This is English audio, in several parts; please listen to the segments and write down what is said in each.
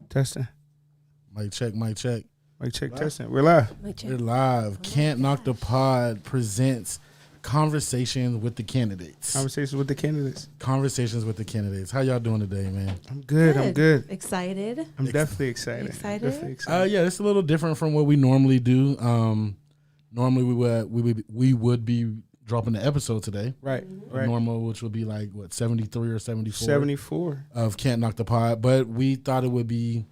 Testing. Mic check, mic check. Mic check, testing. We're live. We're live. Can't Knock the Pod presents Conversations with the Candidates. Conversations with the candidates. Conversations with the Candidates. How y'all doing today, man? I'm good. I'm good. Excited. I'm definitely excited. Excited? Yeah, it's a little different from what we normally do. Normally we would be dropping the episode today. Right. Normal, which would be like, what, 73 or 74? 74. Of Can't Knock the Pod. But we thought it would be...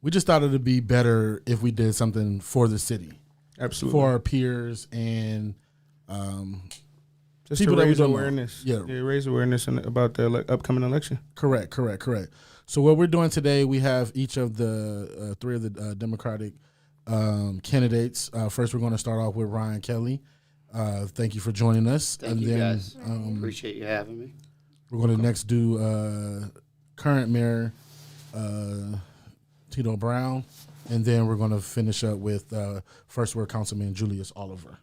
we just thought it would be better if we did something for the city. Absolutely. For our peers and just people to raise that we don't awareness. know. Yeah, raise awareness about the upcoming election. Correct. So what we're doing today, we have each of the three of the Democratic candidates. First, we're going to start off with Ryan Kelly. Thank you for joining us. Thank you, guys. Appreciate you having me. We're going to next do current mayor Tito Brown, and then we're going to finish up with first word councilman Julius Oliver.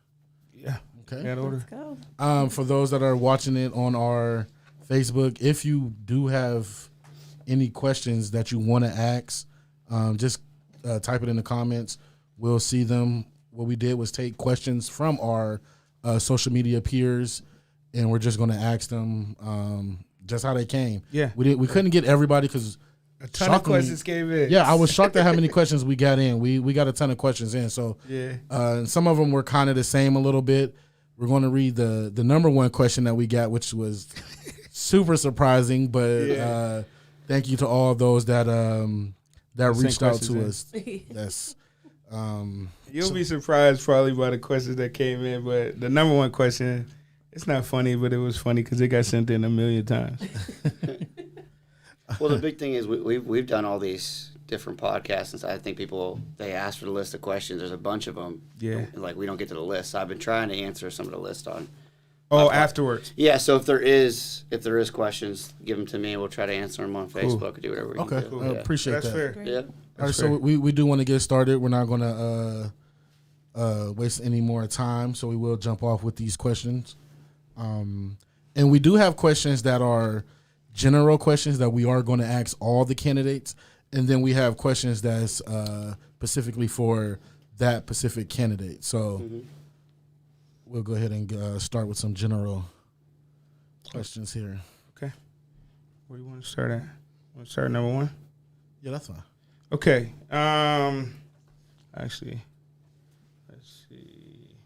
Yeah. Okay. That order. Let's go. For those that are watching it on our Facebook, if you do have any questions that you want to ask, just type it in the comments. We'll see them. What we did was take questions from our social media peers, and we're just going to ask them just how they came. Yeah. We couldn't get everybody because a ton of questions came in. Yeah, I was shocked at how many questions we got in. We got a ton of questions in. So yeah, some of them were kind of the same a little bit. We're going to read the number one question that we got, which was super surprising. But thank you to all those that reached out to us. Yes. You'll be surprised probably by the questions that came in. But the number one question, it's not funny, but it was funny because it got sent in a million times. Well, the big thing is we've done all these different podcasts, and so I think they ask for the list of questions. There's a bunch of them. Yeah. Like we don't get to the list. So I've been trying to answer some of the list on. Afterwards. Yeah. So if there is questions, give them to me. We'll try to answer them on Facebook or do whatever we can do. Okay. I appreciate That's that. fair. Great. Yeah. All right, so we do want to get started. We're not going to waste any more time, so we will jump off with these questions. And we do have questions that are general questions that we are going to ask all the candidates, and then we have questions that's specifically for that specific candidate. So we'll go ahead and start with some general questions here. Okay. Where do you want to start at? Want to start at number one? Yeah, that's fine. Okay. Actually, let's see.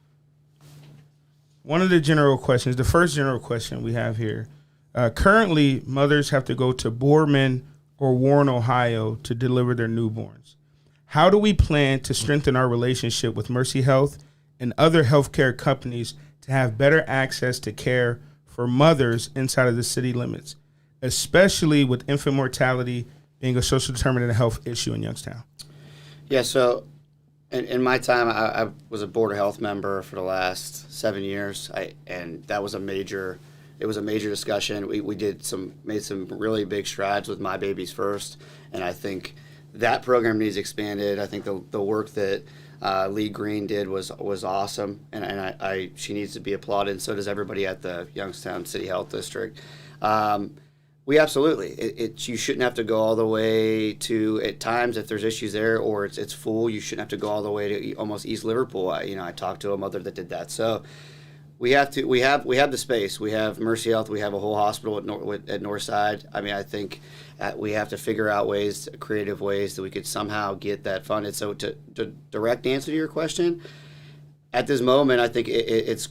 One of the general questions, the first general question we have here. Currently, mothers have to go to Boardman or Warren, Ohio to deliver their newborns. How do we plan to strengthen our relationship with Mercy Health and other healthcare companies to have better access to care for mothers inside of the city limits, especially with infant mortality being a social determinant of health issue in Youngstown? Yeah. So in my time, I was a Board of Health member for the last 7 years, and that was a major discussion. We made some really big strides with My Babies First, and I think that program needs expanded. I think the work that Lee Green did was awesome, and she needs to be applauded, and so does everybody at the Youngstown City Health District. We absolutely. You shouldn't have to go all the way to, at times, if there's issues there or it's full, you shouldn't have to go all the way to almost East Liverpool. I talked to a mother that did that. So we have the space. We have Mercy Health. We have a whole hospital at Northside. I mean, I think we have to figure out creative ways that we could somehow get that funded. So to direct answer to your question, at this moment, I think it's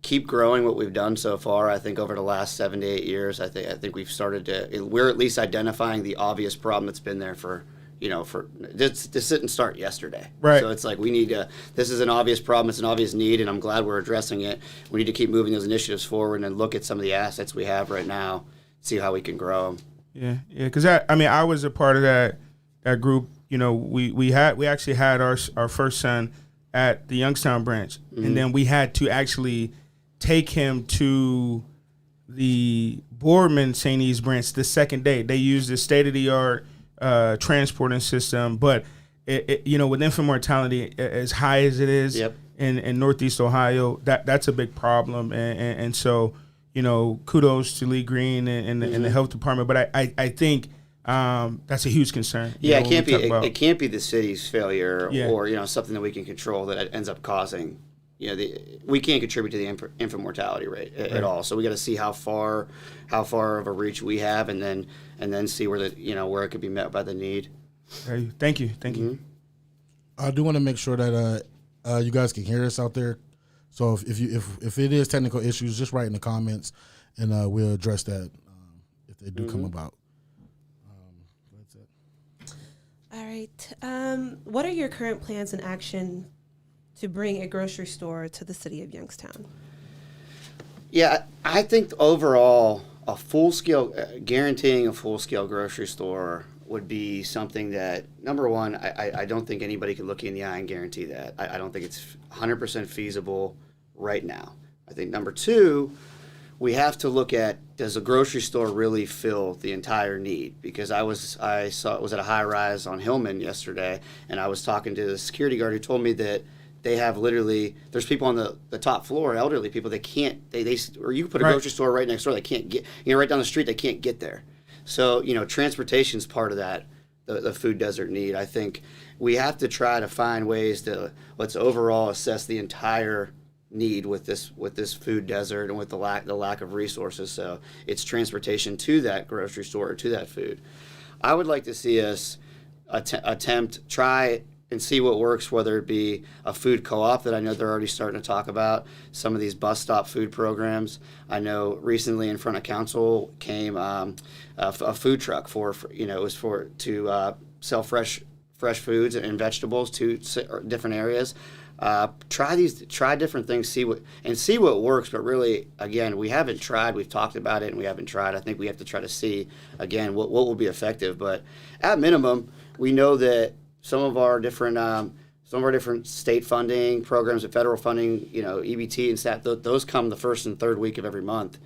keep growing what we've done so far. I think over the last 7 to 8 years, I think we've started we're at least identifying the obvious problem that's been there for this didn't start yesterday. Right. So it's like this is an obvious problem, it's an obvious need, and I'm glad we're addressing it. We need to keep moving those initiatives forward and look at some of the assets we have right now, see how we can grow them. Yeah, because I was a part of that group. We actually had our first son at the Youngstown branch, and then we had to actually take him to the Boardman St. E's branch the second day. They used the state-of-the-art transporting system, but with infant mortality as high as it is in Northeast Ohio, that's a big problem, and so kudos to Lee Green and the health department. But I think that's a huge concern. Yeah, it can't be the city's failure or something that we can control that ends up causing. We can't contribute to the infant mortality rate at all. So we got to see how far of a reach we have, and then see where where it could be met by the need. Okay. Thank you. I do want to make sure that you guys can hear us out there. So if it is technical issues, just write in the comments, and we'll address that if they do come about. That's it. All right. What are your current plans and action to bring a grocery store to the city of Youngstown? Yeah, I think overall, guaranteeing a full-scale grocery store would be something that, number one, I don't think anybody could look you in the eye and guarantee that. I don't think it's 100% feasible right now. I think number two, we have to look at, does a grocery store really fill the entire need? Because I was at a high-rise on Hillman yesterday, and I was talking to the security guard who told me that they have there's people on the top floor, elderly people, they can't, or you put a grocery store right next door, they can't get, right down the street, they can't get there. So, transportation's part of that, the food desert need. I think we have to try to find ways to, let's overall assess the entire need with this food desert and with the lack of resources. So it's transportation to that grocery store or to that food. I would like to see us try and see what works, whether it be a food co-op that I know they're already starting to talk about, some of these bus stop food programs. I know recently in front of council came a food truck it was to sell fresh foods and vegetables to different areas. Try different things, see what works. But really, again, we haven't tried. We've talked about it and we haven't tried. I think we have to try to see again what will be effective. But at minimum, we know that some of our different state funding programs and federal funding, EBT and STAT, those come the first and third week of every month.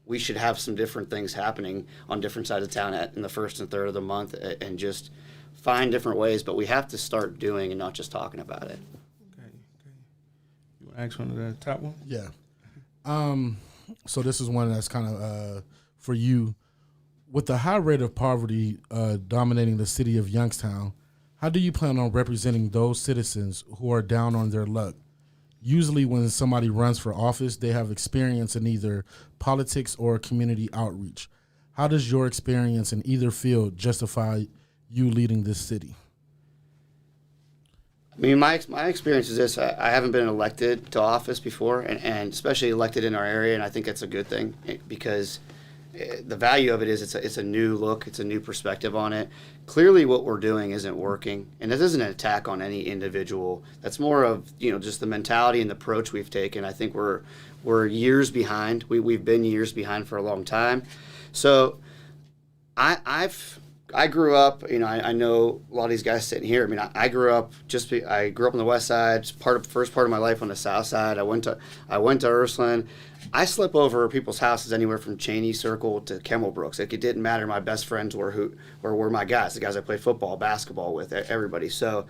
We should have some different things happening on different sides of town in the first and third of the month, and just find different ways. But we have to start doing and not just talking about it. Okay. You want to ask one of the top one? Yeah. So this is one that's kind of for you. With the high rate of poverty dominating the city of Youngstown, how do you plan on representing those citizens who are down on their luck? Usually when somebody runs for office, they have experience in either politics or community outreach. How does your experience in either field justify you leading this city? I mean, my experience is this. I haven't been elected to office before, and especially elected in our area, and I think that's a good thing because the value of it is it's a new look, it's a new perspective on it. Clearly what we're doing isn't working, and this isn't an attack on any individual. That's more of just the mentality and the approach we've taken. I think we're years behind. We've been years behind for a long time. So I grew up, I know a lot of these guys sitting here. I mean, I grew up on the west side. First part of my life on the south side. I went to Ursuline. I slept over people's houses anywhere from Cheney Circle to Kemmelbrooks. It didn't matter. My best friends were my guys, the guys I played football, basketball with, everybody. So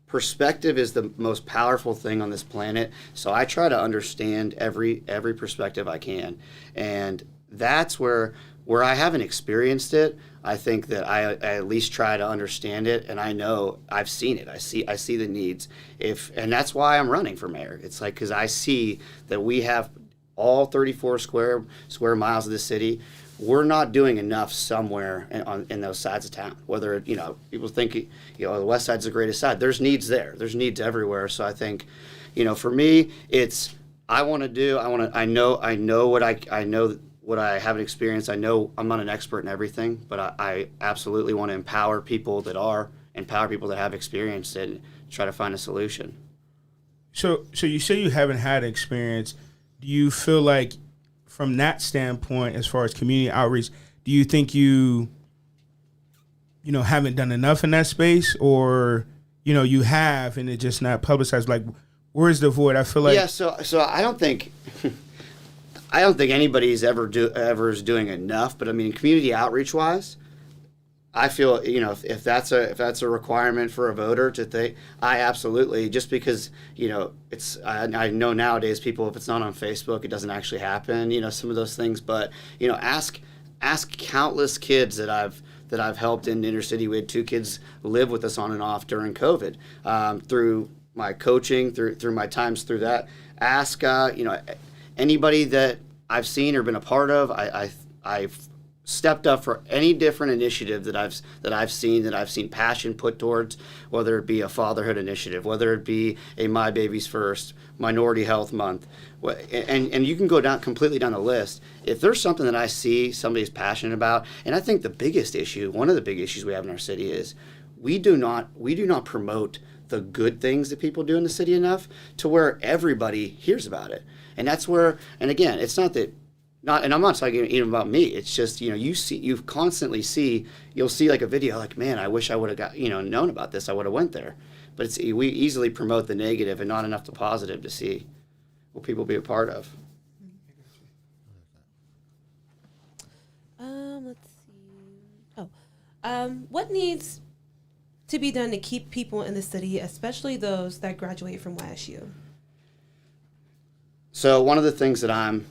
perspective is the most powerful thing on this planet. So I try to understand every perspective I can. And that's where I haven't experienced it. I think that I at least try to understand it, and I know I've seen it. I see the needs. And that's why I'm running for mayor. It's like because I see that we have all 34 square miles of the city. We're not doing enough somewhere in those sides of town. Whether people think the west side's the greatest side. There's needs there. There's needs everywhere. So I think, for me, it's I know what I haven't experienced. I know I'm not an expert in everything, but I absolutely want to empower people that have experience and try to find a solution. So you say you haven't had experience. Do you feel like from that standpoint, as far as community outreach, do you think you haven't done enough in that space, or, you have and it's just not publicized? Like, where's the void? I feel like. Yeah. So I don't think anybody's ever is doing enough, but I mean, community outreach wise, I feel, if that's a requirement for a voter to think, I absolutely, just because, I know nowadays people, if it's not on Facebook, it doesn't actually happen, some of those things. But, ask countless kids that I've helped in inner city. We had 2 kids live with us on and off during COVID, through my coaching, through my times through that. Ask, anybody that I've seen or been a part of. I've stepped up for any different initiative that I've seen passion put towards, whether it be a fatherhood initiative, whether it be a My Babies First, Minority Health Month, and you can go completely down the list. If there's something that I see somebody's passionate about, and I think one of the big issues we have in our city is we do not promote the good things that people do in the city enough to where everybody hears about it. And that's where, and again, it's not that. And I'm not talking even about me. It's just, you constantly see, you'll see like a video like, man, I wish I would have known about this. I would have went there. But we easily promote the negative and not enough the positive to see what people be a part of. Let's see. What needs to be done to keep people in the city, especially those that graduate from YSU? So one of the things that I'm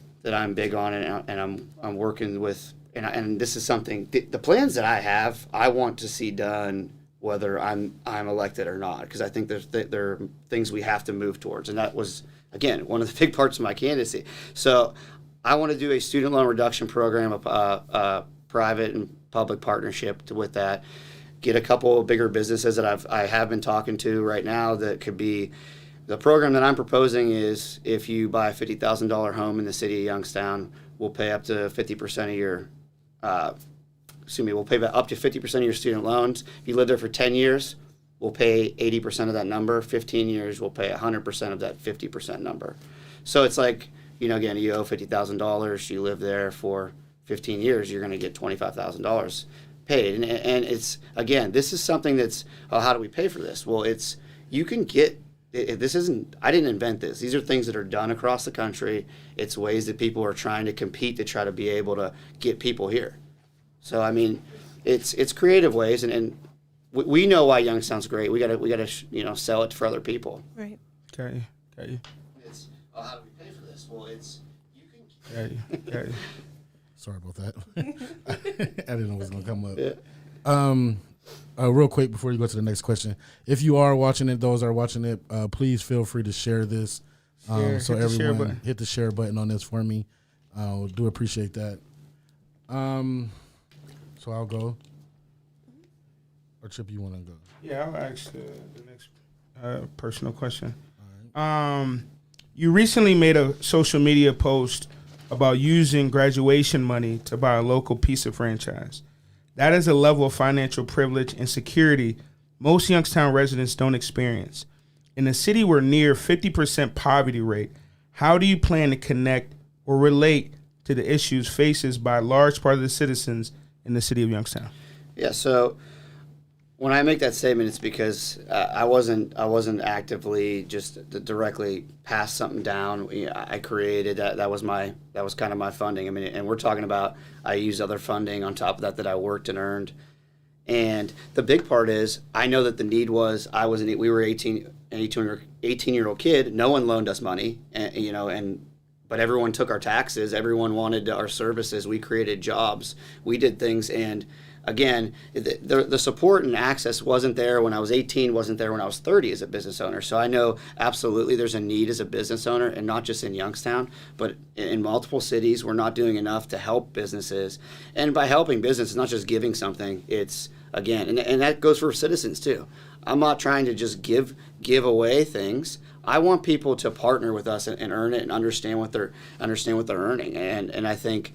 big on, and I'm working with, and this is something, the plans that I have, I want to see done whether I'm elected or not, because I think there are things we have to move towards, and that was, again, one of the big parts of my candidacy. So I want to do a student loan reduction program, a private and public partnership with that, get a couple of bigger businesses that I have been talking to right now that could be. The program that I'm proposing is if you buy a $50,000 home in the city of Youngstown, we'll pay up to 50% of your, we'll pay up to 50% of your student loans. If you live there for 10 years, we'll pay 80% of that number. 15 years, we'll pay 100% of that 50% number. So it's like, again, you owe $50,000, you live there for 15 years, you're going to get $25,000 paid. And it's, again, this is something that's, how do we pay for this? Well, you can get, this isn't, I didn't invent this. These are things that are done across the country. It's ways that people are trying to compete to try to be able to get people here. So, I mean, it's creative ways, and we know why Youngstown's great. We gotta sell it for other people. Right. Okay. It's, how do we pay for this? Well, you can. Okay. Sorry about that. I didn't know it was going to come up. Yeah. Real quick before you go to the next question, if you are watching it, those are watching it, please feel free to share this. So everyone hit the share button on this for me. Do appreciate that. So I'll go. Or Chip, you want to go? Yeah, I'll ask the next personal question. You recently made a social media post about using graduation money to buy a local pizza franchise. That is a level of financial privilege and security most Youngstown residents don't experience. In a city where near 50% poverty rate, how do you plan to connect or relate to the issues faced by a large part of the citizens in the city of Youngstown? Yeah, so when I make that statement, it's because I wasn't actively just directly pass something down. I created that. That was kind of my funding. I mean, and we're talking about I used other funding on top of that I worked and earned. And the big part is I know that the need was we were 18-year-old kid. No one loaned us money, but everyone took our taxes. Everyone wanted our services. We created jobs. We did things, and again, the support and access wasn't there when I was 18, wasn't there when I was 30 as a business owner. So I know absolutely there's a need as a business owner, and not just in Youngstown, but in multiple cities. We're not doing enough to help businesses. And by helping business, it's not just giving something. It's, again, and that goes for citizens too. I'm not trying to just give away things. I want people to partner with us and earn it and understand what they're earning. And I think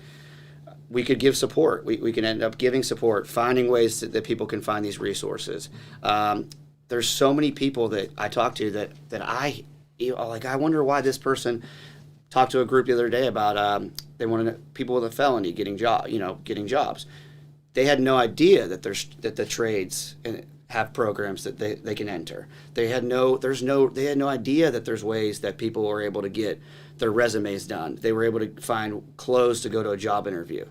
we could give support. We can end up giving support, finding ways that people can find these resources. There's so many people that I talk to that I wonder why this person talked to a group the other day about they wanted people with a felony getting jobs. They had no idea that the trades have programs that they can enter. They had no idea that there's ways that people were able to get their resumes done. They were able to find clothes to go to a job interview.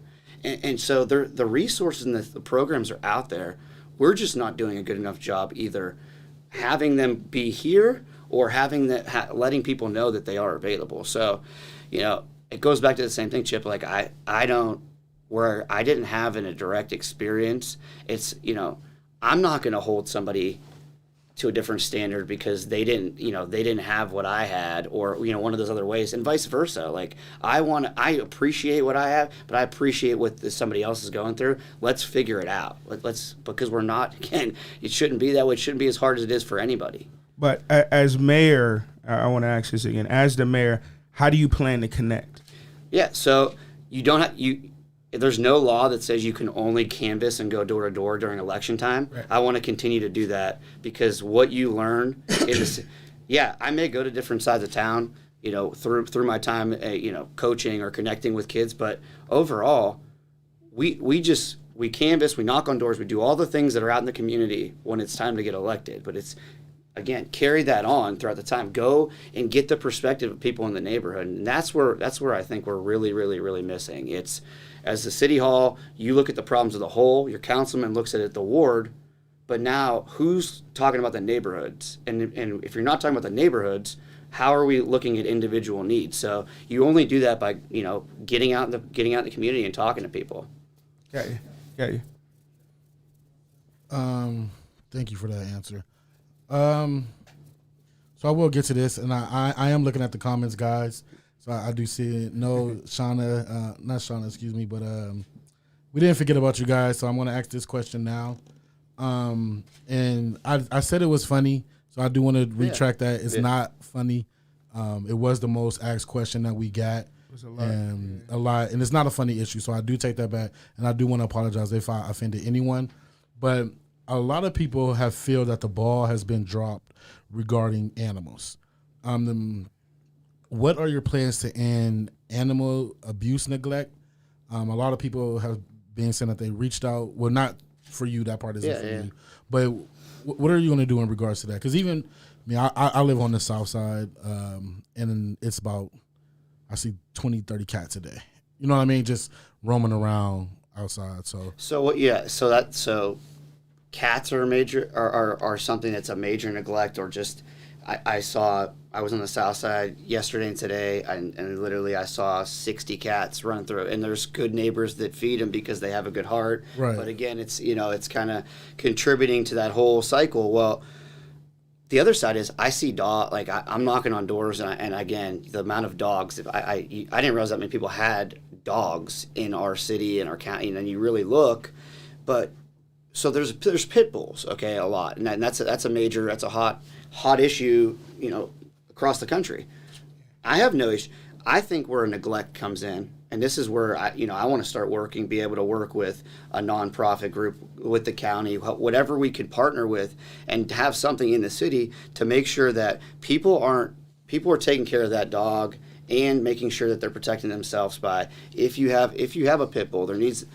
And so the resources and the programs are out there. We're just not doing a good enough job either having them be here or having letting people know that they are available. So, it goes back to the same thing, Chip. Like where I didn't have a direct experience, it's, I'm not going to hold somebody to a different standard because they didn't have what I had, or one of those other ways, and vice versa. Like I appreciate what I have, but I appreciate what somebody else is going through. Let's figure it out. Because we're not, again, it shouldn't be that way. It shouldn't be as hard as it is for anybody. But as mayor, I want to ask this again. As the mayor, how do you plan to connect? Yeah, so there's no law that says you can only canvass and go door to door during election time. Right. I want to continue to do that because what you learn is, I may go to different sides of town, through my time, coaching or connecting with kids, but overall, we canvass, we knock on doors, we do all the things that are out in the community when it's time to get elected. But it's, again, carry that on throughout the time. Go and get the perspective of people in the neighborhood, and that's where I think we're really, really, really missing. It's, as the city hall, you look at the problems of the whole, your councilman looks at it, the ward, but now who's talking about the neighborhoods? And if you're not talking about the neighborhoods, how are we looking at individual needs? So you only do that by, getting out in the community and talking to people. Got you. Thank you for that answer. So I will get to this, and I am looking at the comments, guys. So I do see it. No, Shauna, not Shauna, excuse me, but we didn't forget about you guys. So I'm going to ask this question now. And I said it was funny, so I do want to retract that. It's not funny. It was the most asked question that we got. A lot, and it's not a funny issue, so I do take that back, and I do want to apologize if I offended anyone. But a lot of people have feel that the ball has been dropped regarding animals. What are your plans to end animal abuse neglect? A lot of people have been saying that they reached out. Well, not for you. That part isn't for you. But what are you going to do in regards to that? Because even, I live on the south side, and it's about, I see 20, 30 cats a day. You know what I mean? Just roaming around outside. So cats are something that's a major neglect, or just I was on the south side yesterday and today, and literally I saw 60 cats running through. And there's good neighbors that feed them because they have a good heart. Right. But again, it's kind of contributing to that whole cycle. Well, the other side is I see I'm knocking on doors, and again, the amount of dogs. I didn't realize that many people had dogs in our city and our county, and then you really look, but so there's pit bulls, okay, a lot, and that's a hot issue, across the country. I have no issue. I think where neglect comes in, and this is where I want to start be able to work with a nonprofit group, with the county, whatever we could partner with, and have something in the city to make sure that people are taking care of that dog and making sure that they're protecting themselves by, if you have a pit bull, there is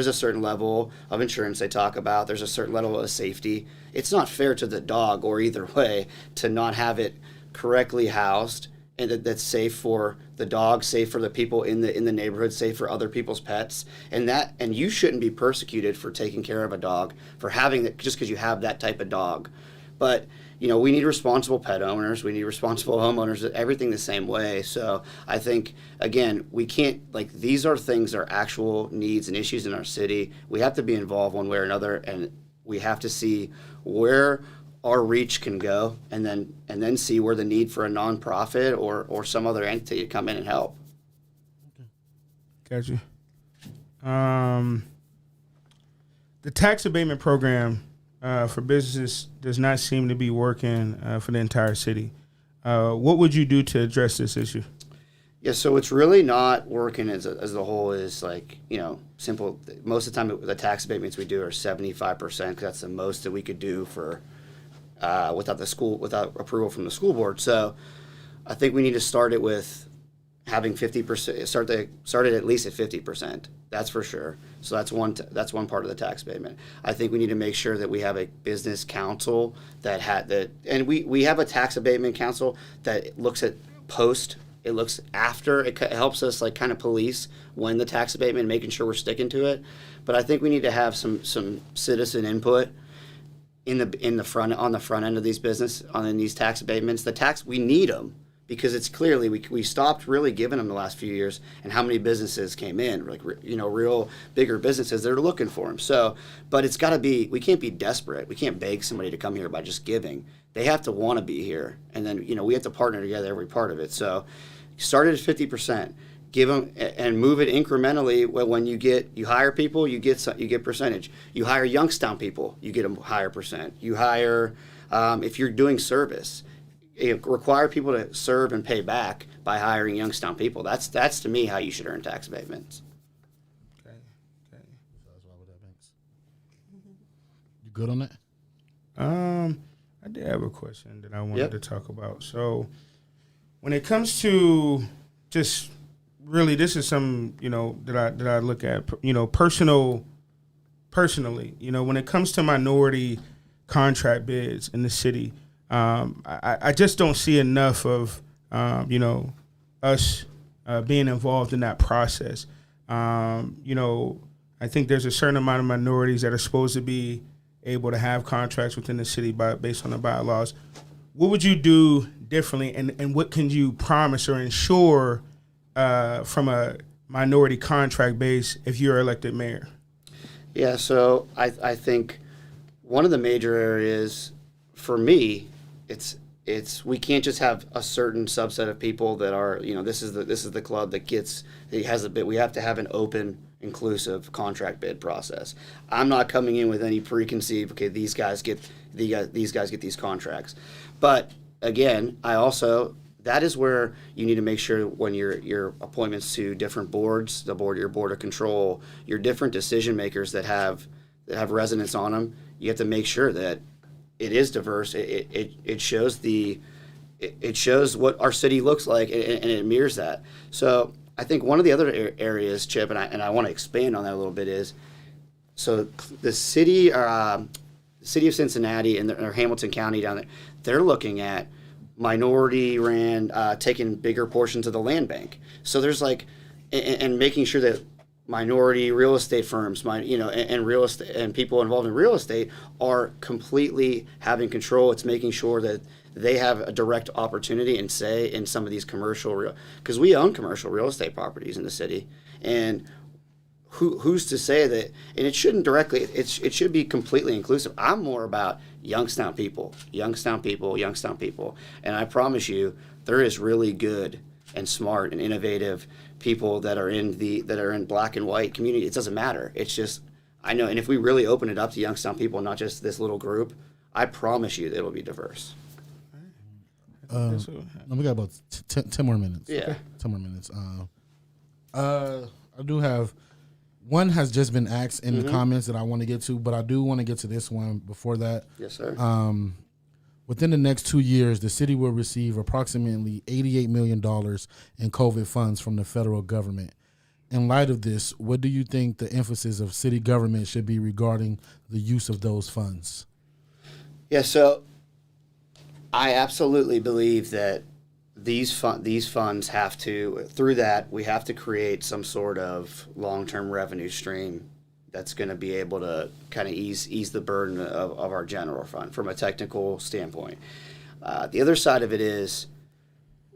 a certain level of insurance they talk about. There's a certain level of safety. It's not fair to the dog, or either way, to not have it correctly housed, and that's safe for the dog, safe for the people in the neighborhood, safe for other people's pets, and you shouldn't be persecuted for taking care of a dog, for having it just because you have that type of dog. But we need responsible pet owners, we need responsible homeowners, everything the same way. So I think, again, we can't, these are things that are actual needs and issues in our city. We have to be involved one way or another, and we have to see where our reach can go, and then see where the need for a nonprofit or some other entity to come in and help. Got you. The tax abatement program for businesses does not seem to be working for the entire city. What would you do to address this issue? Yeah, so it's really not working as the whole is simple. Most of the time, the tax abatements we do are 75%, because that's the most that we could do for without approval from the school board. So I think we need to start it with having 50%. Start it at least at 50%. That's for sure. So that's one part of the tax abatement. I think we need to make sure that we have a business council and we have a tax abatement council that looks at post It looks after. It helps us like kind of police when the tax abatement, making sure we're sticking to it. But I think we need to have some citizen input on the front end of these in these tax abatements. We need them because it's clearly we stopped really giving them the last few years, and how many businesses came in, like real bigger businesses that are looking for them. So, but it's got to be, we can't be desperate. We can't beg somebody to come here by just giving. They have to want to be here, and then we have to partner together every part of it. So, start it at 50%. Give them and move it incrementally. When you hire people, you get percentage. You hire Youngstown people, you get a higher percent. You hire if you're doing service, require people to serve and pay back by hiring Youngstown people. That's to me how you should earn tax abatements. Okay. You good on that? I did have a question that I wanted to talk about. So, when it comes to just really, this is some that I look at personally. When it comes to minority contract bids in the city, I just don't see enough of us being involved in that process. I think there's a certain amount of minorities that are supposed to be able to have contracts within the city based on the bylaws. What would you do differently, and what can you promise or ensure from a minority contract base if you're elected mayor? Yeah, so I think one of the major areas for me, it's we can't just have a certain subset of people that are this is the club that has a bid. We have to have an open, inclusive contract bid process. I'm not coming in with any preconceived, okay, these guys get these contracts. But again, that is where you need to make sure when your appointments to different boards, your board of control, your different decision makers that have residents on them, you have to make sure that it is diverse. It shows what our city looks like, and it mirrors that. So I think one of the other areas, Chip, and I want to expand on that a little bit, is so the city of Cincinnati or Hamilton County down there, they're looking at minority taking bigger portions of the land bank. So there's and making sure that minority real estate firms, and real estate and people involved in real estate are completely having control. It's making sure that they have a direct opportunity and say in some of these because we own commercial real estate properties in the city, and who's to say that? And it shouldn't directly. It should be completely inclusive. I'm more about Youngstown people, and I promise you, there is really good and smart and innovative people that are in black and white community. It doesn't matter. It's just I know, and if we really open it up to Youngstown people, not just this little group, I promise you, it'll be diverse. We got about 10 more minutes. Yeah, okay. 10 more minutes. I do have. One has just been asked in the comments that I want to get to, but I do want to get to this one before that. Yes, sir. Within the next 2 years, the city will receive approximately $88 million in COVID funds from the federal government. In light of this, what do you think the emphasis of city government should be regarding the use of those funds? Yeah, so I absolutely believe that these funds have to, through that, we have to create some sort of long-term revenue stream that's going to be able to kind of ease the burden of our general fund from a technical standpoint. The other side of it is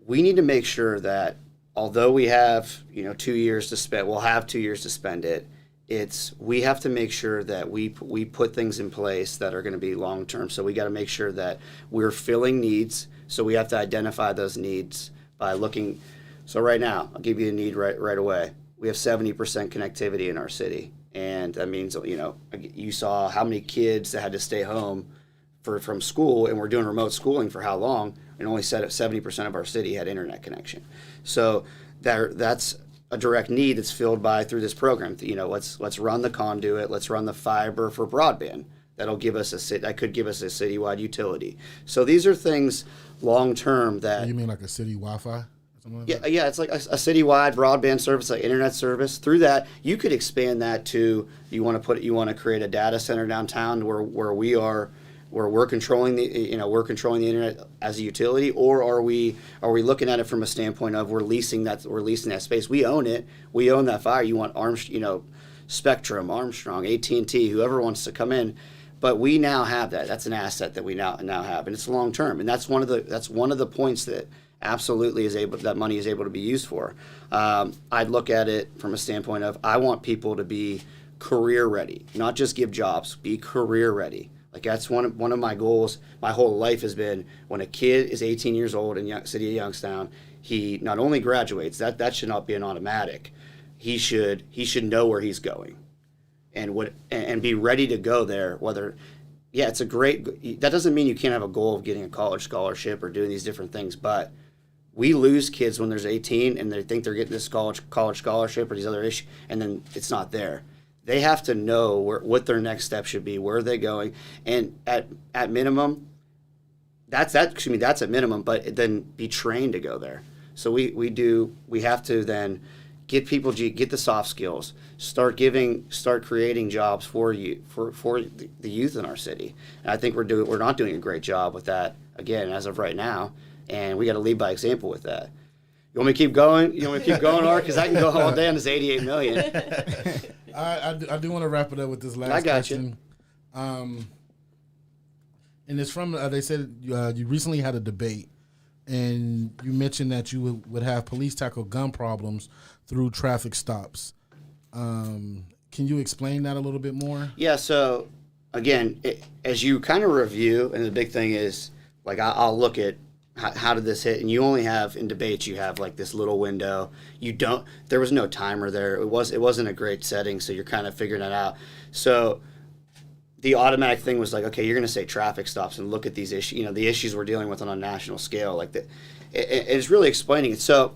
we need to make sure that although we have 2 years to spend, we'll have 2 years to spend it. We have to make sure that we put things in place that are going to be long term. So we got to make sure that we're filling needs. So we have to identify those needs by looking. So right now, I'll give you a need right away. We have 70% connectivity in our city, and that means you saw how many kids that had to stay home from school, and we're doing remote schooling for how long, and only 70% of our city had internet connection. So that's a direct need that's filled through this program. Let's run the conduit, let's run the fiber for broadband. That could give us a citywide utility. So these are things long term that. You mean like a city Wi-Fi? Yeah, it's like a citywide broadband service, like internet service. Through that, you could expand that to you want to create a data center downtown where we are where we're controlling the internet as a utility, or are we looking at it from a standpoint of we're leasing that space? We own it. We own that fire. You want Spectrum, Armstrong, AT&T, whoever wants to come in, but we now have that. That's an asset that we now have, and it's long term. And that's one of the points that absolutely that money is able to be used for. I'd look at it from a standpoint of I want people to be career ready, not just give jobs, be career ready. Like that's one of my goals. My whole life has been when a kid is 18 years old in city of Youngstown, he not only graduates, that should not be an automatic. He should know where he's going, and be ready to go there. It's a great. That doesn't mean you can't have a goal of getting a college scholarship or doing these different things, but we lose kids when there's 18 and they think they're getting this college scholarship or these other issues, and then it's not there. They have to know what their next step should be, where are they going, and at minimum, that's at minimum, but then be trained to go there. So we have to then get people, get the soft skills, start creating jobs for the youth in our city. And I think we're not doing a great job with that again as of right now, and we got to lead by example with that. You want me to keep going? Art? Because I can go all day on this $88 million. I do want to wrap it up with this last I got question. And it's from, they said you recently had a debate, and you mentioned that you would have police tackle gun problems through traffic stops. Can you explain that a little bit more? Yeah, so again, as you kind of review, and the big thing is, like, I'll look at how did this hit, and you only have, in debates, you have like this little window. There was no timer there. It wasn't a great setting, so you're kind of figuring it out. So the automatic thing was like, okay, you're going to say traffic stops and look at these issues, the issues we're dealing with on a national scale. Like it's really explaining it. So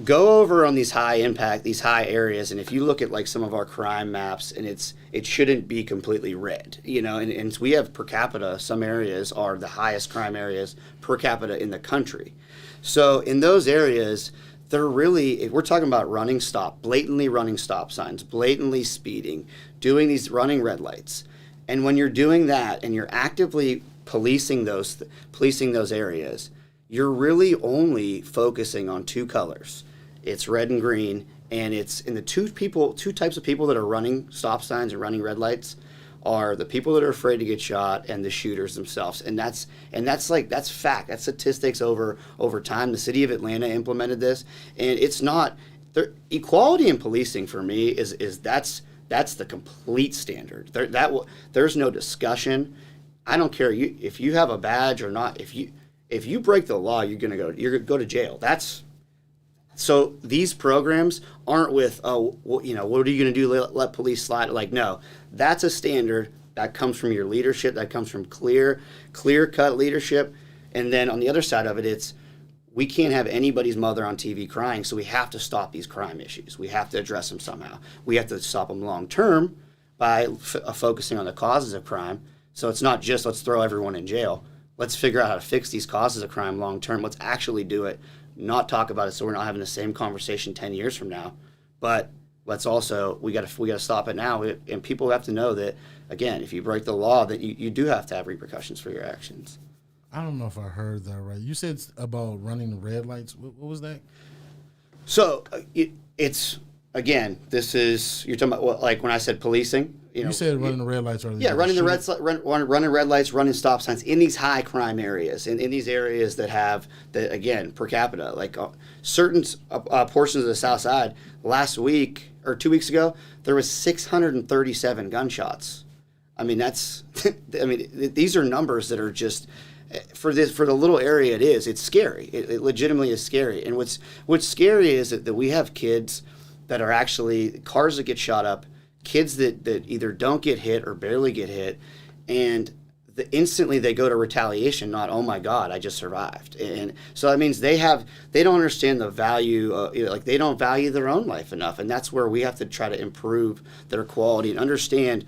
go over on these high impact, these high areas, and if you look at like some of our crime maps, and it shouldn't be completely red, and we have per capita, some areas are the highest crime areas per capita in the country. So in those areas, if we're talking about blatantly running stop signs, blatantly speeding, doing these running red lights. And when you're doing that and you're actively policing those areas, you're really only focusing on two colors. It's red and green, and it's in the two types of people that are running stop signs and running red lights are the people that are afraid to get shot and the shooters themselves. And that's fact. That's statistics over time. The city of Atlanta implemented this, and it's not equality in policing for me is that's the complete standard. There's no discussion. I don't care if you have a badge or not. If you break the law, you're gonna go to jail. So these programs aren't with, what are you going to do, let police slide? Like, no, that's a standard that comes from your leadership, that comes from clear-cut leadership. And then on the other side of it, we can't have anybody's mother on TV crying, so we have to stop these crime issues. We have to address them somehow. We have to stop them long-term by focusing on the causes of crime. So it's not just let's throw everyone in jail. Let's figure out how to fix these causes of crime long-term. Let's actually do it. Not talk about it so we're not having the same conversation 10 years from now. But let's also, we got to stop it now. And people have to know that, again, if you break the law, that you do have to have repercussions for your actions. I don't know if I heard that right. You said about running red lights. What was that? So it's, again, you're talking about, like when I said policing. You said running the red lights. Running red lights, running stop signs in these high crime areas, in these areas that have, again, per capita, like certain portions of the South Side. Last week or 2 weeks ago, there was 637 gunshots. I mean, these are numbers that are just, for the little area it's scary. It legitimately is scary. And what's scary is that we have kids that are actually cars that get shot up, kids that either don't get hit or barely get hit, and instantly they go to retaliation, not, oh my God, I just survived. And so that means they don't understand the value, like they don't value their own life enough. And that's where we have to try to improve their quality and understand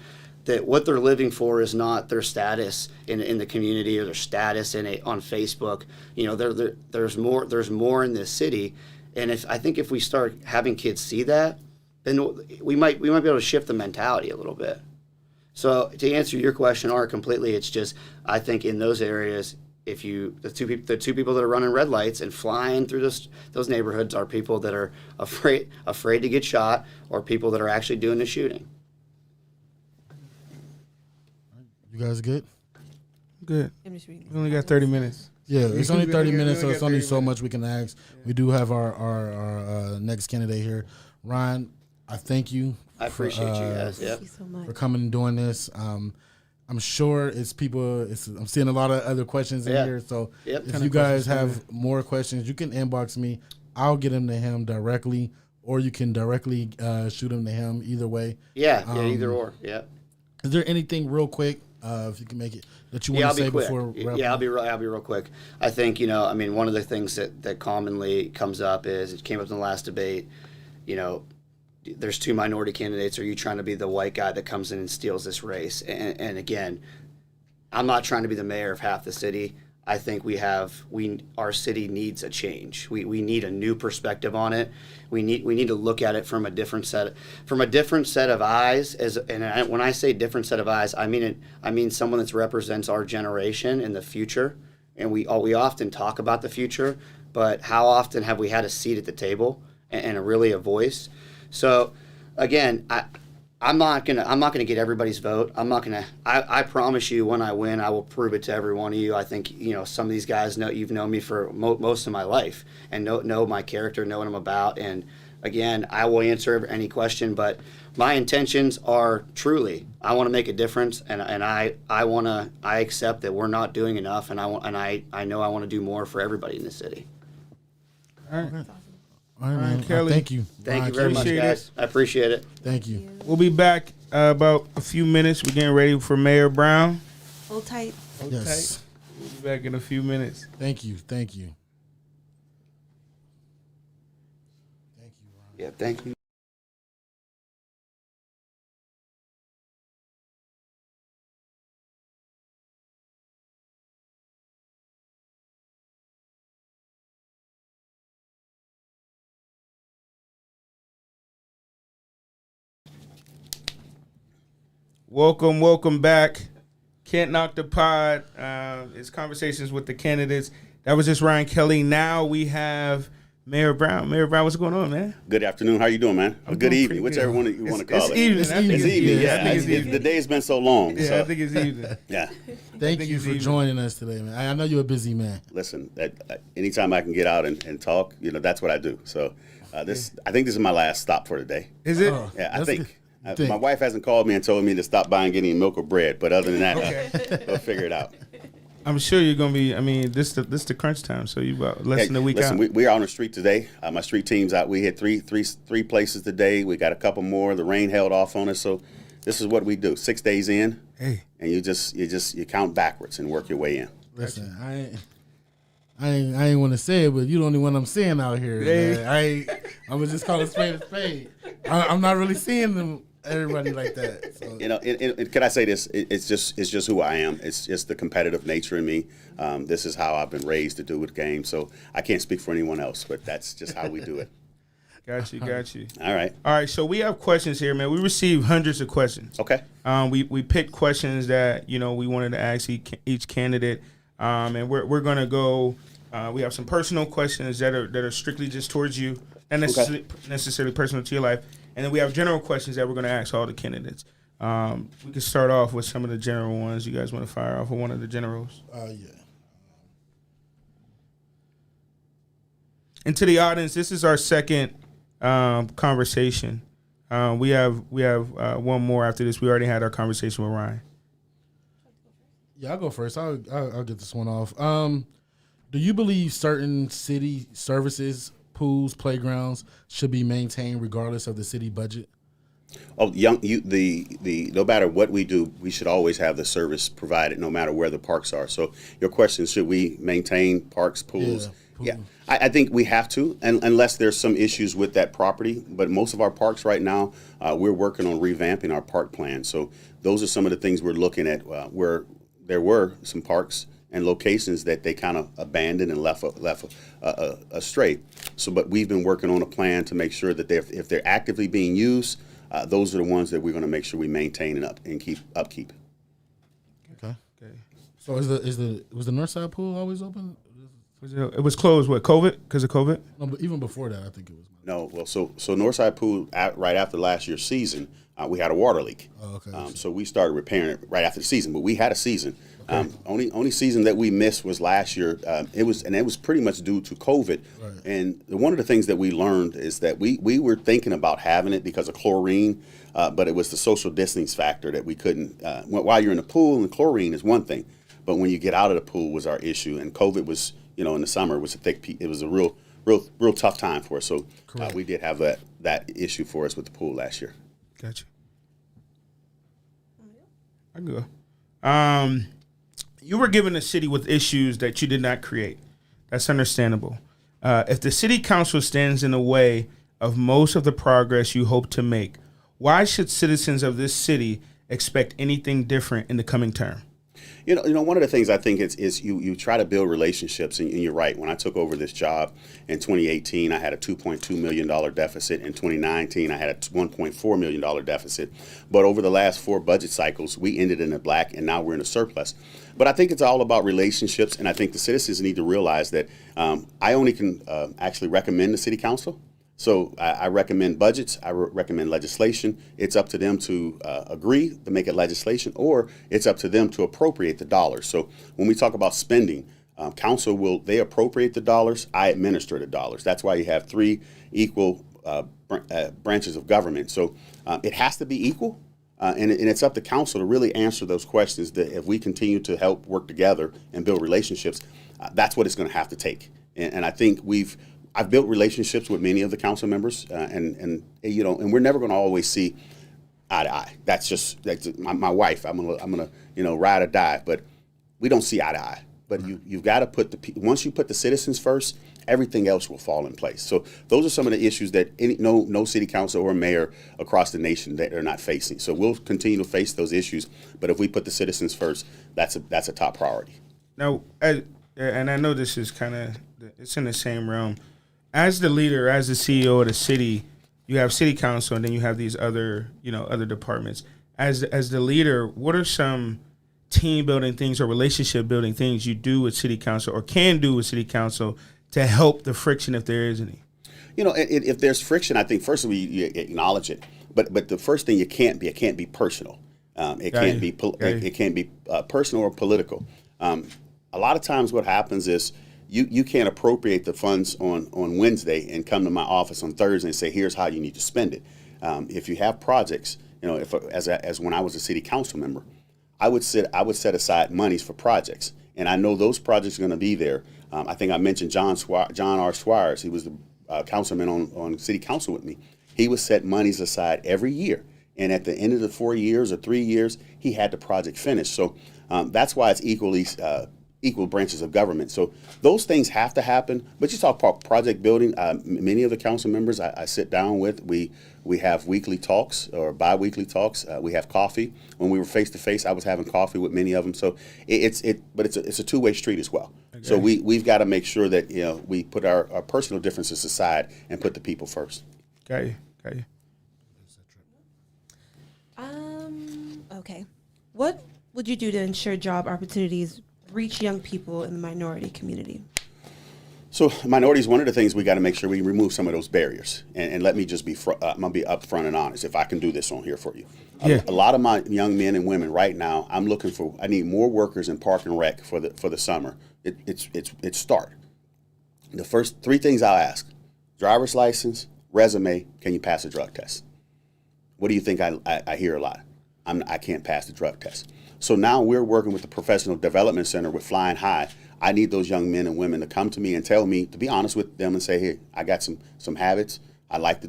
that what they're living for is not their status in the community or their status on Facebook. There's more in this city. And I think if we start having kids see that, then we might be able to shift the mentality a little bit. So to answer your question, Art, completely, it's just I think in those areas, if the two people that are running red lights and flying through those neighborhoods are people that are afraid to get shot, or people that are actually doing the shooting. You guys good? Good. I'm just reading. We only got 30 minutes. Yeah, it's only 30 minutes, so only it's got only 30 so minutes. much we can ask. We do have our next candidate here. Ryan, I thank you. I appreciate you guys. Yep. Thank you so much. For coming and doing this. I'm sure it's people. I'm seeing a lot of other questions in Yeah. here. So Yep. if Ton you of guys questions have more questions, you can inbox me. I'll get them to him directly, or you can directly shoot them to him. Either way. Yeah, either or. Yeah. Is there anything real quick, if you can make it, that you want Yeah, to I'll be say quick. before? Yeah, I'll be real quick. I think one of the things that commonly comes up is it came up in the last debate. There's two minority candidates. Are you trying to be the white guy that comes in and steals this race? And again, I'm not trying to be the mayor of half the city. I think our city needs a change. We need a new perspective on it. We need to look at it from a different set of eyes. When I say different set of eyes, I mean someone that represents our generation in the future. And we often talk about the future, but how often have we had a seat at the table and really a voice? So again, I'm not gonna get everybody's vote. I promise you, when I win, I will prove it to every one of you. I think some of these guys you've known me for most of my life and know my character, know what I'm about. And again, I will answer any question, but my intentions are truly I want to make a difference, and I accept that we're not doing enough, and I know I want to do more for everybody in the city. All right. All right, Ryan man. Kelly. Thank you. Thank Ryan you very Kelly. much, Appreciate guys. I appreciate it. Thank you. We'll be back about a few minutes. We're getting ready for Mayor Brown. Hold tight. Yes. We'll be back in a few minutes. Thank you. Thank you. Thank you, Ryan. Yeah, thank you. Welcome back. Can't Knock the Pod. It's conversations with the candidates. That was just Ryan Kelly. Now we have Mayor Brown. Mayor Brown, what's going on, man? Good afternoon. How you doing, man? I'm good doing evening, pretty whichever good. one you want to call It's it. evening. It's I think evening. It's evening. Yeah, Yeah, I think it's evening. the day's been so long. Yeah, so, I think it's evening. yeah. Thank think you it's for even. joining us today, man. I know you're a busy man. Listen, anytime I can get out and talk, that's what I do. So I think this is my last stop for today. Is it? Oh. Yeah, I That's think. good. Think. My wife hasn't called me and told me to stop buying any milk or bread, but other than that, Okay. we'll figure it out. I'm sure you're gonna be. I mean, this the crunch time, so you got less than a week listen, out. we are on the street today. My street team's out. We hit three places today. We got a couple more. The rain held off on us, so this is what we do. 6 days in, Hey, and you count backwards and work your way in. Listen, I ain't want to say it, but you the only one I'm seeing out here. Hey. Man. I was just call a spade. I'm not really seeing everybody like that. So. Can I say this? It's just who I am. It's just the competitive nature in me. This is how I've been raised to do with games. So I can't speak for anyone else, but that's just how we do it. got you. All right. All right, so we have questions here, man. We received hundreds of questions. Okay. We picked questions that we wanted to ask each candidate, and we're gonna go. We have some personal questions that are strictly just towards you, and necessarily personal to your life, and then we have general questions that we're gonna ask all the candidates. We can start off with some of the general ones. You guys want to fire off with one of the generals? Yeah. And to the audience, this is our second conversation. We have one more after this. We already had our conversation with Ryan. Yeah, I'll go first. I'll get this one off. Do you believe certain city services, pools, playgrounds should be maintained regardless of the city budget? Oh, no matter what we do, we should always have the service provided, no matter where the parks are. So your question, should we maintain parks, pools? Yeah, Yeah, I think we have to, unless there's some issues with that property. But most of our parks right now, we're working on revamping our park plan. So those are some of the things we're looking at, where there were some parks and locations that they kind of abandoned and left astray. So, but we've been working on a plan to make sure that if they're actively being used, those are the ones that we're going to make sure we maintain and keep upkeep. Okay. Okay. So was the north side pool always open? It was closed. What, COVID? Because of COVID? No, but even before that, I think it was. No, well, so Northside Pool, right after last year's season, we had a water leak. Oh, okay. So we started repairing it right after the season, but we had a season. Only season that we missed was last year. It was pretty much due to COVID. Right. And one of the things that we learned is that we were thinking about having it because of chlorine, but it was the social distancing factor that we couldn't. While you're in the pool, and chlorine is one thing, but when you get out of the pool was our issue. And COVID was, in the summer, it was it was a real tough time for us. So we did have that issue for us with the pool last year. Gotcha. I go. You were given a city with issues that you did not create. That's understandable. If the city council stands in the way of most of the progress you hope to make, why should citizens of this city expect anything different in the coming term? One of the things I think is you try to build relationships, and you're right. When I took over this job in 2018, I had a $2.2 million deficit. In 2019, I had a $1.4 million deficit. But over the last 4 budget cycles, we ended in the black, and now we're in a surplus. But I think it's all about relationships, and I think the citizens need to realize that I only can actually recommend the city council. So I recommend budgets. I recommend legislation. It's up to them to agree to make it legislation, or it's up to them to appropriate the dollars. So when we talk about spending, council they appropriate the dollars. I administer the dollars. That's why you have 3 equal branches of government. So it has to be equal, and it's up to council to really answer those questions. That if we continue to help work together and build relationships, that's what it's going to have to take. And I think I've built relationships with many of the council members, and we're never going to always see eye to eye. That's my wife. I'm gonna ride or die, but we don't see eye to eye. But you've got to once you put the citizens first, everything else will fall in place. So those are some of the issues that no city council or mayor across the nation that are not facing. So we'll continue to face those issues, but if we put the citizens first, that's a top priority. Now, and I know this is it's in the same realm. As the leader, as the CEO of the city, you have city council, and then you have these other departments. As the leader, what are some team building things or relationship building things you do with city council or can do with city council to help the friction, if there is any? If there's friction, I think first of all you acknowledge it. But the first thing it can't be personal. It can't be personal or political. A lot of times what happens is you can't appropriate the funds on Wednesday and come to my office on Thursday and say, here's how you need to spend it. If you have projects, as when I was a city council member, I would set aside monies for projects, and I know those projects are going to be there. I think I mentioned John R. Swires. He was the councilman on city council with me. He would set monies aside every year, and at the end of the 4 years or 3 years, he had the project finished. So that's why it's equal branches of government. So those things have to happen. But you talk about project building. Many of the council members I sit down with, we have weekly talks or bi-weekly talks. We have coffee. When we were face to face, I was having coffee with many of them. So it's a two-way street as well. Okay. So we've got to make sure that we put our personal differences aside and put the people first. Okay. Okay. What would you do to ensure job opportunities reach young people in the minority community? So minorities, one of the things we got to make sure we remove some of those barriers. And let me just be I'm going to be upfront and honest, if I can do this on here for you. Yeah. A lot of my young men and women right now, I need more workers in Park and Rec for the summer. It's start. The first 3 things I'll ask: driver's license, resume, can you pass a drug test? What do you think I hear a lot? I can't pass the drug test. So now we're working with the Professional Development Center with Flying High. I need those young men and women to come to me and tell me, to be honest with them and say, hey, I got some habits. I like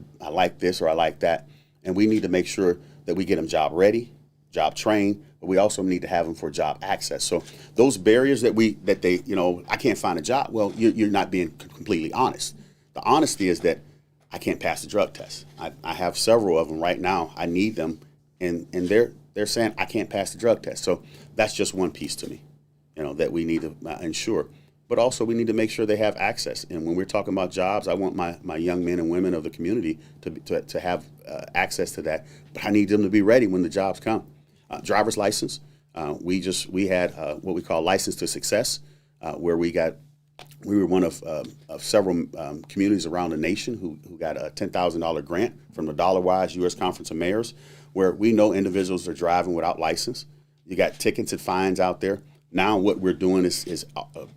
this or I like that. And we need to make sure that we get them job ready, job trained, but we also need to have them for job access. So those barriers that they I can't find a job. Well, you're not being completely honest. The honesty is that I can't pass the drug test. I have several of them right now. I need them, and they're saying I can't pass the drug test. So that's just one piece to me, that we need to ensure. but also we need to make sure they have access. And when we're talking about jobs, I want my young men and women of the community to have access to that. But I need them to be ready when the jobs come. Driver's license. We had what we call License to Success, where we were one of several communities around the nation who got a $10,000 grant from the Dollar-Wise U.S. Conference of Mayors, where we know individuals are driving without license. You got tickets and fines out there. Now what we're doing is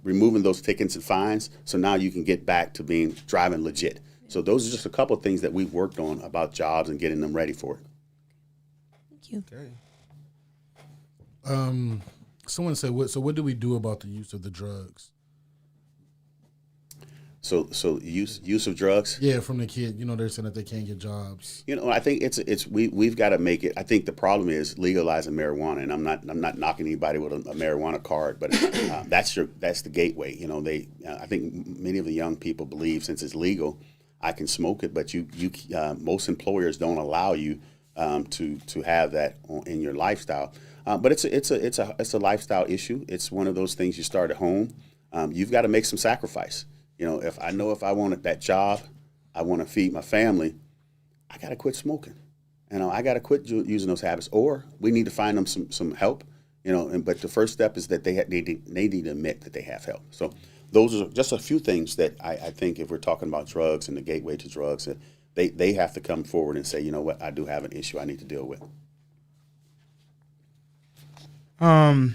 removing those tickets and fines, so now you can get back to being driving legit. So those are just a couple of things that we've worked on about jobs and getting them ready for it. Thank you. Okay. Someone said, what do we do about the use of the drugs? So use of drugs. Yeah, from the kid, they're saying that they can't get jobs. I think we've got to make it. I think the problem is legalizing marijuana, and I'm not knocking anybody with a marijuana card, but that's the gateway. I think many of the young people believe since it's legal, I can smoke it, but most employers don't allow you to have that in your lifestyle. But it's a lifestyle issue. It's one of those things you start at home. You've got to make some sacrifice. If I wanted that job, I want to feed my family, I got to quit smoking. I got to quit using those habits, or we need to find them some help. But the first step is that they need to admit that they have help. So those are just a few things that I think if we're talking about drugs and the gateway to drugs, they have to come forward and say, you know what, I do have an issue I need to deal with. The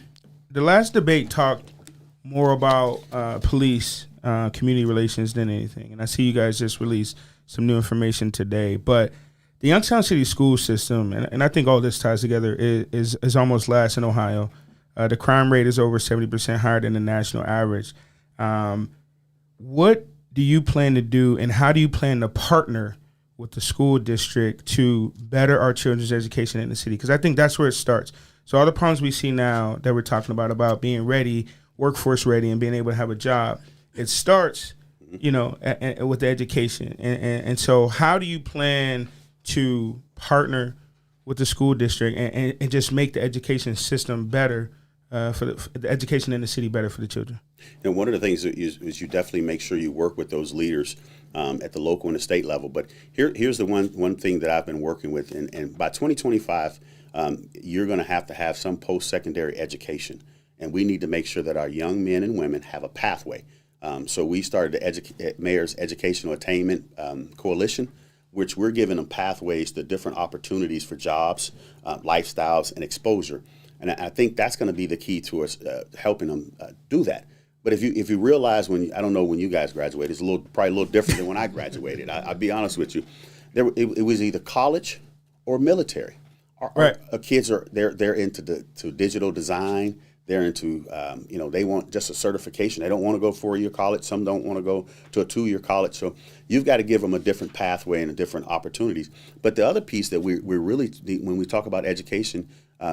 last debate talked more about police community relations than anything. And I see you guys just released some new information today. But the Youngstown City school system, and I think all this ties together, is almost last in Ohio. The crime rate is over 70% higher than the national average. What do you plan to do, and how do you plan to partner with the school district to better our children's education in the city? Because I think that's where it starts. So all the problems we see now that we're talking about being ready, workforce ready, and being able to have a job, it starts, with the education. And so how do you plan to partner with the school district and just make the education system better for the education in the city better for the children? And one of the things is you definitely make sure you work with those leaders at the local and the state level. But here's the one thing that I've been working with. And by 2025, you're going to have some post-secondary education. And we need to make sure that our young men and women have a pathway. So we started the Mayor's Educational Attainment Coalition, which we're giving them pathways to different opportunities for jobs, lifestyles, and exposure. And I think that's going to be the key to us helping them do that. But if you realize I don't know when you guys graduated, it's probably a little different than when I graduated. I'll be honest with you. It was either college or military. Our kids they're into digital design. They're into, they want just a certification. They don't want to go 4-year college. Some don't want to go to a 2-year college. So you've got to give them a different pathway and different opportunities. But the other piece that we're really, when we talk about education,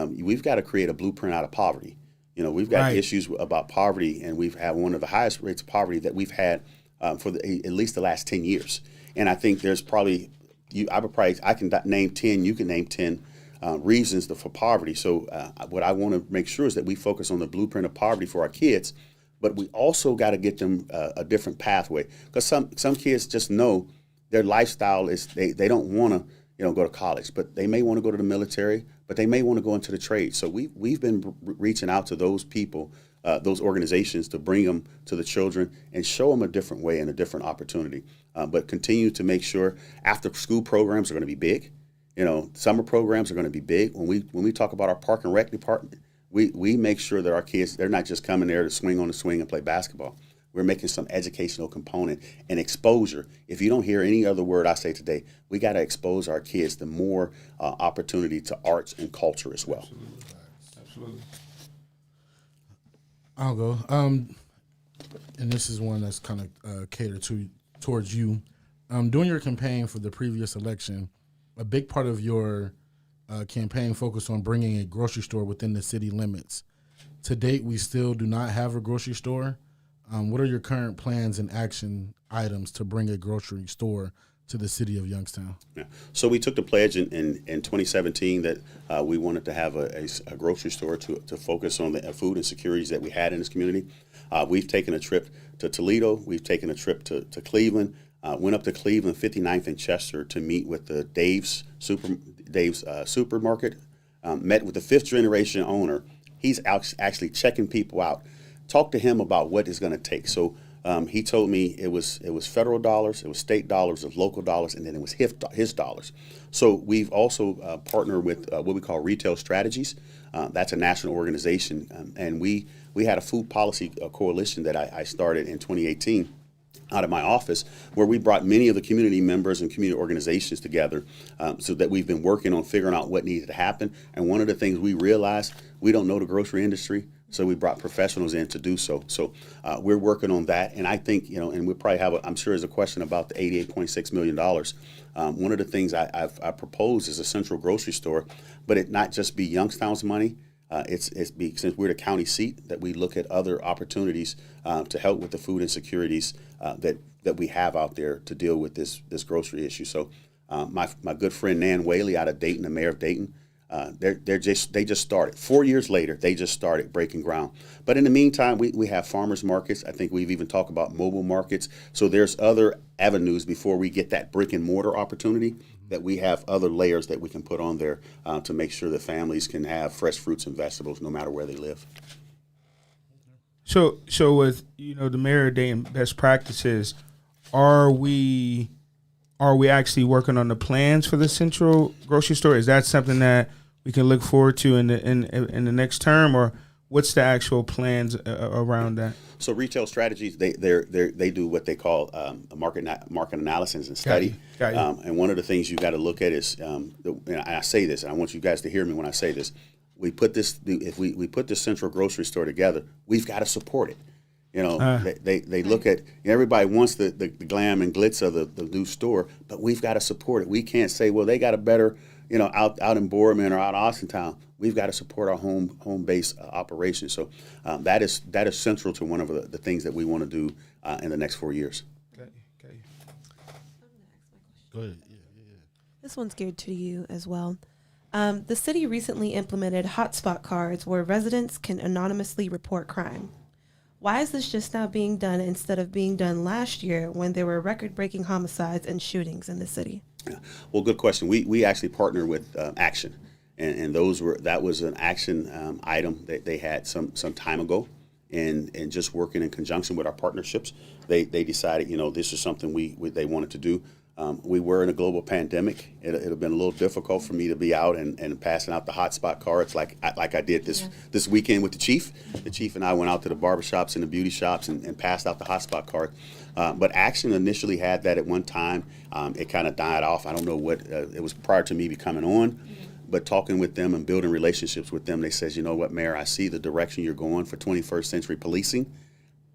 we've got to create a blueprint out of poverty. We've got issues about poverty, and we've had one of the highest rates of poverty that we've had for at least the last 10 years. And I think there's probably, I can name 10, you can name 10 reasons for poverty. So what I want to make sure is that we focus on the blueprint of poverty for our kids, but we also got to get them a different pathway, because some kids just know their lifestyle is they don't want to go to college, but they may want to go to the military, but they may want to go into the trade. So we've been reaching out to those people, those organizations, to bring them to the children and show them a different way and a different opportunity. But continue to make sure after school programs are going to be big. Summer programs are going to be big. When we talk about our park and rec department, we make sure that our kids, they're not just coming there to swing on the swing and play basketball. We're making some educational component and exposure. If you don't hear any other word I say today, we got to expose our kids to more opportunity to arts and culture as well. Absolutely. I'll go. And this is one that's kind of catered towards you. During your campaign for the previous election, a big part of your campaign focused on bringing a grocery store within the city limits. To date, we still do not have a grocery store. What are your current plans and action items to bring a grocery store to the city of Youngstown? Yeah. So we took the pledge in 2017 that we wanted to have a grocery store to focus on the food insecurities that we had in this community. We've taken a trip to Toledo. We've taken a trip to Cleveland. Went up to Cleveland, 59th and Chester, to meet with the Dave's supermarket. Met with the 5th generation owner. He's actually checking people out. Talked to him about what it's going to take. So he told me it was federal dollars, it was state dollars, it was local dollars, and then it was his dollars. So we've also partnered with what we call Retail Strategies. That's a national organization, and we had a food policy coalition that I started in 2018 out of my office, where we brought many of the community members and community organizations together, so that we've been working on figuring out what needed to happen. And one of the things we realized, we don't know the grocery industry, so we brought professionals in to do so. So we're working on that, and I think, and we'll probably have, I'm sure there's a question about the $88.6 million. One of the things I proposed is a central grocery store, but it not just be Youngstown's money. Since we're the county seat, that we look at other opportunities to help with the food insecurities that we have out there to deal with this grocery issue. So my good friend Nan Whaley out of Dayton, the mayor of Dayton, they just started 4 years later. They just started breaking ground. But in the meantime, we have farmers markets. I think we've even talked about mobile markets. So there's other avenues before we get that brick and mortar opportunity, that we have other layers that we can put on there to make sure that families can have fresh fruits and vegetables no matter where they live. So with the mayor of Dayton best practices, are we actually working on the plans for the central grocery store? Is that something that we can look forward to in the next term, or what's the actual plans around that? So Retail Strategies, they do what they call a market analysis and study. Got you. And one of the things you got to look at is, and I say this, and I want you guys to hear me when I say this. If we put this central grocery store together, we've got to support it. They look at, everybody wants the glam and glitz of the new store, but we've got to support it. We can't say, well, they got a better, out in Boardman or out in Austintown. We've got to support our home base operation. So that is central to one of the things that we want to do in the next 4 years. Okay. Go ahead. Yeah. This one's geared to you as well. The city recently implemented hotspot cards where residents can anonymously report crime. Why is this just now being done instead of being done last year when there were record-breaking homicides and shootings in the city? Yeah. Well, good question. We actually partnered with Action, and that was an action item that they had some time ago, and just working in conjunction with our partnerships, they decided this is something they wanted to do. We were in a global pandemic. It had been a little difficult for me to be out and passing out the hotspot cards like I did this weekend with the chief. The chief and I went out to the barbershops and the beauty shops and passed out the hotspot card. But Action initially had that at one time. It kind of died off. I don't know what, it was prior to me becoming on. But talking with them and building relationships with them, they says, you know what, Mayor, I see the direction you're going for 21st century policing.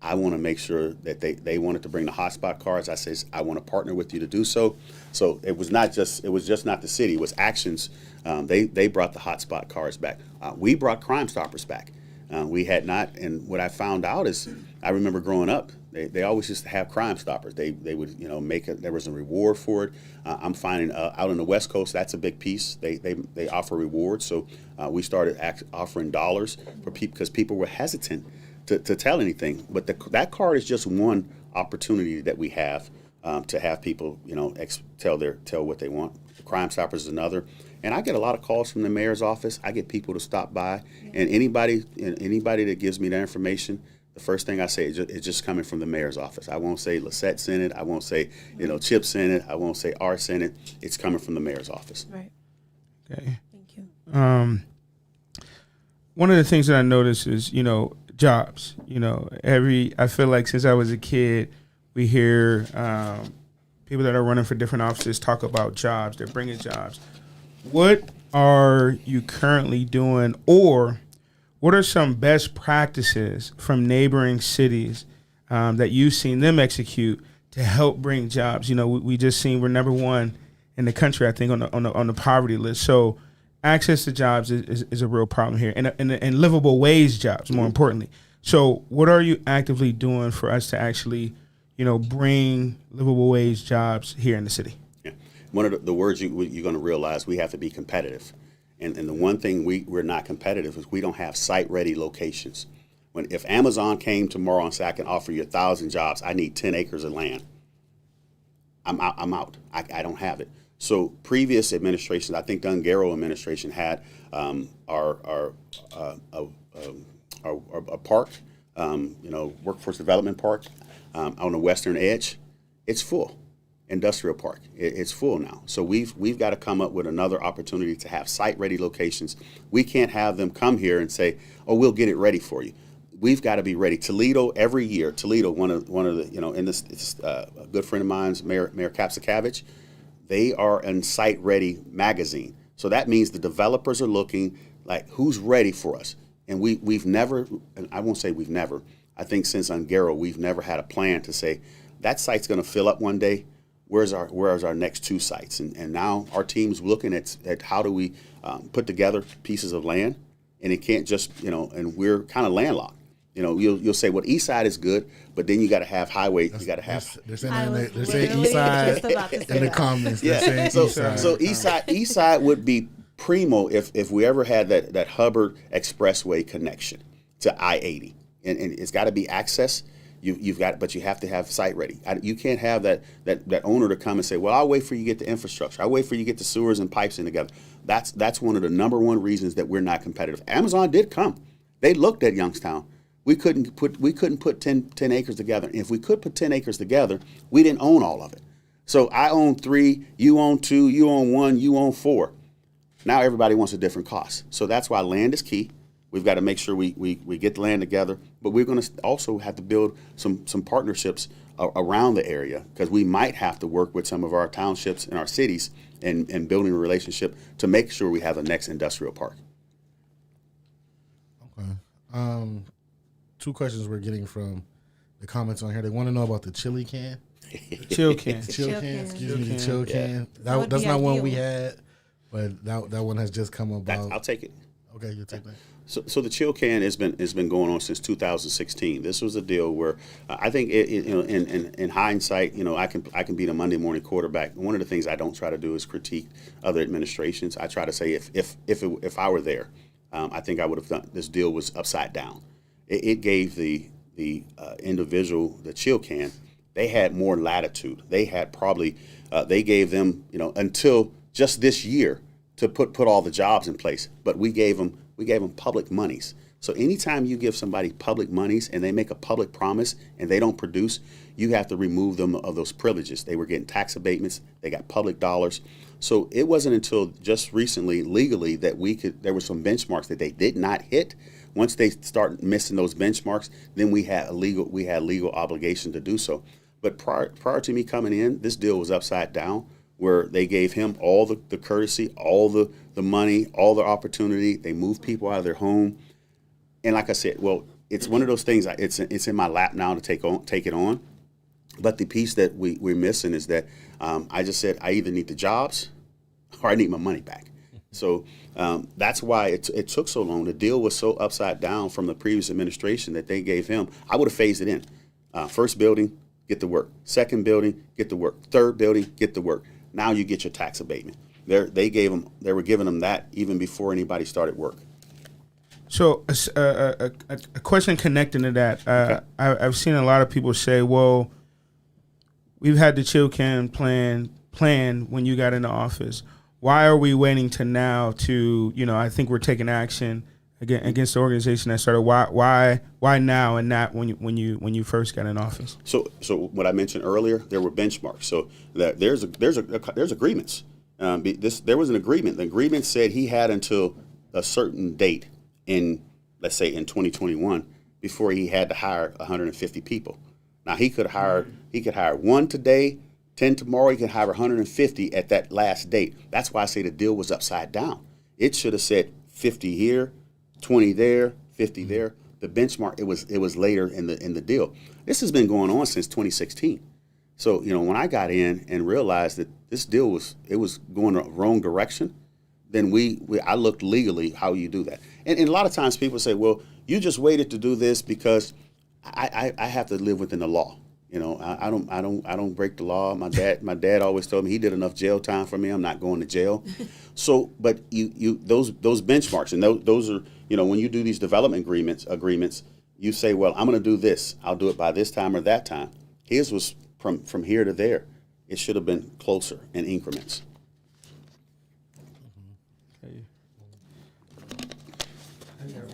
I want to make sure that they wanted to bring the hotspot cards. I says, I want to partner with you to do so. So it was just not the city. It was Actions. They brought the hotspot cards back. We brought Crime Stoppers back. We had not, and what I found out is, I remember growing up, they always used to have Crime Stoppers. They would there was a reward for it. I'm finding out on the West Coast that's a big piece. They offer rewards. So we started offering dollars for people because people were hesitant to tell anything. But that card is just one opportunity that we have to have people tell what they want. The Crime Stoppers is another. And I get a lot of calls from the mayor's office. I get people to stop by, and anybody that gives me that information, the first thing I say is it's just coming from the mayor's office. I won't say Lisette sent it. I won't say Chip sent it. I won't say Art sent it. It's coming from the mayor's office. Right. Okay. Thank you. One of the things that I noticed is jobs. I feel like since I was a kid, we hear people that are running for different offices talk about jobs. They're bringing jobs. What are you currently doing, or what are some best practices from neighboring cities that you've seen them execute to help bring jobs? We just seen we're number one in the country, I think, on the poverty list. So access to jobs is a real problem here, and livable wage jobs, more importantly. So what are you actively doing for us to actually, bring livable wage jobs here in the city? Yeah. One of the words you're going to realize, we have to be competitive. And the one thing we're not competitive is we don't have site-ready locations. If Amazon came tomorrow and said, I can offer you 1,000 jobs, I need 10 acres of land, I'm out. I don't have it. So previous administrations, I think the Ungaro administration had our park, workforce development park on the western edge. It's full. Industrial park, it's full now. So we've got to come up with another opportunity to have site-ready locations. We can't have them come here and say, "Oh, we'll get it ready for you." We've got to be ready. Toledo, every year, one of the, in this, it's a good friend of mine's, Mayor Kapsakavich, they are in Site Ready magazine. So that means the developers are looking like, who's ready for us? And we've never, and I won't say we've never, I think since Ungaro, we've never had a plan to say, that site's going to fill up one day. Where's our next 2 sites? And now our team's looking at how do we put together pieces of land, and it can't just, and we're kind of landlocked. You'll say, well, east side is good, but then you got to have highway. You got to have. They're saying east side in the comments. Yeah. So east side would be primo if we ever had that Hubbard Expressway connection to I-80, and it's got to be access. But you have to have site ready. You can't have that owner to come and say, well, I'll wait for you to get the infrastructure. I'll wait for you to get the sewers and pipes in together. That's one of the number one reasons that we're not competitive. Amazon did come. They looked at Youngstown. We couldn't put 10 acres together. And if we could put 10 acres together, we didn't own all of it. So I own 3, you own 2, you own 1, you own 4. Now everybody wants a different cost. So that's why land is key. We've got to make sure we get the land together, but we're going to also have to build some partnerships around the area, because we might have to work with some of our townships and our cities and building a relationship to make sure we have the next industrial park. Okay. 2 questions we're getting from the comments on here. They want to know about the chili can. Chill can. Chill can. Excuse me, the can. chill can. That would That's be not one ideal. we had, but that one has just come about. I'll take it. Okay, you'll take that. So the chill can has been going on since 2016. This was a deal where I think in hindsight, I can be the Monday morning quarterback. One of the things I don't try to do is critique other administrations. I try to say if I were there, I think I would have done. This deal was upside down. It gave the individual, the chill can, they had more latitude. They had probably they gave them until just this year to put all the jobs in place. But we gave them public monies. So anytime you give somebody public monies and they make a public promise and they don't produce, you have to remove them of those privileges. They were getting tax abatements. They got public dollars. So it wasn't until just recently legally that there were some benchmarks that they did not hit. Once they start missing those benchmarks, then we had legal obligation to do so. But prior to me coming in, this deal was upside down, where they gave him all the courtesy, all the money, all the opportunity. They moved people out of their home. And like I said, well, it's one of those things, it's in my lap now to take it on. But the piece that we're missing is that I just said I either need the jobs or I need my money back. So that's why it took so long. The deal was so upside down from the previous administration that they gave him. I would have phased it in. First building, get to work. Second building, get to work. Third building, get to work. Now you get your tax abatement. They were giving them that even before anybody started work. So a question connecting to that. Okay. I've seen a lot of people say, well, we've had the chill can plan when you got into office. Why are we waiting to now to, I think we're taking action against the organization that started. Why now and not when you first got in office? So what I mentioned earlier, there were benchmarks. So that there's agreements. There was an agreement. The agreement said he had until a certain date in, let's say, in 2021 before he had to hire 150 people. Now he could hire 1 today, 10 tomorrow. He could hire 150 at that last date. That's why I say the deal was upside down. It should have said 50 here, 20 there, 50 there. The benchmark, it was later in the deal. This has been going on since 2016. So when I got in and realized that this deal was going the wrong direction, then I looked legally how you do that. And a lot of times people say, well, you just waited to do this because I have to live within the law. I don't break the law. My dad always told me he did enough jail time for me. I'm not going to jail. So, but those benchmarks, and those are, when you do these development agreements, you say, well, I'm going to do this. I'll do it by this time or that time. His was from here to there. It should have been closer in increments. Okay.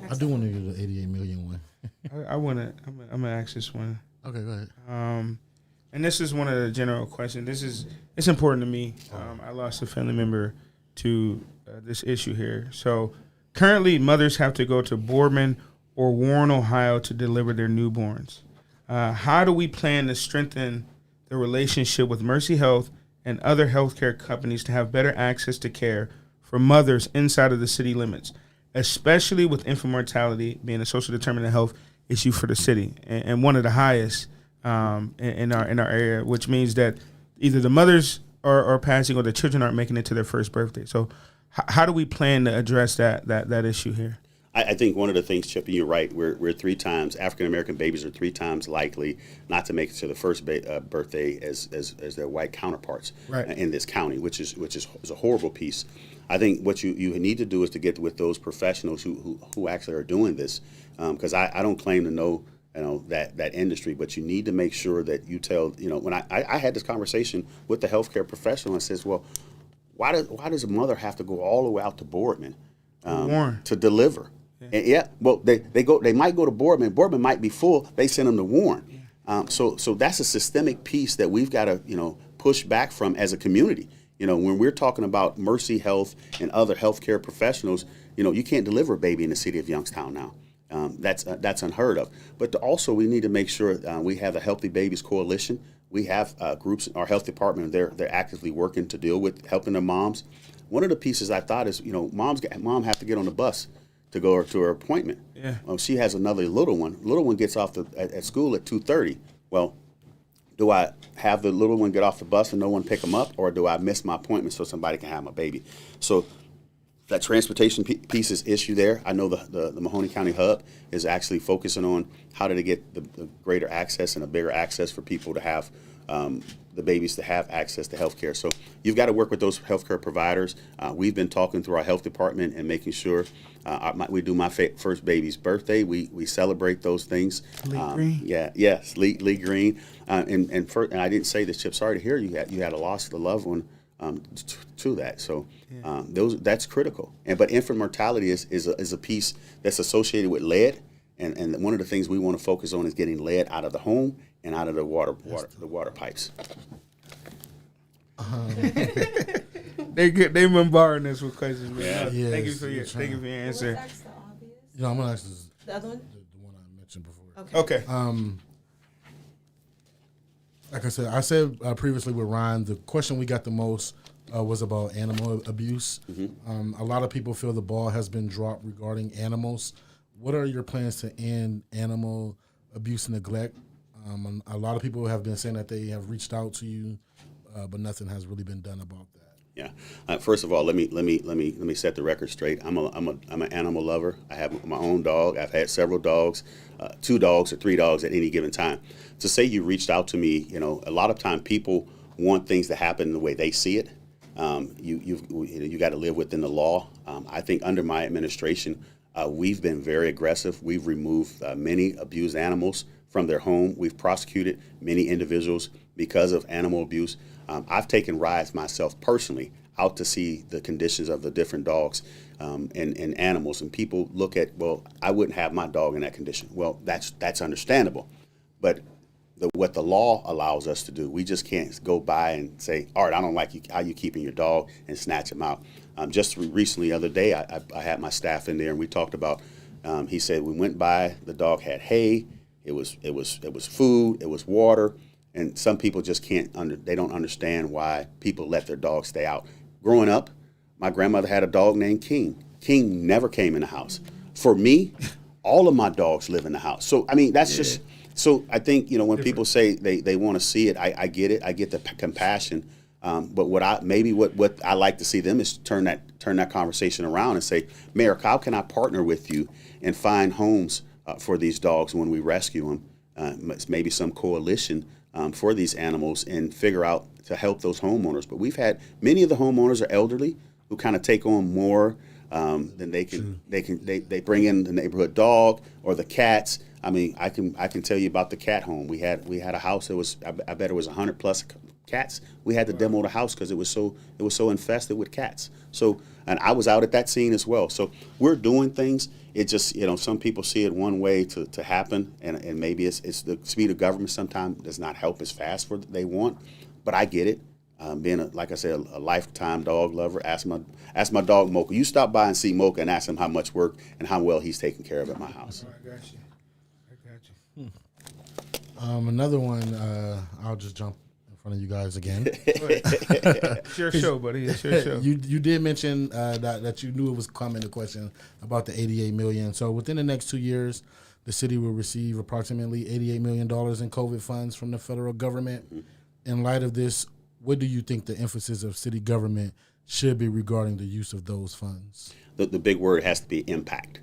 I do want to do the 88 million one. I'm gonna ask this one. Okay, go ahead. And this is one of the general questions. It's important to me. I lost a family member to this issue here. So currently, mothers have to go to Boardman or Warren, Ohio, to deliver their newborns. How do we plan to strengthen the relationship with Mercy Health and other healthcare companies to have better access to care for mothers inside of the city limits, especially with infant mortality being a social determinant of health issue for the city and one of the highest in our area, which means that either the mothers are passing or the children aren't making it to their first birthday. So how do we plan to address that issue here? I think one of the things, Chip, and you're right, we're 3 times, African-American babies are 3 times likely not to make it to the first birthday as their white counterparts in this county, which is a horrible piece. I think what you need to do is to get with those professionals who actually are doing this, because I don't claim to know that industry, but you need to make sure that you tell, when I had this conversation with the healthcare professional and says, well, why does a mother have to go all the way out to Boardman to deliver? And they might go to Boardman. Boardman might be full. They send them to Warren. So that's a systemic piece that we've got to push back from as a community. When we're talking about Mercy Health and other healthcare professionals, you can't deliver a baby in the city of Youngstown now. That's unheard of. But also we need to make sure we have a Healthy Babies Coalition. We have groups in our health department. They're actively working to deal with helping their moms. One of the pieces I thought is mom have to get on the bus to go to her appointment. Yeah. She has another little one. Little one gets off at school at 2:30. Well, do I have the little one get off the bus and no one pick them up, or do I miss my appointment so somebody can have my baby? So that transportation piece is issue there. I know the Mahoney County Hub is actually focusing on how to get the greater access and a bigger access for people to have the babies to have access to health care. So you've got to work with those healthcare providers. We've been talking through our health department and making sure we do my first baby's birthday. We celebrate those things. Lee Green. Yes, Lee Green. And I didn't say this, Chip. Sorry to hear you had a loss of a loved one to that. So that's critical. But infant mortality is a piece that's associated with lead. And one of the things we want to focus on is getting lead out of the home and out of the water pipes. They bombarding us with questions, man. Yeah. Thank you for your answer. I'm gonna ask this, The other one? the one I mentioned before. Okay. Like I said previously with Ryan, the question we got the most was about animal abuse. Mm-hmm. A lot of people feel the ball has been dropped regarding animals. What are your plans to end animal abuse and neglect? A lot of people have been saying that they have reached out to you, but nothing has really been done about that. Yeah. First of all, let me set the record straight. I'm an animal lover. I have my own dog. I've had several dogs, 2 dogs or 3 dogs at any given time. To say you reached out to me, a lot of time people want things to happen the way they see it. You got to live within the law. I think under my administration, we've been very aggressive. We've removed many abused animals from their home. We've prosecuted many individuals because of animal abuse. I've taken rides myself personally out to see the conditions of the different dogs and animals. And people look at, well, I wouldn't have my dog in that condition. Well, that's understandable. But what the law allows us to do, we just can't go by and say, all right, I don't like how you keeping your dog, and snatch him out. Just recently, the other day, I had my staff in there, and we talked about. He said we went by. The dog had hay. It was food. It was water. And some people just they don't understand why people let their dogs stay out. Growing up, my grandmother had a dog named King. King never came in the house. For me, all of my dogs live in the house. So I mean, that's just. So I think when people say they want to see it, I get it. I get the compassion. But what I like to see them is turn that conversation around and say, Mayor, how can I partner with you and find homes for these dogs when we rescue them? Maybe some coalition for these animals and figure out to help those homeowners. But we've had many of the homeowners are elderly who kind of take on more than they can. They bring in the neighborhood dog or the cats. I mean, I can tell you about the cat home. We had a house that was, I bet it was 100 plus cats. We had to demo the house because it was so infested with cats. So, and I was out at that scene as well. So we're doing things. It just, some people see it one way to happen, and maybe it's the speed of government sometimes does not help as fast for they want. But I get it. Being like I said, a lifetime dog lover. Ask my dog Mocha. You stop by and see Mocha and ask him how much work and how well he's taken care of at my house. I got you. Another one. I'll just jump in front of you guys again. It's your show, buddy. It's your show. You did mention that you knew it was coming. The question about the $88 million. So within the next 2 years, the city will receive approximately $88 million in COVID funds from the federal government. Mm-hmm. In light of this, what do you think the emphasis of city government should be regarding the use of those funds? The big word has to be impact.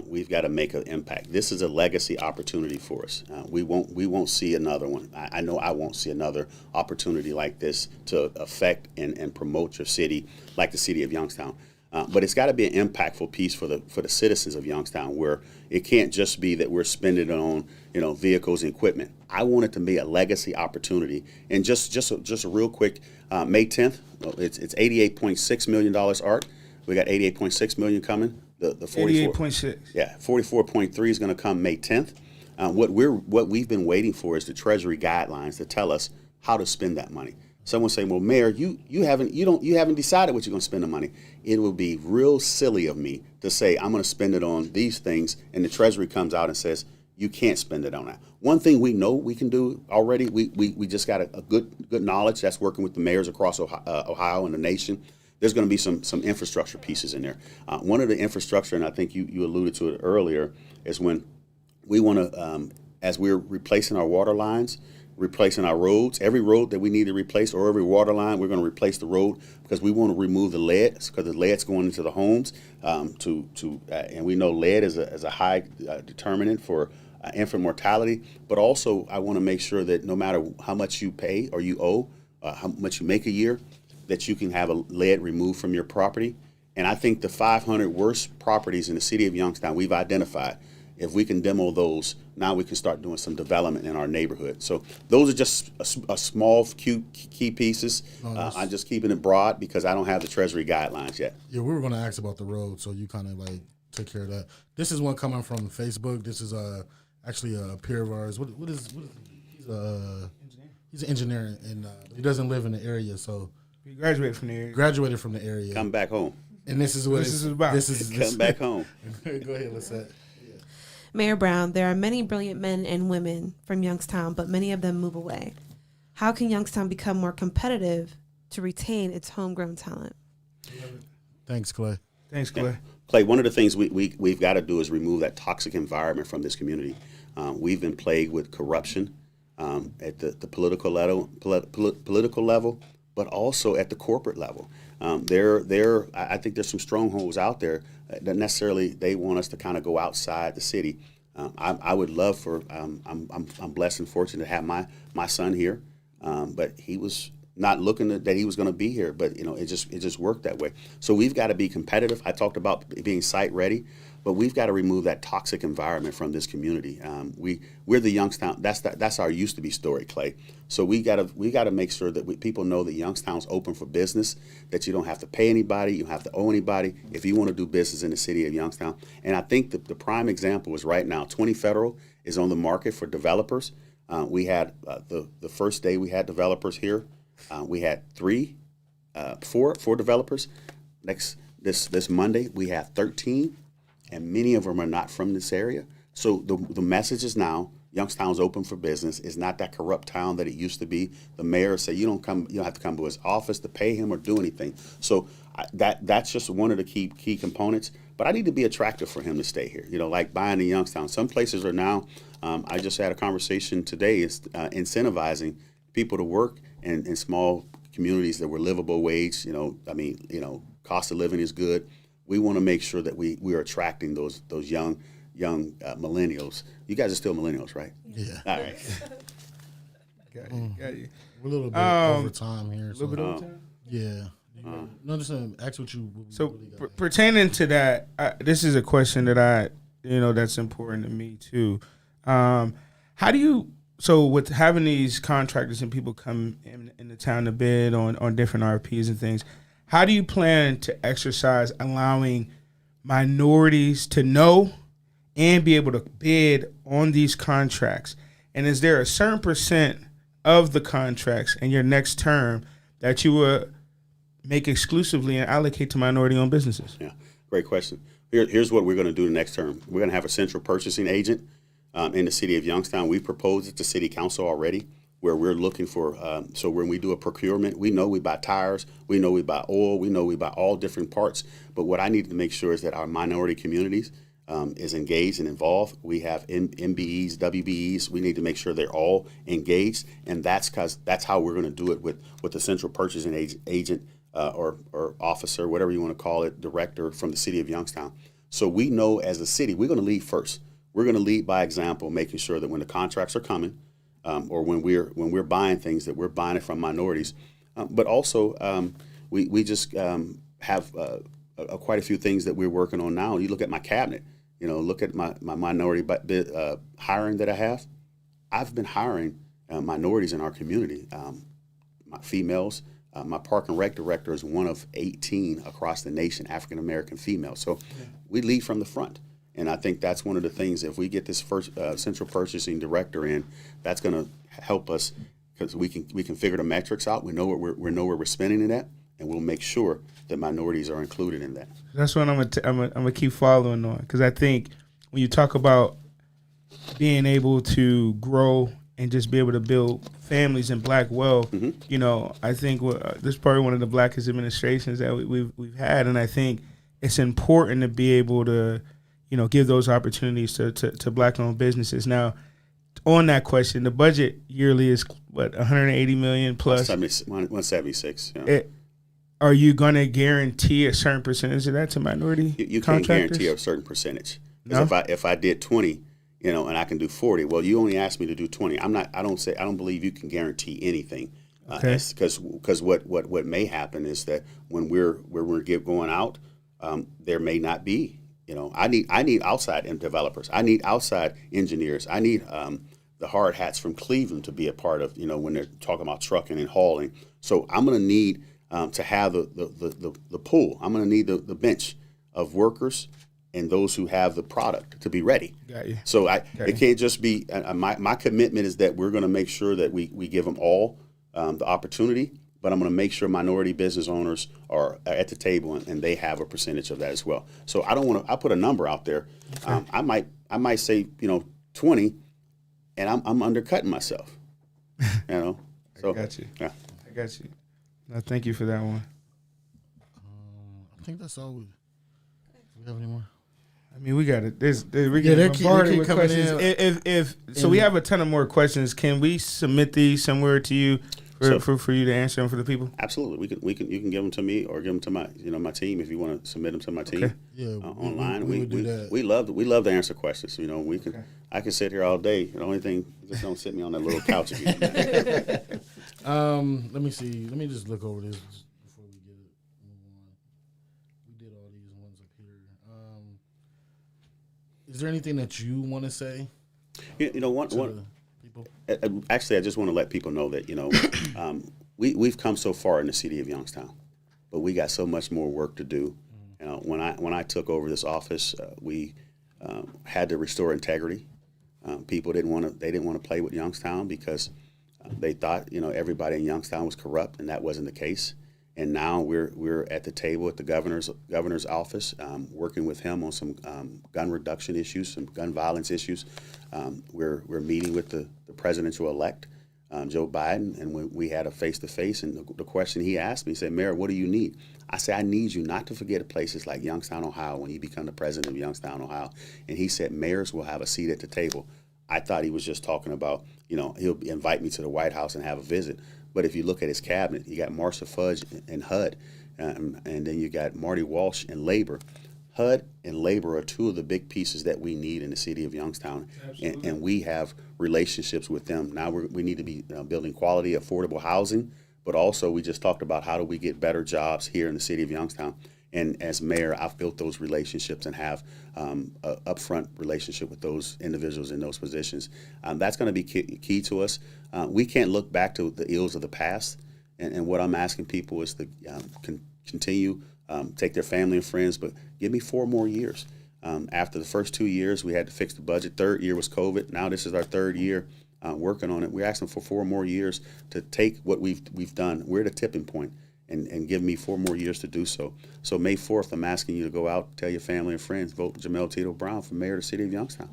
We've got to make an impact. This is a legacy opportunity for us. We won't see another one. I know I won't see another opportunity like this to affect and promote your city like the city of Youngstown. But it's got to be an impactful piece for the citizens of Youngstown, where it can't just be that we're spending it on vehicles and equipment. I want it to be a legacy opportunity. And just a real quick, May 10th, it's $88.6 million, Art. We got $88.6 million coming. The 88.6. Yeah, 44.3 is going to come May 10th. What we've been waiting for is the Treasury guidelines to tell us how to spend that money. Someone say, "Well, Mayor, you haven't decided what you're going to spend the money." It would be real silly of me to say I'm going to spend it on these things, and the Treasury comes out and says you can't spend it on that. One thing we know we can do already, we just got a good knowledge that's working with the mayors across Ohio and the nation. There's going to be some infrastructure pieces in there. One of the infrastructure, and I think you alluded to it earlier, is when we want to, as we're replacing our water lines, replacing our roads, every road that we need to replace or every water line, we're going to replace the road because we want to remove the lead, because the lead's going into the homes. And we know lead is a high determinant for infant mortality. But also, I want to make sure that no matter how much you pay or you owe, how much you make a year, that you can have a lead removed from your property. And I think the 500 worst properties in the city of Youngstown we've identified. If we can demo those, now we can start doing some development in our neighborhood. So those are just a small key pieces. I'm just keeping it broad because I don't have the Treasury guidelines yet. Yeah, we were going to ask about the road, so you kind of like took care of that. This is one coming from Facebook. This is actually a peer of ours. What is he's an engineer, and he doesn't live in the area, so he graduated from the area. Come back home. And this is what this is about. Come back home. Go ahead, Lisette. Mayor Brown, there are many brilliant men and women from Youngstown, but many of them move away. How can Youngstown become more competitive to retain its homegrown talent? Thanks, Clay. Yeah. Clay, one of the things we've got to do is remove that toxic environment from this community. We've been plagued with corruption at the political level, but also at the corporate level. I think there's some strongholds out there that necessarily they want us to kind of go outside the city. I would love for I'm blessed and fortunate to have my son here, but he was not looking that he was going to be here. But it just worked that way. So we've got to be competitive. I talked about being site ready, but we've got to remove that toxic environment from this community. We're the Youngstown. That's our used to be story, Clay. So we got to make sure that people know that Youngstown's open for business. That you don't have to pay anybody, you don't have to owe anybody if you want to do business in the city of Youngstown. And I think the prime example is right now. 20 Federal is on the market for developers. We had the first day we had developers here. We had four developers. This Monday we have 13. And many of them are not from this area. So the message is now Youngstown's open for business. It's not that corrupt town that it used to be. The mayor said you don't have to come to his office to pay him or do anything. So that's just one of the key components. But I need to be attractive for him to stay here. Like buying in Youngstown. Some places are now. I just had a conversation today. Is incentivizing people to work in small communities that were livable wage. Cost of living is good. We want to make sure that we are attracting those young millennials. You guys are still millennials, right? Yeah. All right. Got you. Got you. We're a little bit over time here. A little bit over time. Yeah. No, just ask what you. So really got. pertaining to that, this is a question that that's important to me too. How do you? So with having these contractors and people come in the town to bid on different RFPs and things, how do you plan to exercise allowing minorities to know and be able to bid on these contracts? And is there a certain percent of the contracts in your next term that you would make exclusively and allocate to minority-owned businesses? Yeah, great question. Here's what we're going to do the next term. We're going to have a central purchasing agent in the city of Youngstown. We've proposed it to city council already, where we're looking for, so when we do a procurement, we know we buy tires, we know we buy oil, we know we buy all different parts, but what I need to make sure is that our minority communities is engaged and involved. We have MBEs, WBEs. We need to make sure they're all engaged, and that's how we're going to do it with the central purchasing agent or officer, whatever you want to call it, director from the city of Youngstown. So we know as a city, we're going to lead first. We're going to lead by example, making sure that when the contracts are coming, or when we're buying things, that we're buying it from minorities. But also, we just have quite a few things that we're working on now. You look at my cabinet. Look at my minority hiring that I have. I've been hiring minorities in our community, my females. My park and rec director is one of 18 across the nation, African American females. So we lead from the front. And I think that's one of the things, if we get this first central purchasing director in, that's going to help us, because we can figure the metrics out. We know where we're spending it at, and we'll make sure that minorities are included in that. That's what I'm gonna keep following on, because I think when you talk about being able to grow and just be able to build families and black wealth, I think this is probably one of the blackest administrations that we've had, and I think it's important to be able to give those opportunities to black-owned businesses. Now, on that question, the budget yearly is what, 180 million plus 176. Yeah. Are you going to guarantee a certain percentage of that to minority You can't contractors? guarantee a certain percentage. No? If I did 20, and I can do 40, well, you only asked me to do 20. I don't believe you can guarantee anything. Okay. Because what may happen is that when we're going out, there may not be. I need outside developers. I need outside engineers. I need the hard hats from Cleveland to be a part of, when they're talking about trucking and hauling. So I'm going to need to have the pool. I'm going to need the bench of workers and those who have the product to be ready. Got you. So it can't just be my commitment is that we're going to make sure that we give them all the opportunity. But I'm going to make sure minority business owners are at the table and they have a percentage of that as well. So I don't want to. I put a number out there. Okay. I might say 20, and I'm undercutting myself. So I got you. Yeah, I got you. No, thank you for that one. I think that's all. Do we have any more? I mean, we got it. We Yeah, get keep bombarded with coming questions. in. So we have a ton of more questions. Can we submit these somewhere to you? For you to answer them for the people? Absolutely. You can give them to me or give them to my my team if you want to submit them to my team. Okay. Yeah, online. We would do that. We love to answer questions. We can. Okay. I can sit here all day. The only thing, just don't sit me on that little couch again. Let me see. Let me just look over this before we get it. We did all these ones up here. Is there anything that you want to say? One. Actually, I just want to let people know that we've come so far in the city of Youngstown, but we got so much more work to do. When I took over this office, we had to restore integrity. People didn't want to play with Youngstown because they thought everybody in Youngstown was corrupt, and that wasn't the case. And now we're at the table at the governor's office, working with him on some gun reduction issues, some gun violence issues. We're meeting with the presidential-elect, Joe Biden, and we had a face-to-face, and the question he asked me, he said, Mayor, what do you need? I said, I need you not to forget places like Youngstown, Ohio, when you become the president of Youngstown, Ohio. And he said, mayors will have a seat at the table. I thought he was just talking about, he'll invite me to the White House and have a visit. But if you look at his cabinet, you got Marcia Fudge and HUD, and then you got Marty Walsh and Labor. HUD and labor are two of the big pieces that we need in the city of Youngstown, and we have relationships with them. Now we need to be building quality, affordable housing, but also we just talked about how do we get better jobs here in the city of Youngstown. And as mayor, I've built those relationships and have an upfront relationship with those individuals in those positions. That's going to be key to us. We can't look back to the ills of the past, and what I'm asking people is to continue, take their family and friends, but give me 4 more years. After the first 2 years, we had to fix the budget. Third year was COVID. Now this is our third year working on it. We're asking for 4 more years to take what we've done. We're at a tipping point, and give me 4 more years to do so. So May 4th, I'm asking you to go out, tell your family and friends, vote Jamel Tito Brown for mayor of the city of Youngstown.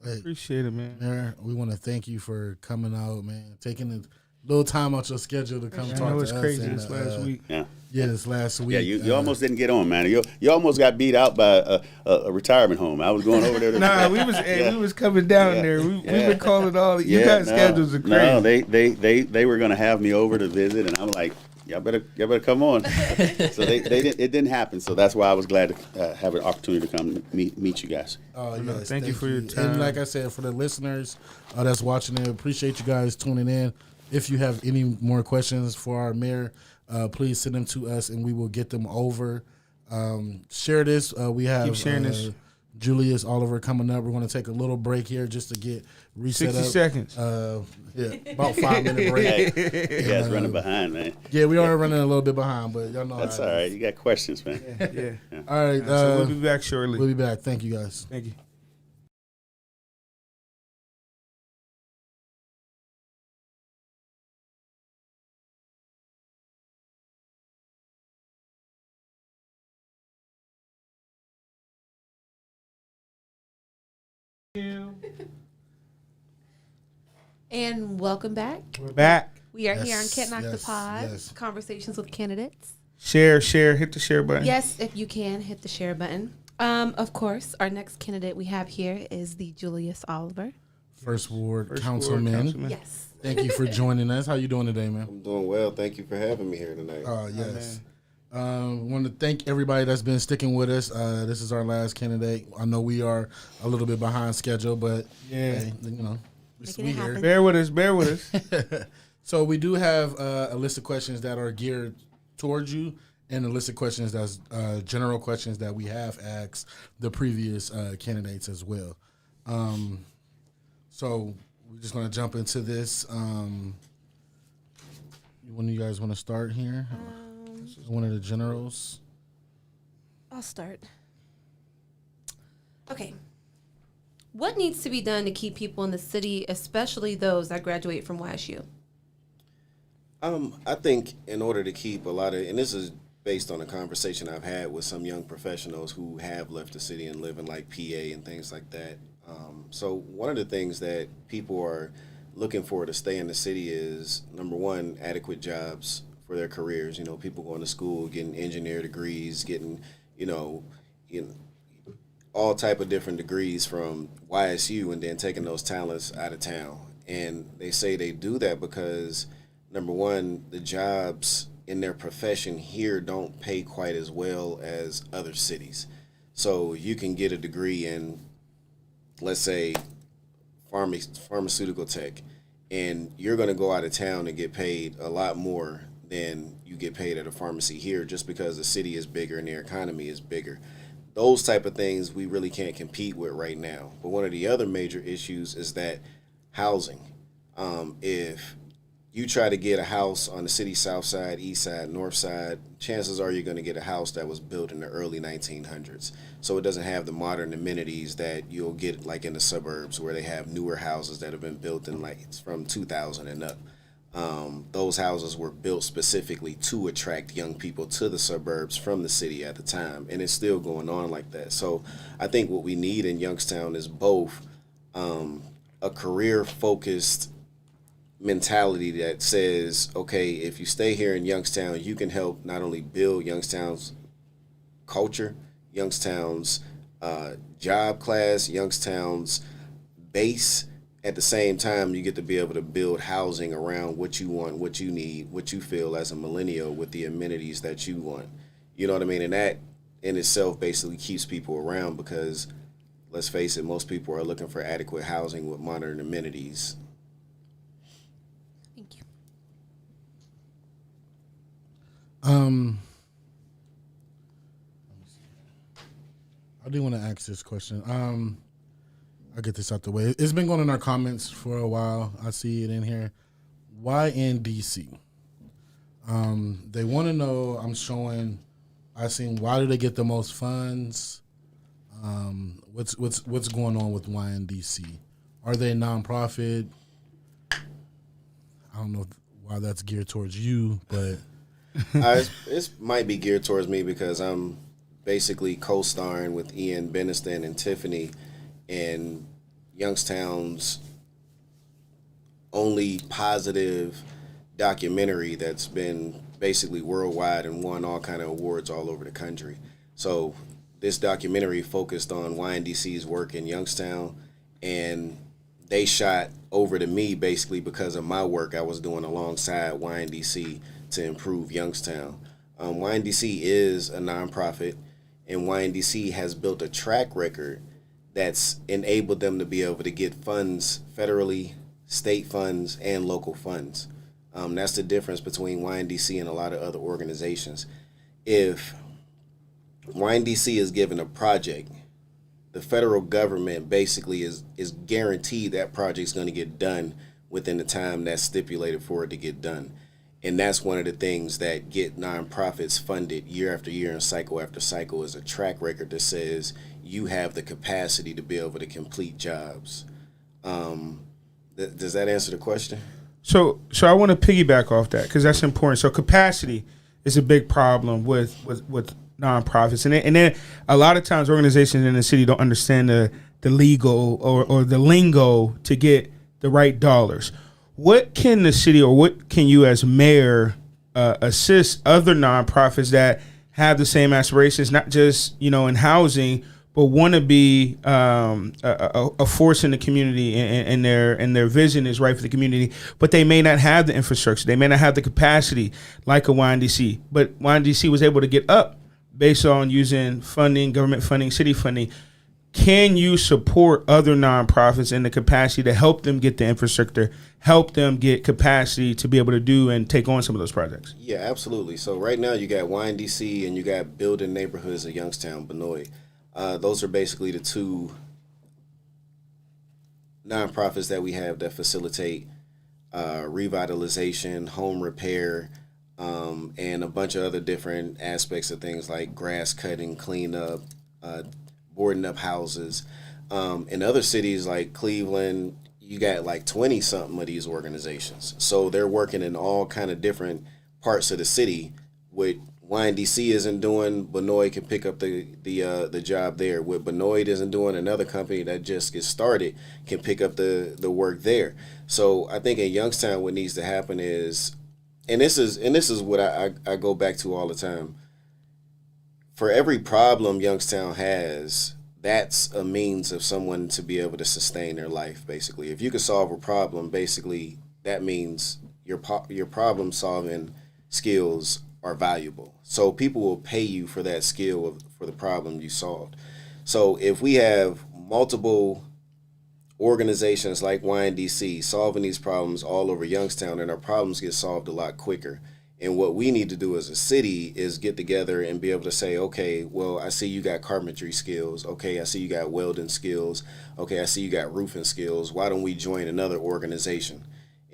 Hey, Appreciate it, man. Mayor, we want to thank you for coming out, man, taking a little time out your schedule to come I talk know to it's us. crazy and, this last week. Yeah. Yeah, this last week. Yeah, you almost didn't get on, man. You almost got beat out by a retirement home. I was going over there. Nah, we was coming down Yeah. there. We've Yeah. been calling all. You guys' schedules are crazy. No, they were going to have me over to visit, and I'm like, y'all better come on. So it didn't happen. So that's why I was glad to have an opportunity to come meet you guys. Oh, yes, Thank you for your time. And like I said, for the listeners that's watching it, appreciate you guys tuning in. If you have any more questions for our mayor, please send them to us, and we will get them over. Share this. We have Keep sharing this. Julius Oliver coming up. We're going to take a little break here just to get reset 60 up. seconds. About 5-minute break. You guys running behind, man. Yeah, we are running a little bit behind, but y'all know That's how all it right. is. You got questions, man. Yeah. All right. So we'll be back shortly. We'll be back. Thank you, guys. Thank you. And welcome back. We're back. We are here on Yes, Can't Knock the yes, Pod, yes. conversations with candidates. Share. Hit the share button. Yes, if you can, hit the share button. Of course, our next candidate we have here is the Julius Oliver. First Ward First Councilman. Ward Councilman. Yes. Thank you for joining us. How you doing today, man? I'm doing well. Thank you for having me here tonight. Yes. Want to thank everybody that's been sticking with us. This is our last candidate. I know we are a little bit behind schedule, but Yeah. hey, Making it happen. Bear with us. So we do have a list of questions that are geared towards you, and a list of questions that's general questions that we have asked the previous candidates as well. So we're just going to jump into this. When do you guys want to start here? One of the generals. I'll start. Okay. What needs to be done to keep people in the city, especially those that graduate from YSU? I think in order to keep a lot of, and this is based on a conversation I've had with some young professionals who have left the city and live in like PA and things like that. So one of the things that people are looking for to stay in the city is, number one, adequate jobs for their careers. You know, people going to school, getting engineer degrees, getting, all type of different degrees from YSU, and then taking those talents out of town. And they say they do that because, number one, the jobs in their profession here don't pay quite as well as other cities. So you can get a degree in, let's say, pharmaceutical tech, and you're going to go out of town and get paid a lot more than you get paid at a pharmacy here, just because the city is bigger and their economy is bigger. Those type of things we really can't compete with right now. But one of the other major issues is that housing. If you try to get a house on the city south side, east side, north side, chances are you're going to get a house that was built in the early 1900s. So it doesn't have the modern amenities that you'll get like in the suburbs, where they have newer houses that have been built in like it's from 2000 and up. Those houses were built specifically to attract young people to the suburbs from the city at the time, and it's still going on like that. So I think what we need in Youngstown is both a career-focused mentality that says, okay, if you stay here in Youngstown, you can help not only build Youngstown's culture, Youngstown's job class, Youngstown's base. At the same time, you get to be able to build housing around what you want, what you need, what you feel as a millennial with the amenities that you want. You know what I mean? And in itself basically keeps people around because, let's face it, most people are looking for adequate housing with modern amenities. Thank you. I do want to ask this question. I'll get this out the way. It's been going in our comments for a while. I see it in here. Why in DC? They want to know. I seen why do they get the most funds? What's going on with YNDC? Are they a nonprofit? I don't know why that's geared towards you, but It might be geared towards me because I'm basically co-starring with Ian Beniston and Tiffany in Youngstown's only positive documentary that's been basically worldwide and won all kind of awards all over the country. So this documentary focused on YNDC's work in Youngstown, and they shot over to me basically because of my work I was doing alongside YNDC to improve Youngstown. YNDC is a nonprofit, and YNDC has built a track record that's enabled them to be able to get funds federally, state funds, and local funds. That's the difference between YNDC and a lot of other organizations. If YNDC is given a project, the federal government basically is guaranteed that project's going to get done within the time that's stipulated for it to get done. And that's one of the things that get nonprofits funded year after year and cycle after cycle is a track record that says you have the capacity to be able to complete jobs. Does that answer the question? So I want to piggyback off that because that's important. So capacity is a big problem with nonprofits, and then a lot of times organizations in the city don't understand the legal or the lingo to get the right dollars. What can the city or what can you as mayor assist other nonprofits that have the same aspirations, not just in housing, but want to be a force in the community, and their vision is right for the community, but they may not have the infrastructure, they may not have the capacity like a YNDC, but YNDC was able to get up based on using funding, government funding, city funding. Can you support other nonprofits in the capacity to help them get the infrastructure, help them get capacity to be able to do and take on some of those projects? Yeah, absolutely. So right now you got YNDC and you got Building Neighborhoods of Youngstown, Benoit. Those are basically the two nonprofits that we have that facilitate revitalization, home repair, and a bunch of other different aspects of things like grass cutting, cleanup, boarding up houses. In other cities like Cleveland, you got like 20 something of these organizations. So they're working in all kind of different parts of the city. What YNDC isn't doing, Benoit can pick up the job there. What Benoit isn't doing, another company that just gets started can pick up the work there. So I think in Youngstown what needs to happen is, and this is what I go back to all the time. For every problem Youngstown has, that's a means of someone to be able to sustain their life, basically. If you can solve a problem, basically, that means your problem solving skills are valuable. So people will pay you for that skill for the problem you solved. So if we have multiple organizations like YNDC solving these problems all over Youngstown, and our problems get solved a lot quicker. And what we need to do as a city is get together and be able to say, okay, well, I see you got carpentry skills. Okay, I see you got welding skills. Okay, I see you got roofing skills. Why don't we join another organization?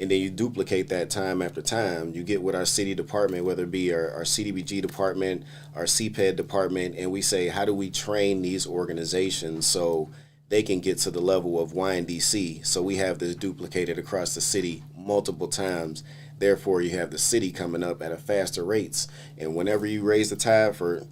And then you duplicate that time after time. You get with our city department, whether it be our CDBG department, our CPED department, and we say, how do we train these organizations so they can get to the level of YNDC? So we have this duplicated across the city multiple times. Therefore, you have the city coming up at a faster rates. And whenever you raise the tide, for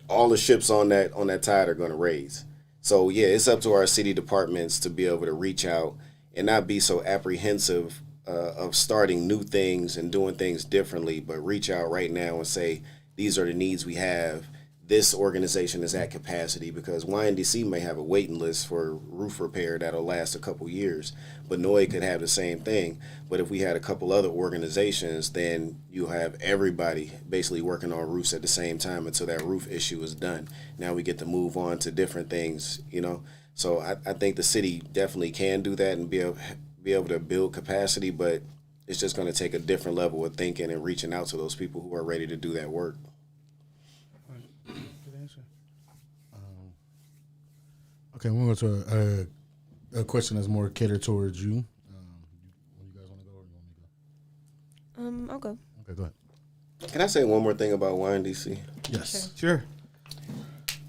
all the ships on that tide are going to raise. So, yeah, it's up to our city departments to be able to reach out and not be so apprehensive of starting new things and doing things differently, but reach out right now and say, these are the needs we have. this organization is at capacity, because YNDC may have a waiting list for roof repair that'll last a couple years. Benoit could have the same thing. But if we had a couple other organizations, then you have everybody basically working on roofs at the same time until that roof issue is done. Now we get to move on to different things, you know. So I think the city definitely can do that and be able to build capacity, but it's just going to take a different level of thinking and reaching out to those people who are ready to do that work. Okay, we'll go to a question that's more catered towards you. You guys want to go or you want me to go? I'll go. Okay, go ahead. Can I say one more thing about YNDC? Yes. Sure.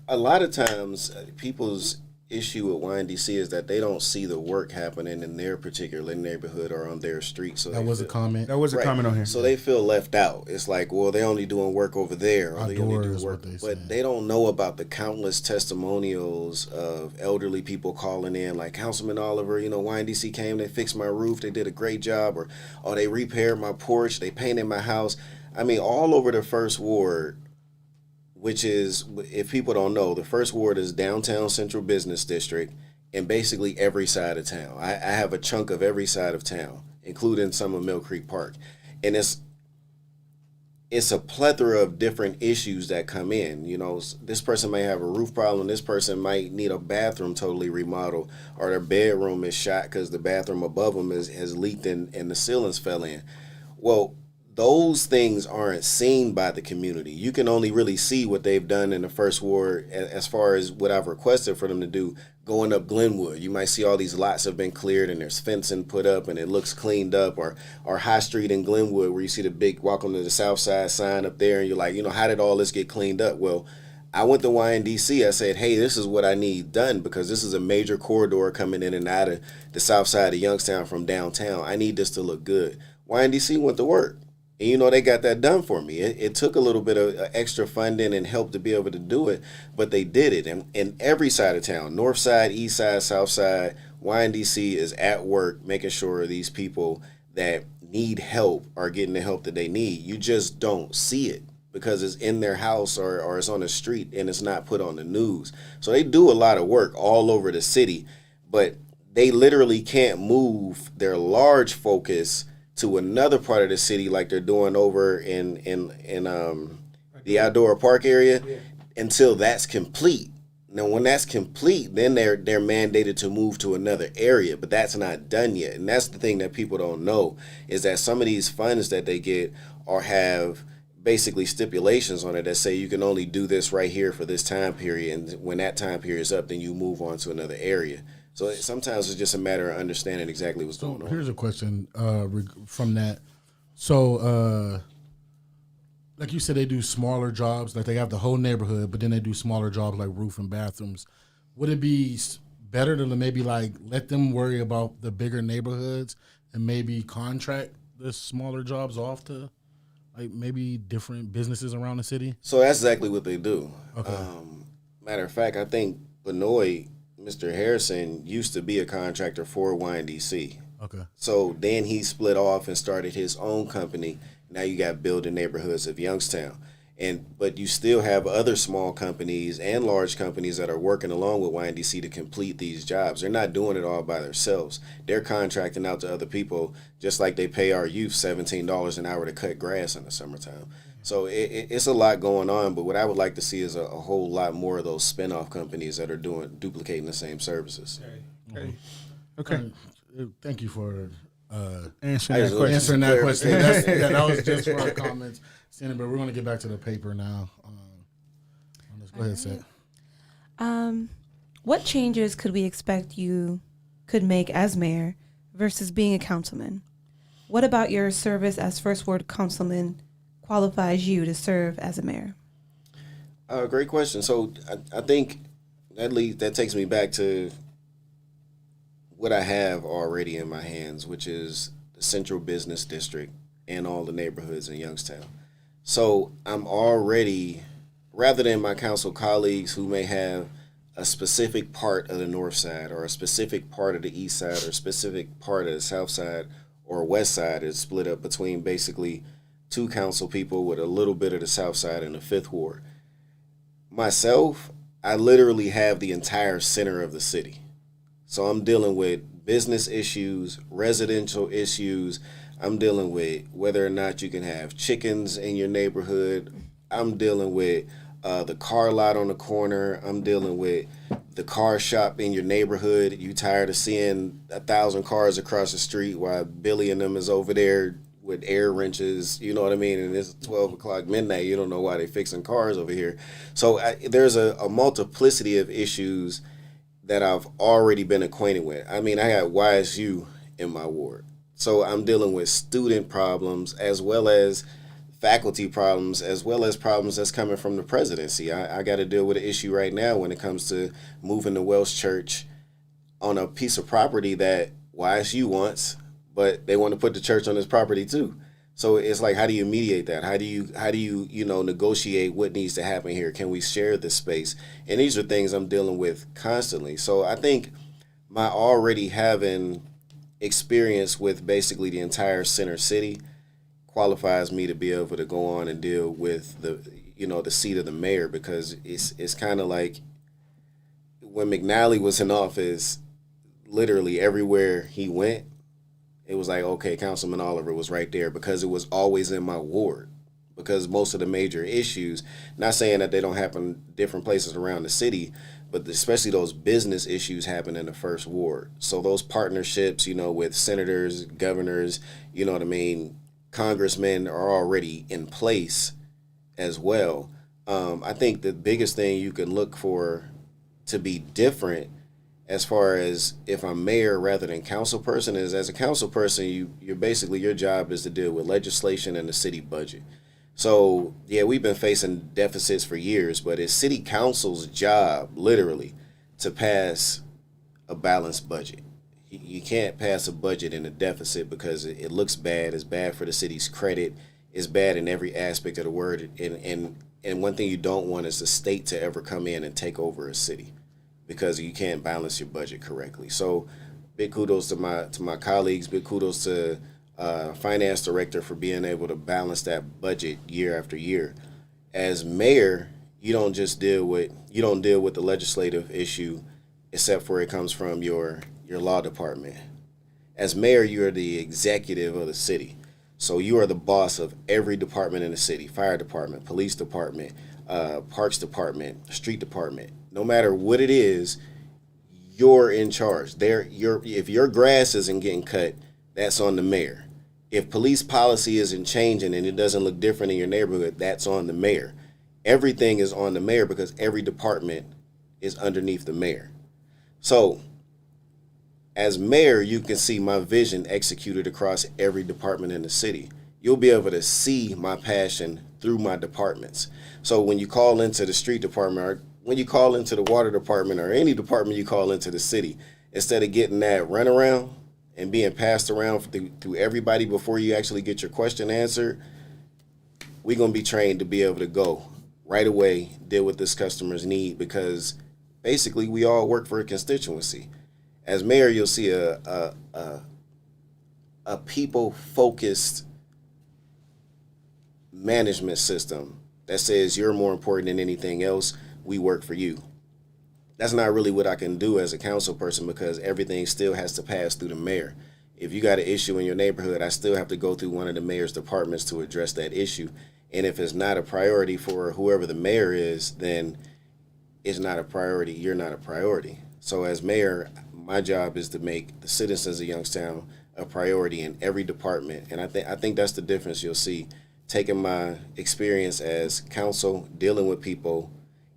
A lot of times, people's issue with YNDC is that they don't see the work happening in their particular neighborhood or on their street. So That was a comment. That was a Right. comment on here. So they feel left out. It's like, well, they only doing work over there, or they only Outdoors do is work, what they but say. they don't know about the countless testimonials of elderly people calling in, like Councilman Oliver. You know, YNDC came, they fixed my roof, they did a great job, or oh, they repaired my porch, they painted my house. I mean, all over the first ward, which is, if people don't know, the first ward is downtown Central Business District. In basically every side of town. I have a chunk of every side of town, including some of Mill Creek Park. And it's a plethora of different issues that come in. You know, this person may have a roof problem, this person might need a bathroom totally remodeled, or their bedroom is shot because the bathroom above them has leaked and the ceilings fell in. Well, those things aren't seen by the community. You can only really see what they've done in the first ward as far as what I've requested for them to do. Going up Glenwood, you might see all these lots have been cleared and there's fencing put up and it looks cleaned up, or High Street in Glenwood where you see the big welcome to the South Side sign up there and you're like, you know, how did all this get cleaned up? Well, I went to YNDC, I said, hey, this is what I need done because this is a major corridor coming in and out of the South Side of Youngstown from downtown. I need this to look good. YNDC went to work. And, you know, they got that done for me. It took a little bit of extra funding and help to be able to do it, but they did it. And in every side of town, north side, east side, south side, YNDC is at work making sure these people that need help are getting the help that they need. You just don't see it because it's in their house or it's on the street and it's not put on the news. So they do a lot of work all over the city, but they literally can't move their large focus to another part of the city like they're doing over in the outdoor park area until that's complete. Now, when that's complete, then they're mandated to move to another area, but that's not done yet. And that's the thing that people don't know is that some of these funds that they get or have basically stipulations on it that say you can only do this right here for this time period, and when that time period is up, then you move on to another area. So sometimes it's just a matter of understanding exactly what's going on. Here's a question from that. So, like you said, they do smaller jobs. Like they have the whole neighborhood, but then they do smaller jobs like roof and bathrooms. Would it be better to maybe like let them worry about the bigger neighborhoods and maybe contract the smaller jobs off to like maybe different businesses around the city? So that's exactly what they do. Okay. Matter of fact, I think Benoit, Mr. Harrison, used to be a contractor for YNDC. Okay. So then he split off and started his own company. Now you got Building Neighborhoods of Youngstown. But you still have other small companies and large companies that are working along with YNDC to complete these jobs. They're not doing it all by themselves. They're contracting out to other people, just like they pay our youth $17 an hour to cut grass in the summertime. So it's a lot going on, but what I would like to see is a whole lot more of those spin-off companies that are duplicating the same services. Okay. Thank you for Answering that question. answering that question. That was just for our comments. But we're going to get back to the paper now. Go ahead, Seth. What changes could we expect you could make as mayor versus being a councilman? What about your service as first ward councilman qualifies you to serve as a mayor? Great question. So I think that takes me back to what I have already in my hands, which is the Central Business District and all the neighborhoods in Youngstown. So I'm already, rather than my council colleagues who may have a specific part of the north side or a specific part of the east side or a specific part of the south side or west side is split up between basically two council people with a little bit of the south side and the fifth ward. myself, I literally have the entire center of the city. So I'm dealing with business issues, residential issues. I'm dealing with whether or not you can have chickens in your neighborhood. I'm dealing with the car lot on the corner. I'm dealing with the car shop in your neighborhood. You tired of seeing 1,000 cars across the street while Billy and them is over there with air wrenches, you know what I mean? And it's 12 o'clock midnight. You don't know why they fixing cars over here. So there's a multiplicity of issues that I've already been acquainted with. I mean, I got YSU in my ward. So I'm dealing with student problems as well as faculty problems, as well as problems that's coming from the presidency. I got to deal with an issue right now when it comes to moving the Welsh Church on a piece of property that YSU wants, but they want to put the church on this property too. So it's like, how do you mediate that? How do you negotiate what needs to happen here? Can we share this space? And these are things I'm dealing with constantly. So I think my already having experience with basically the entire center city qualifies me to be able to go on and deal with the seat of the mayor, because it's kind of like when McNally was in office, literally everywhere he went, it was like, okay, Councilman Oliver was right there, because it was always in my ward. Because most of the major issues, not saying that they don't happen different places around the city, but especially those business issues happen in the first ward. So those partnerships, with senators, governors, you know what I mean, congressmen are already in place as well. I think the biggest thing you can look for to be different as far as if I'm mayor rather than council person is, as a council person, you're basically, your job is to deal with legislation and the city budget. So, yeah, we've been facing deficits for years, but it's city council's job, literally, to pass a balanced budget. You can't pass a budget in a deficit because it looks bad. It's bad for the city's credit. It's bad in every aspect of the word. And one thing you don't want is the state to ever come in and take over a city, because you can't balance your budget correctly. So big kudos to my colleagues. Big kudos to finance director for being able to balance that budget year after year. As mayor, you don't deal with the legislative issue, except for it comes from your law department. As mayor, you are the executive of the city. So you are the boss of every department in the city: fire department, police department, parks department, street department. No matter what it is, you're in charge. If your grass isn't getting cut, that's on the mayor. If police policy isn't changing and it doesn't look different in your neighborhood, that's on the mayor. Everything is on the mayor because every department is underneath the mayor. So, as mayor, you can see my vision executed across every department in the city. You'll be able to see my passion through my departments. So when you call into the street department, or when you call into the water department, or any department you call into the city, instead of getting that runaround and being passed around through everybody before you actually get your question answered, we're going to be trained to be able to go right away, deal with this customer's need, because basically we all work for a constituency. As mayor, you'll see a people-focused management system that says you're more important than anything else. We work for you. That's not really what I can do as a council person, because everything still has to pass through the mayor. If you got an issue in your neighborhood, I still have to go through one of the mayor's departments to address that issue. And if it's not a priority for whoever the mayor is, then it's not a priority. You're not a priority. So as mayor, my job is to make the citizens of Youngstown a priority in every department. And I think that's the difference you'll see, taking my experience as council, dealing with people,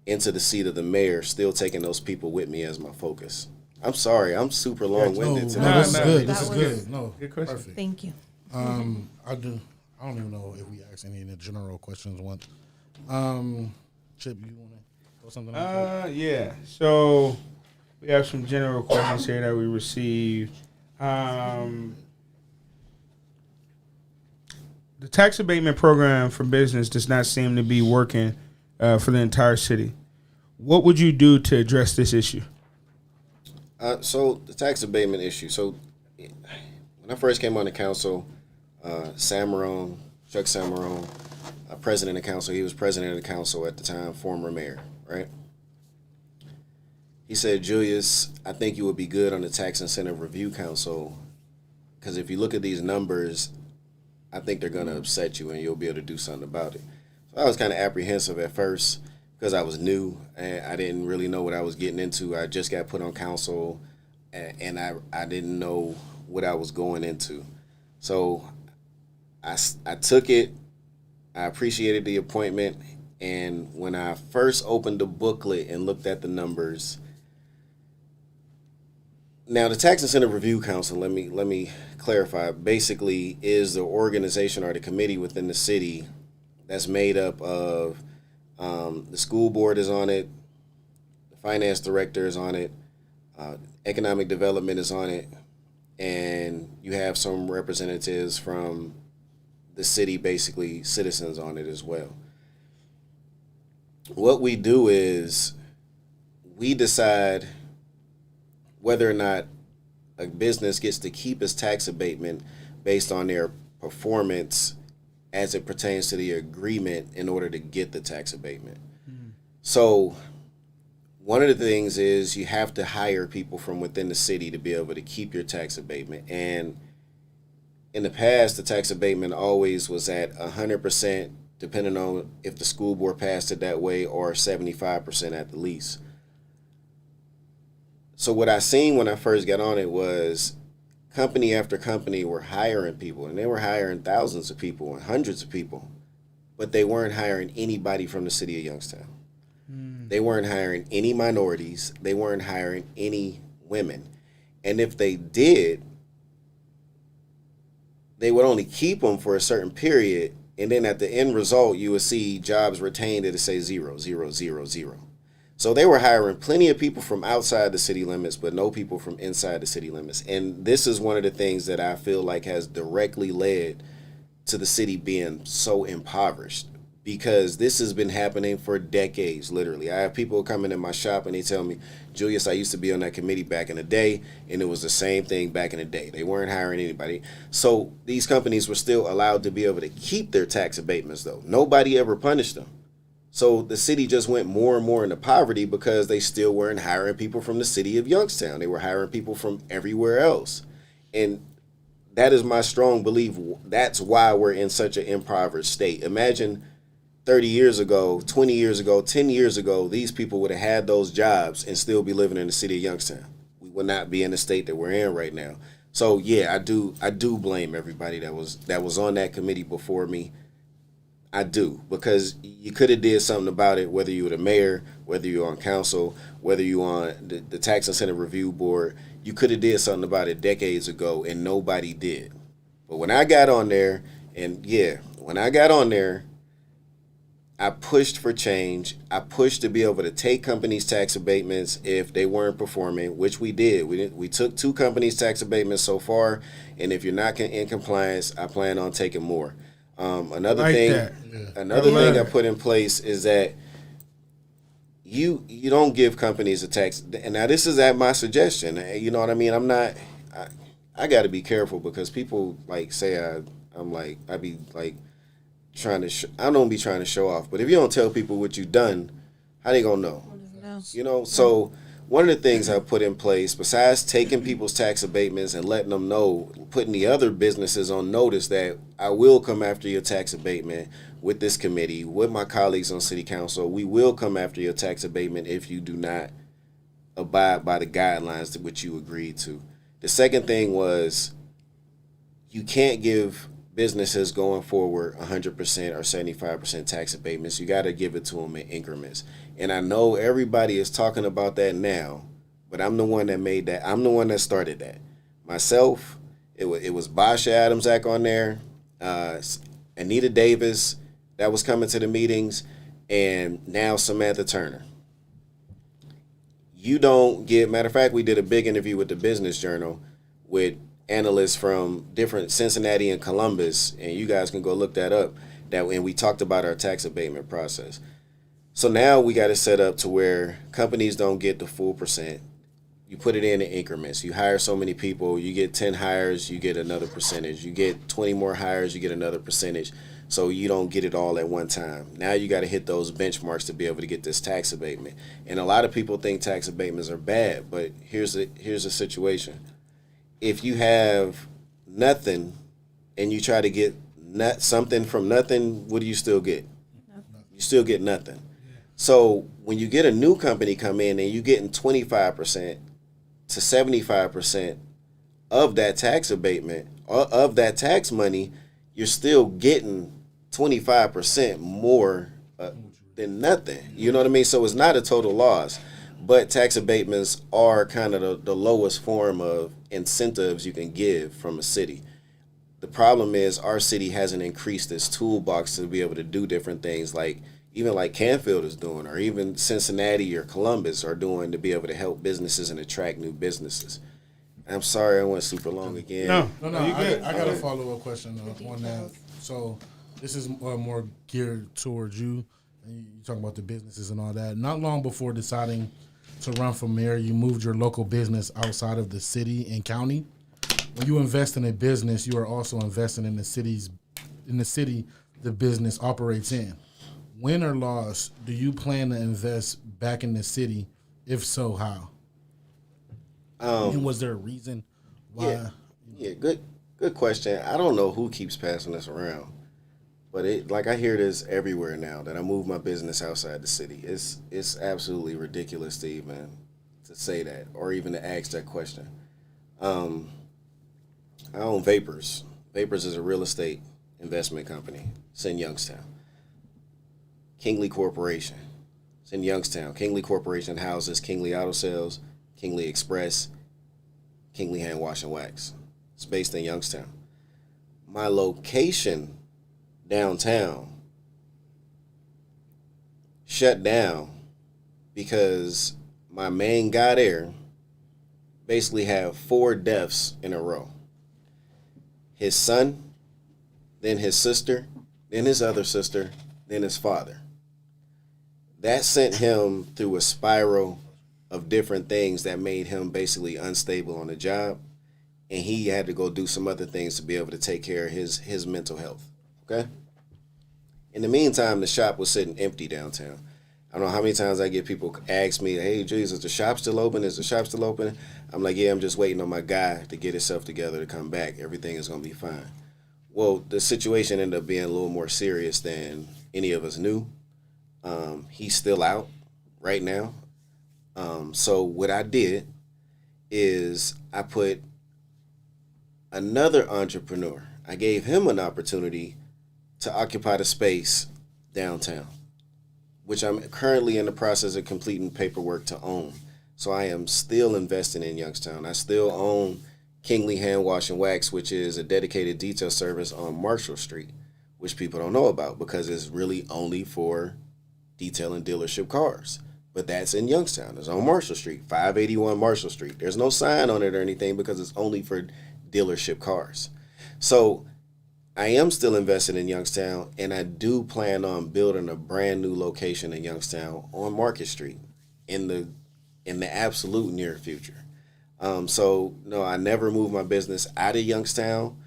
into the seat of the mayor, still taking those people with me as my focus. I'm sorry, I'm super long-winded tonight. This is good. That This is was- good. No, Good question. perfect. Thank you. I don't even know if we asked any of the general questions once. Chip, you want to throw something out? Yeah. So we have some general questions here that we received. The tax abatement program for business does not seem to be working for the entire city. What would you do to address this issue? So the tax abatement issue. So when I first came on the council, Chuck Samarone, president of council, he was president of the council at the time, former mayor, right? He said, Julius, I think you would be good on the Tax Incentive Review Council because if you look at these numbers, I think they're going to upset you and you'll be able to do something about it. So I was kind of apprehensive at first because I was new and I didn't really know what I was getting into. I just got put on council and I didn't know what I was going into. So I took it. I appreciated the appointment. And when I first opened the booklet and looked at the numbers, now the Tax Incentive Review Council, let me clarify, basically is the organization or the committee within the city that's made up of the school board is on it, the finance director is on it, economic development is on it, and you have some representatives from the city, basically citizens on it as well. What we do is we decide whether or not a business gets to keep its tax abatement based on their performance as it pertains to the agreement in order to get the tax abatement. So one of the things is you have to hire people from within the city to be able to keep your tax abatement. And in the past, the tax abatement always was at 100%, depending on if the school board passed it that way, or 75% at the least. So what I seen when I first got on it was company after company were hiring people, and they were hiring thousands of people and hundreds of people, but they weren't hiring anybody from the city of Youngstown. They weren't hiring any minorities. They weren't hiring any women. And if they did, they would only keep them for a certain period, and then at the end result, you would see jobs retained that say 0, 0, 0, 0. So they were hiring plenty of people from outside the city limits, but no people from inside the city limits. And this is one of the things that I feel like has directly led to the city being so impoverished, because this has been happening for decades, literally. I have people coming in my shop and they tell me, Julius, I used to be on that committee back in the day, and it was the same thing back in the day. They weren't hiring anybody. So these companies were still allowed to be able to keep their tax abatements, though. Nobody ever punished them. So the city just went more and more into poverty because they still weren't hiring people from the city of Youngstown. They were hiring people from everywhere else. And that is my strong belief. That's why we're in such an impoverished state. Imagine 30 years ago, 20 years ago, 10 years ago, these people would have had those jobs and still be living in the city of Youngstown. We would not be in the state that we're in right now. So yeah, I do blame everybody that was on that committee before me. I do, because you could have did something about it, whether you were the mayor, whether you're on council, whether you're on the Tax Incentive Review Board. You could have did something about it decades ago, and nobody did. But when I got on there, I pushed for change. I pushed to be able to take companies' tax abatements if they weren't performing, which we did. We took 2 companies' tax abatements so far, and if you're not in compliance, I plan on taking more. Another thing I put in place is that you don't give companies a tax. And now this is at my suggestion. You know what I mean? I got to be careful because people like say I be like trying to. I don't be trying to show off. But if you don't tell people what you've done, how they gonna know? You know. So one of the things I put in place, besides taking people's tax abatements and letting them know, putting the other businesses on notice that I will come after your tax abatement with this committee, with my colleagues on city council. We will come after your tax abatement if you do not abide by the guidelines to which you agreed to. The second thing was you can't give businesses going forward 100% or 75% tax abatements. You got to give it to them in increments. And I know everybody is talking about that now, but I'm the one that made that. I'm the one that started that. Myself, it was Basha Adams-Ack on there, Anita Davis that was coming to the meetings, and now Samantha Turner. You don't get, matter of fact, we did a big interview with the Business Journal with analysts from different Cincinnati and Columbus, and you guys can go look that up. And we talked about our tax abatement process. So now we got it set up to where companies don't get the full percent. You put it in increments. You hire so many people, you get 10 hires, you get another percentage. You get 20 more hires, you get another percentage. so you don't get it all at one time. Now you got to hit those benchmarks to be able to get this tax abatement. And a lot of people think tax abatements are bad, but here's the situation. If you have nothing and you try to get something from nothing, what do you still get? You still get nothing. So when you get a new company come in and you're getting 25% to 75% of that tax abatement, of that tax money, you're still getting 25% more than nothing. You know what I mean? So it's not a total loss. But tax abatements are kind of the lowest form of incentives you can give from a city. The problem is our city hasn't increased its toolbox to be able to do different things like Canfield is doing, or even Cincinnati or Columbus are doing, to be able to help businesses and attract new businesses. I'm sorry I went super long again. No, I got a follow-up question on that. So this is more geared towards you. And you talk about the businesses and all that. Not long before deciding to run for mayor, you moved your local business outside of the city and county. When you invest in a business, you are also investing in the city the business operates in. Win or loss, do you plan to invest back in the city? If so, how? And was there a reason why? Yeah, good question. I don't know who keeps passing this around, but I hear this everywhere now that I move my business outside the city. It's absolutely ridiculous to even to say that or even to ask that question. I own Vapors. Vapors is a real estate investment company. It's in Youngstown. Kingley Corporation. It's in Youngstown. Kingley Corporation houses Kingley Auto Sales, Kingley Express, Kingley Hand Wash and Wax. It's based in Youngstown. My location downtown shut down because my main guy there basically had 4 deaths in a row. His son, then his sister, then his other sister, then his father. That sent him through a spiral of different things that made him basically unstable on the job, and he had to go do some other things to be able to take care of his mental health, okay? In the meantime, the shop was sitting empty downtown. I don't know how many times I get people ask me, hey, Julius, is the shop still open? Is the shop still open? I'm like, yeah, I'm just waiting on my guy to get himself together to come back. Everything is going to be fine. Well, the situation ended up being a little more serious than any of us knew. He's still out right now. So what I did is I put another entrepreneur. I gave him an opportunity to occupy the space downtown, which I'm currently in the process of completing paperwork to own. So I am still investing in Youngstown. I still own Kingley Hand Wash and Wax, which is a dedicated detail service on Marshall Street, which people don't know about because it's really only for detailing dealership cars. But that's in Youngstown. It's on Marshall Street, 581 Marshall Street. There's no sign on it or anything because it's only for dealership cars. So I am still invested in Youngstown, and I do plan on building a brand new location in Youngstown on Market Street in the absolute near future. So no, I never moved my business out of Youngstown.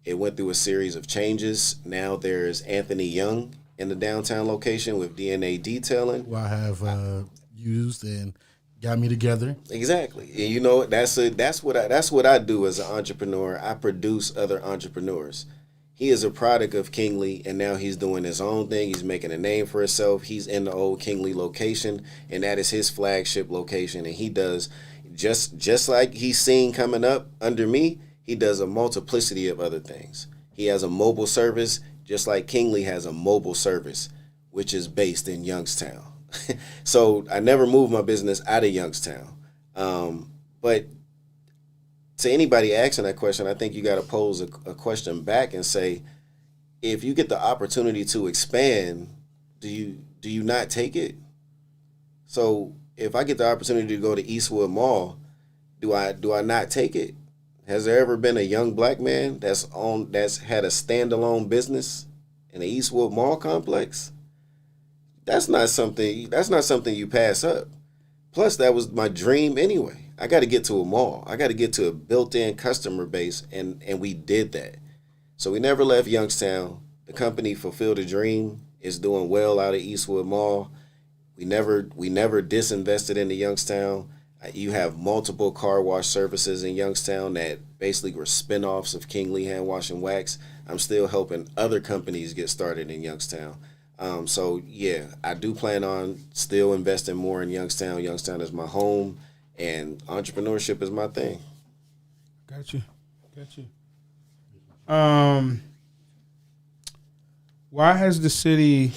It went through a series of changes. Now there's Anthony Young in the downtown location with DNA Detailing, who I have used and got me together. Exactly. And you know, that's what I do as an entrepreneur. I produce other entrepreneurs. He is a product of Kingley, and now he's doing his own thing. He's making a name for himself. He's in the old Kingley location, and that is his flagship location. And he does just like he's seen coming up under me, he does a multiplicity of other things. He has a mobile service, just like Kingley has a mobile service, which is based in Youngstown. So I never moved my business out of Youngstown. But to anybody asking that question, I think you got to pose a question back and say, if you get the opportunity to expand, do you not take it? So if I get the opportunity to go to Eastwood Mall, do I not take it? Has there ever been a young black man that's had a standalone business in the Eastwood Mall complex? That's not something you pass up. Plus, that was my dream anyway. I got to get to a mall. I got to get to a built-in customer base, and we did that. So we never left Youngstown. the company Fulfill the Dream is doing well out of Eastwood Mall. We never disinvested into Youngstown. You have multiple car wash services in Youngstown that basically were spinoffs of King Lee Hand Wash and Wax. I'm still helping other companies get started in Youngstown. So yeah, I do plan on still investing more in Youngstown. Youngstown is my home, and entrepreneurship is my thing. Got you. Why has the city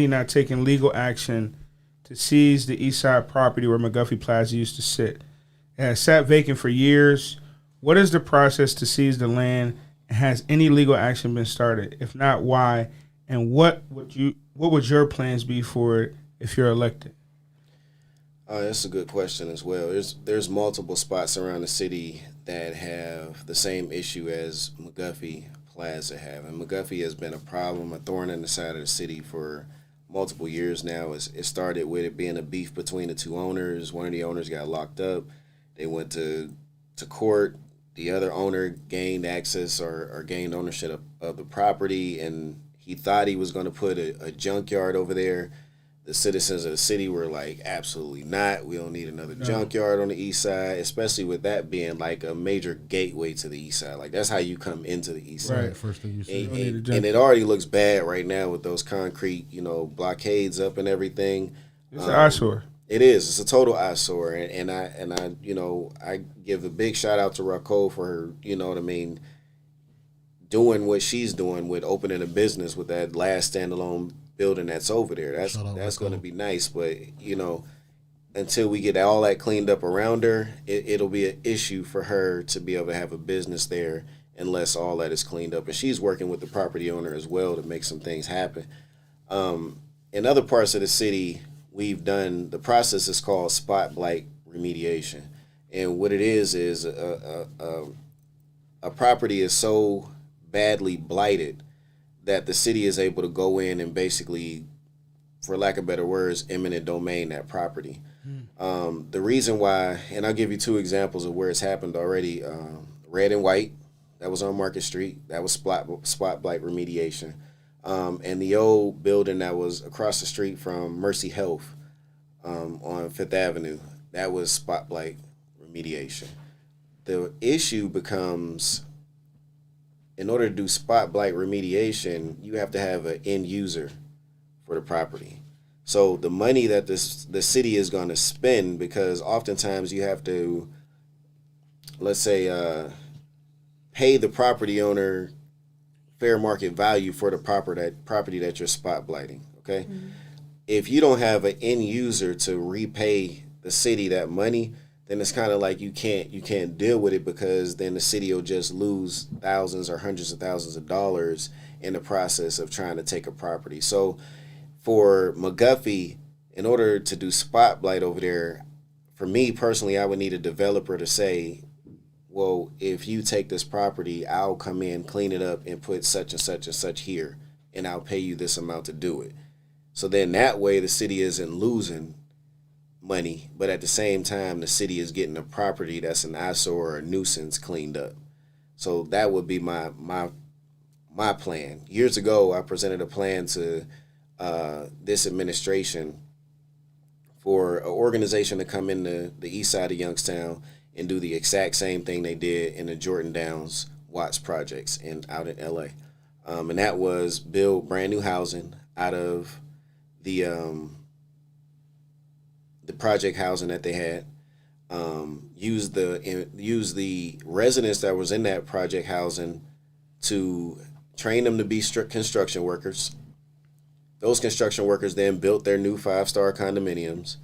not taken legal action to seize the east side property where McGuffey Plaza used to sit? It has sat vacant for years. What is the process to seize the land? And has any legal action been started? If not, why? And what would your plans be for it if you're elected? That's a good question as well. There's multiple spots around the city that have the same issue as McGuffey Plaza have, and McGuffey has been a problem, a thorn in the side of the city for multiple years now. It started with it being a beef between the two owners. One of the owners got locked up. They went to court. The other owner gained access or gained ownership of the property, and he thought he was going to put a junkyard over there. The citizens of the city were like, absolutely not. We don't need another junkyard on the east side, especially with that being like a major gateway to the east side. Like, that's how you come into the east side. Right, first thing you see. And it already looks bad right now with those concrete, blockades up and everything. It's an eyesore. It is. It's a total eyesore. And I give a big shout out to Raquel for her, doing what she's doing with opening a business with that last standalone building that's over there. That's going to be nice, but until we get all that cleaned up around her, it'll be an issue for her to be able to have a business there unless all that is cleaned up. And she's working with the property owner as well to make some things happen. In other parts of the city, we've done the process is called spot blight remediation, and what it is a property is so badly blighted that the city is able to go in and basically, for lack of better words, eminent domain that property. The reason why, and I'll give you two examples of where it's happened already. Red and White, that was on Market Street. That was spot blight remediation. And the old building that was across the street from Mercy Health on Fifth Avenue, that was spot blight remediation. The issue becomes, in order to do spot blight remediation, you have to have an end user for the property. So the money that the city is going to spend, because oftentimes you have to, let's say, pay the property owner fair market value for the property that you're spot blighting. Okay, if you don't have an end user to repay the city that money, then it's kind of like you can't deal with it, because then the city will just lose thousands or hundreds of thousands of dollars in the process of trying to take a property. So for McGuffey, in order to do spot blight over there, for me personally, I would need a developer to say, well, if you take this property, I'll come in, clean it up, and put such and such and such here, and I'll pay you this amount to do it. So then that way the city isn't losing money, but at the same time the city is getting a property that's an eyesore or a nuisance cleaned up. So that would be my plan. Years ago, I presented a plan to this administration for an organization to come into the east side of Youngstown and do the exact same thing they did in the Jordan Downs Watts projects out in LA. And that was build brand new housing out of the project housing that they had, use the residents that was in that project housing to train them to be strict construction workers. Those construction workers then built their new 5-star condominiums.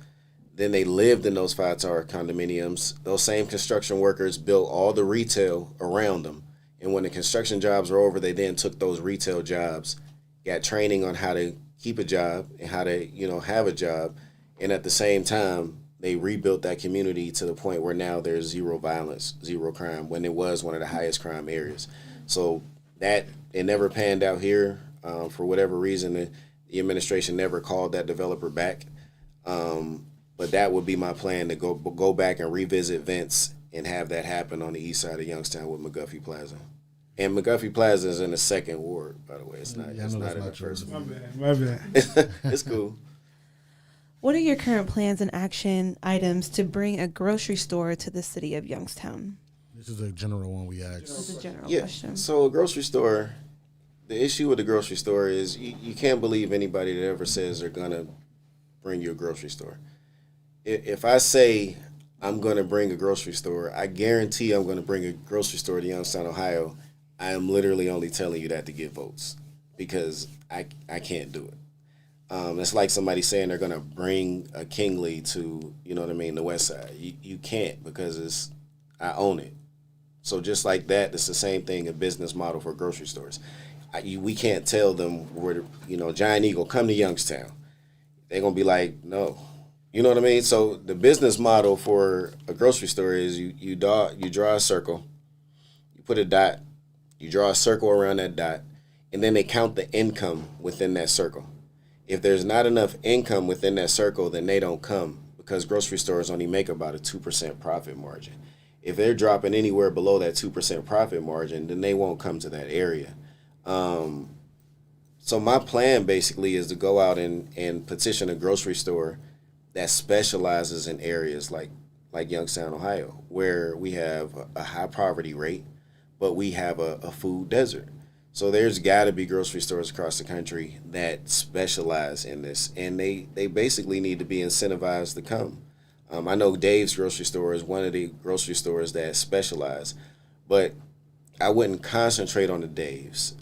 Then they lived in those 5-star condominiums. Those same construction workers built all the retail around them. And when the construction jobs were over, they then took those retail jobs, got training on how to keep a job and how to, have a job. And at the same time, they rebuilt that community to the point where now there's zero violence, zero crime, when it was one of the highest crime areas. So that, it never panned out here. For whatever reason, the administration never called that developer back. But that would be my plan, to go back and revisit Vince and have that happen on the east side of Youngstown with McGuffey Plaza. And McGuffey Plaza is in the 2nd ward, by the way. It's not. Yeah, I It's know not that's in the not true. first. My bad. It's cool. What are your current plans and action items to bring a grocery store to the city of Youngstown? This is a general one we asked. This is a general Yeah. question. So a grocery store. The issue with the grocery store is you can't believe anybody that ever says they're gonna bring you a grocery store. If I say I'm gonna bring a grocery store, I guarantee I'm gonna bring a grocery store to Youngstown, Ohio. I am literally only telling you that to get votes because I can't do it. It's like somebody saying they're gonna bring a Kingley to, you know what I mean, the West Side. You can't because I own it. So just like that, it's the same thing, a business model for grocery stores. We can't tell them where, Giant Eagle, come to Youngstown. They're gonna be like, no. You know what I mean? So the business model for a grocery store is you draw a circle, you put a dot, you draw a circle around that dot, and then they count the income within that circle. If there's not enough income within that circle, then they don't come because grocery stores only make about a 2% profit margin. If they're dropping anywhere below that 2% profit margin, then they won't come to that area. So my plan basically is to go out and petition a grocery store that specializes in areas like Youngstown, Ohio, where we have a high poverty rate, but we have a food desert. So there's got to be grocery stores across the country that specialize in this, and they basically need to be incentivized to come. I know Dave's grocery store is one of the grocery stores that specialize, but I wouldn't concentrate on the Dave's.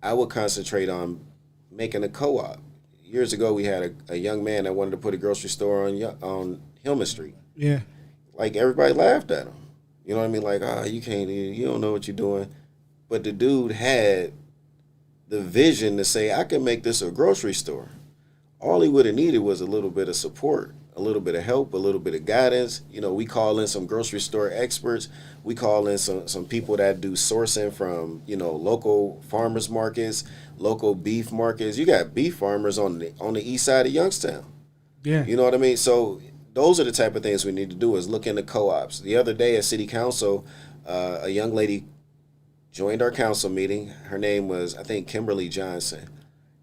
I would concentrate on making a co-op. Years ago, we had a young man that wanted to put a grocery store on Hillman Street. Yeah. Like, everybody laughed at him. You know what I mean? Like, you can't, you don't know what you're doing. But the dude had the vision to say, I can make this a grocery store. All he would have needed was a little bit of support, a little bit of help, a little bit of guidance. We call in some grocery store experts. We call in some people that do sourcing from, local farmers markets, local beef markets. You got beef farmers on the east side of Youngstown. Yeah. You know what I mean? So those are the type of things we need to do is look into co-ops. The other day at City Council, a young lady joined our council meeting. Her name was, I think, Kimberly Johnson.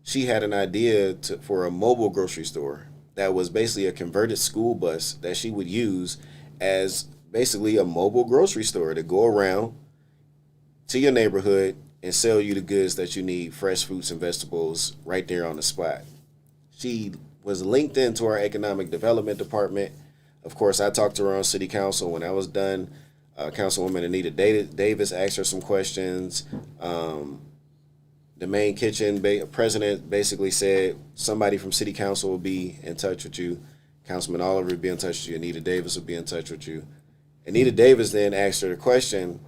She had an idea for a mobile grocery store that was basically a converted school bus that she would use as basically a mobile grocery store to go around to your neighborhood and sell you the goods that you need, fresh fruits and vegetables, right there on the spot. She was linked into our economic development department. Of course, I talked to her on city council. When I was done, Councilwoman Anita Davis asked her some questions. The main kitchen president basically said somebody from city council will be in touch with you. Councilman Oliver will be in touch with you. Anita Davis will be in touch with you. Anita Davis then asked her the question,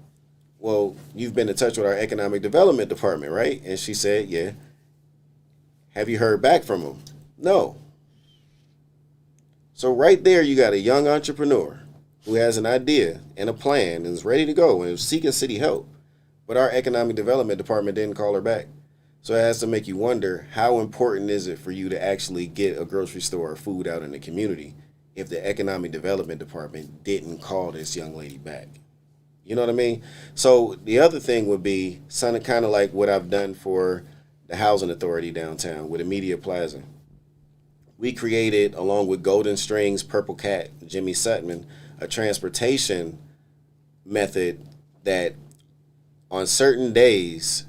well, you've been in touch with our economic development department, right? And she said, yeah. Have you heard back from them? No. So right there, you got a young entrepreneur who has an idea and a plan and is ready to go and is seeking city help. But our economic development department didn't call her back. So it has to make you wonder, how important is it for you to actually get a grocery store or food out in the community if the economic development department didn't call this young lady back? You know what I mean? So the other thing would be kind of like what I've done for the housing authority downtown with Immediate Plaza. We created, along with Golden Strings, Purple Cat, Jimmy Sutman, a transportation method that on certain days,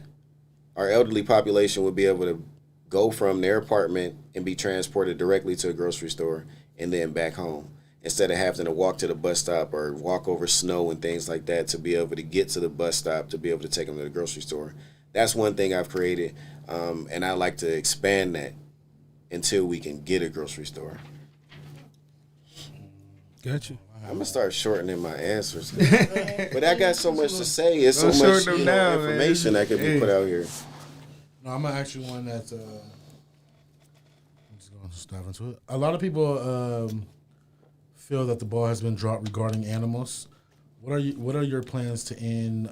our elderly population would be able to go from their apartment and be transported directly to a grocery store and then back home, instead of having to walk to the bus stop or walk over snow and things like that to be able to get to the bus stop to be able to take them to the grocery store. That's one thing I've created, and I like to expand that until we can get a grocery store. Gotcha. I'm gonna start shortening my answers, but I got so much to say. It's so Don't much shorten them down, man. information that could be put out here. No, I'm gonna ask you one that's. I'm just gonna dive into it. A lot of people feel that the ball has been dropped regarding animals. What are your plans to end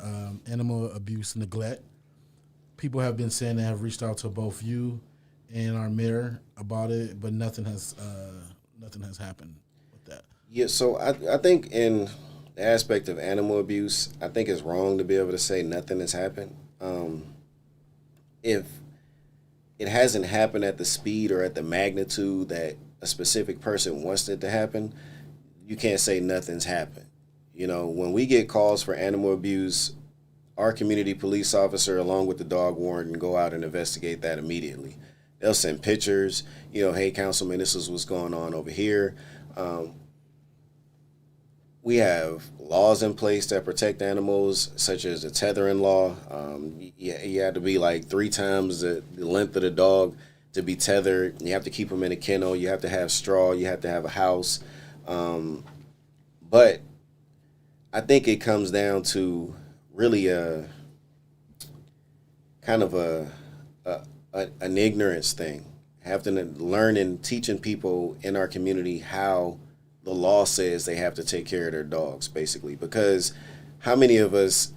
animal abuse and neglect? People have been saying they have reached out to both you and our mayor about it, but nothing has happened with that. Yeah, so I think in the aspect of animal abuse, I think it's wrong to be able to say nothing has happened. If it hasn't happened at the speed or at the magnitude that a specific person wants it to happen, you can't say nothing's happened. You know, when we get calls for animal abuse, our community police officer, along with the dog warden, go out and investigate that immediately. They'll send pictures, you know, hey, councilman, this is what's going on over here. We have laws in place that protect animals, such as the tethering law. You have to be like 3 times the length of the dog to be tethered. You have to keep them in a kennel. You have to have straw. You have to have a house. But I think it comes down to really a kind of an ignorance thing. Having to learn and teaching people in our community how the law says they have to take care of their dogs, basically. Because how many of us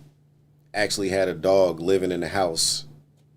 actually had a dog living in the house?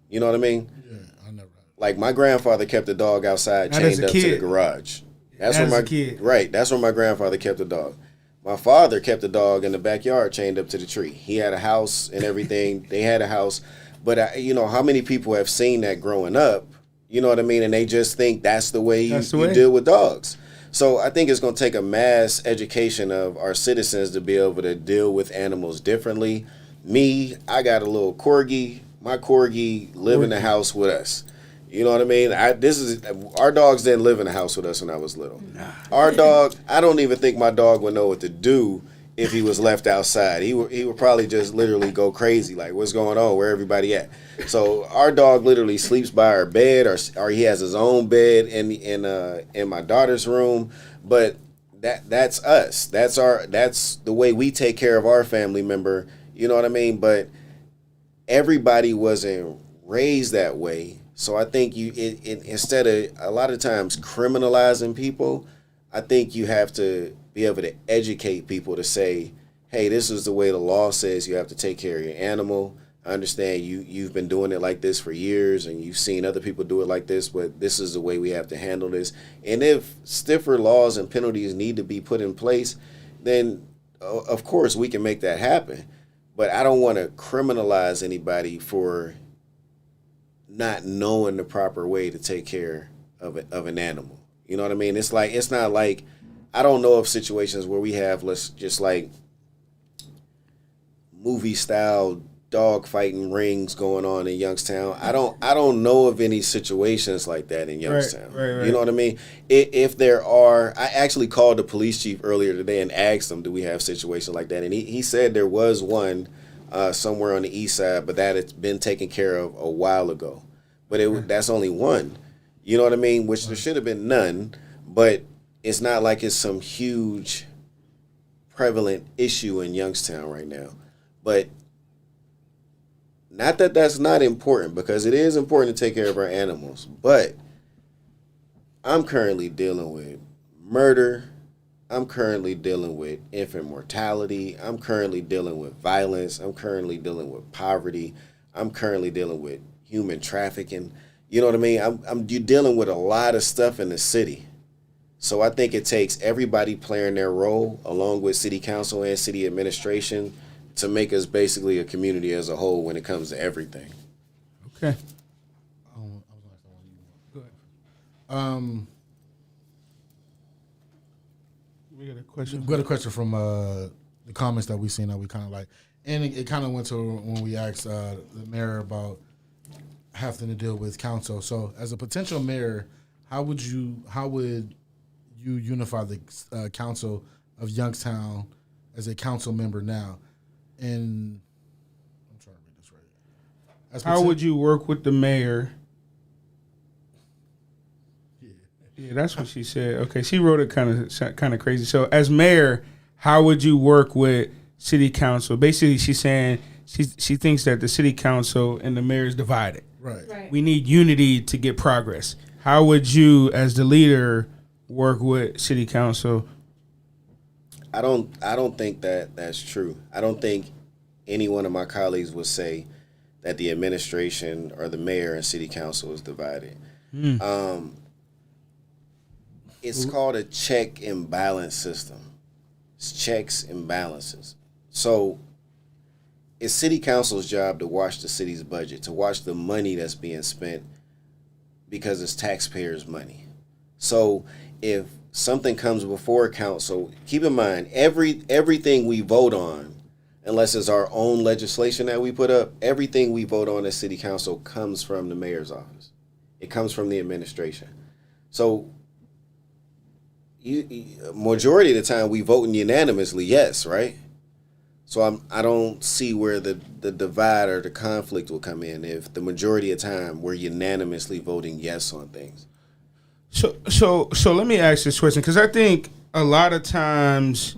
You know what I mean? Yeah, I never. Like my grandfather kept a dog outside, Not as chained a up to the kid. garage. That's As where a my kid. Right. That's where my grandfather kept the dog. My father kept the dog in the backyard, chained up to the tree. He had a house and everything. They had a house, but you know how many people have seen that growing up? You know what I mean? And they just think that's the way you deal with dogs. So I think it's going to take a mass education of our citizens to be able to deal with animals differently. Me, I got a little corgi. My corgi live in the house with us. You know what I mean? Our dogs didn't live in the house with us when I was little. Our dog, I don't even think my dog would know what to do if he was left outside. He would probably just literally go crazy, like, what's going on? Where everybody at? So our dog literally sleeps by our bed, or he has his own bed in my daughter's room. But that's us. That's the way we take care of our family member. You know what I mean? But everybody wasn't raised that way. So I think instead of a lot of times criminalizing people, I think you have to be able to educate people to say, hey, this is the way the law says you have to take care of your animal. I understand you've been doing it like this for years and you've seen other people do it like this, but this is the way we have to handle this. And if stiffer laws and penalties need to be put in place, then of course we can make that happen. But I don't want to criminalize anybody for not knowing the proper way to take care of an animal. You know what I mean? It's not like, I don't know of situations where we have, let's just like movie style dog fighting rings going on in Youngstown. I don't know of any situations like that in Youngstown. Right. You know what I mean? If there are, I actually called the police chief earlier today and asked him, do we have situations like that? And he said there was one somewhere on the east side, but that it's been taken care of a while ago. But that's only one. You know what I mean? Which there should have been none, but it's not like it's some huge prevalent issue in Youngstown right now. But not that that's not important, because it is important to take care of our animals. But I'm currently dealing with murder. I'm currently dealing with infant mortality. I'm currently dealing with violence. I'm currently dealing with poverty. I'm currently dealing with human trafficking. You know what I mean? You're dealing with a lot of stuff in the city. So I think it takes everybody playing their role, along with city council and city administration, to make us basically a community as a whole when it comes to everything. Okay. Go ahead. We got a question. We got a question from the comments that we seen that we kind of like, and it kind of went to when we asked the mayor about having to deal with council. So, as a potential mayor, how would you unify the council of Youngstown as a council member now? And I'm trying to read this right. How would you work with the mayor? Yeah, that's what she said. Okay, she wrote it kind of crazy. So, as mayor, how would you work with city council? Basically, she's saying she thinks that the city council and the mayor is divided. Right. We need unity to get progress. How would you, as the leader, work with city council? I don't think that's true. I don't think any one of my colleagues would say that the administration or the mayor and city council is divided. It's called a check and balance system. It's checks and balances. So it's city council's job to watch the city's budget, to watch the money that's being spent because it's taxpayers' money. So if something comes before council, keep in mind everything we vote on, unless it's our own legislation that we put up, everything we vote on as city council comes from the mayor's office. It comes from the administration. So majority of the time we vote unanimously yes, right? So I don't see where the divide or the conflict will come in if the majority of the time we're unanimously voting yes on things. So let me ask this question, because I think a lot of times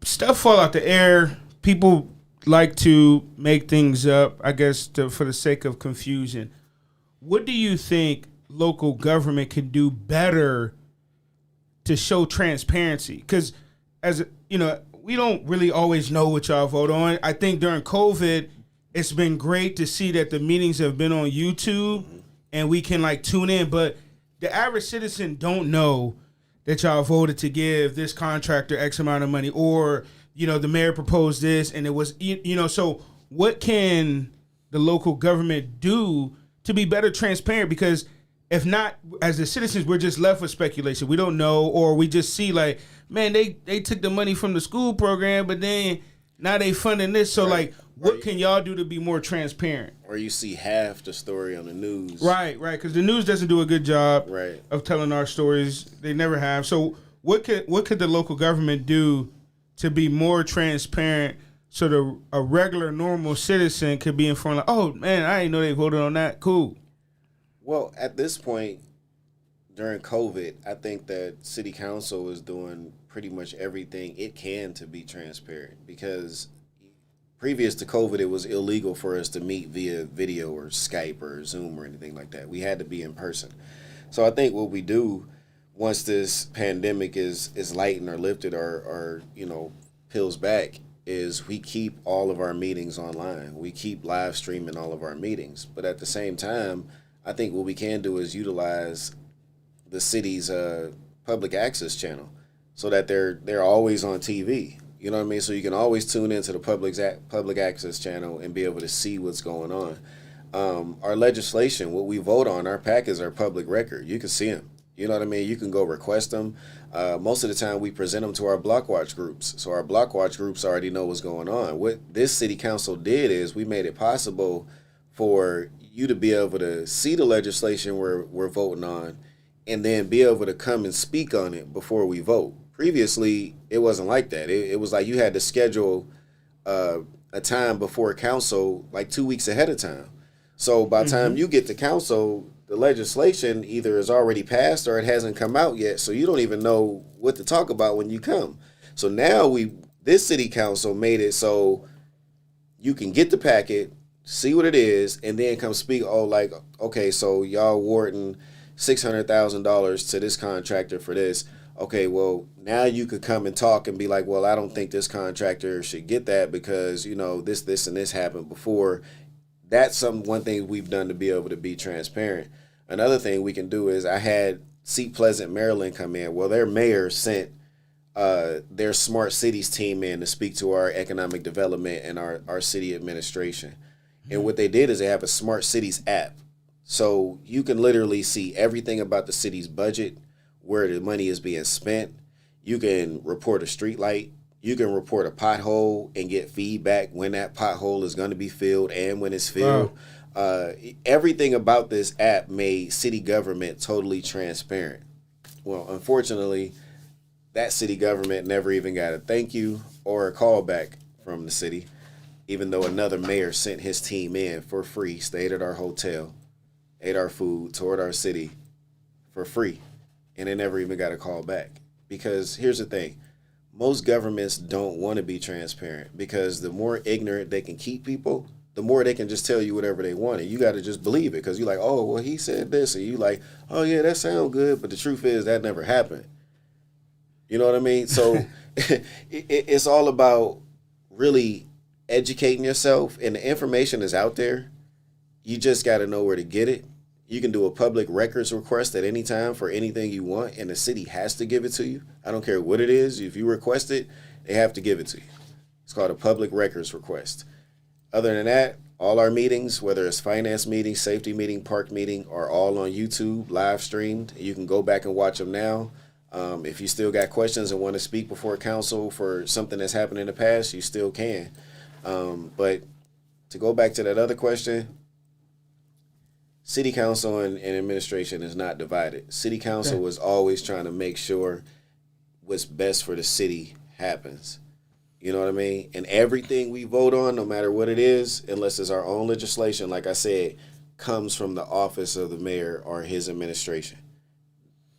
stuff fall out the air. People like to make things up, I guess, for the sake of confusion. What do you think local government can do better to show transparency? Because, as you know, we don't really always know what y'all vote on. I think during COVID, it's been great to see that the meetings have been on YouTube and we can like tune in. But the average citizen don't know that y'all voted to give this contractor X amount of money, or, you know, the mayor proposed this and it was, you know, so what can the local government do to be better transparent? Because if not, as the citizens, we're just left with speculation. We don't know, or we just see like, man, they took the money from the school program, but then now they funding this. So like, what can y'all do to be more transparent? Or you see half the story on the news. Right, because the news doesn't do a good job Right. of telling our stories. They never have. So what could the local government do to be more transparent so a regular, normal citizen could be informed, like, oh, man, I didn't know they voted on that. Cool. Well, at this point, during COVID, I think that city council is doing pretty much everything it can to be transparent, because previous to COVID, it was illegal for us to meet via video or Skype or Zoom or anything like that. We had to be in person. So I think what we do once this pandemic is lightened or lifted or you know, peels back, is we keep all of our meetings online. We keep live streaming all of our meetings. But at the same time, I think what we can do is utilize the city's public access channel so that they're always on TV. You know what I mean? So you can always tune into the public access channel and be able to see what's going on. Our legislation, what we vote on, our packets are public record. You can see them. You know what I mean? You can go request them. Most of the time we present them to our block watch groups. So our block watch groups already know what's going on. What this city council did is we made it possible for you to be able to see the legislation we're voting on and then be able to come and speak on it before we vote. Previously, it wasn't like that. It was like you had to schedule a time before council like 2 weeks ahead of time. So by the time you get to council, the legislation either is already passed or it hasn't come out yet. So you don't even know what to talk about when you come. So now this city council made it so you can get the packet, see what it is, and then come speak. Oh, like, okay, so y'all awarding $600,000 to this contractor for this. Okay, well, now you could come and talk and be like, well, I don't think this contractor should get that because, you know, this, and this happened before. That's one thing we've done to be able to be transparent. Another thing we can do is I had Seat Pleasant, Maryland come in. Well, their mayor sent their Smart Cities team in to speak to our economic development and our city administration. And what they did is they have a Smart Cities app. So you can literally see everything about the city's budget, where the money is being spent. You can report a street light. You can report a pothole and get feedback when that pothole is going to be filled and when it's filled. Wow. Everything about this app made city government totally transparent. Well, unfortunately, that city government never even got a thank you or a callback from the city, even though another mayor sent his team in for free, stayed at our hotel, ate our food, toured our city for free, and they never even got a call back. Because here's the thing. Most governments don't want to be transparent because the more ignorant they can keep people, the more they can just tell you whatever they want. And you got to just believe it because you're like, oh, well, he said this. And you like, oh, yeah, that sounds good. But the truth is that never happened. You know what I mean? So it's all about really educating yourself. And the information is out there. You just got to know where to get it. You can do a public records request at any time for anything you want, and the city has to give it to you. I don't care what it is. If you request it, they have to give it to you. It's called a public records request. Other than that, all our meetings, whether it's finance meeting, safety meeting, park meeting, are all on YouTube, live streamed. You can go back and watch them now. If you still got questions and want to speak before council for something that's happened in the past, you still can. But to go back to that other question, city council and administration is not divided. City council was always trying to make sure what's best for the city happens. You know what I mean? And everything we vote on, no matter what it is, unless it's our own legislation, like I said, comes from the office of the mayor or his administration.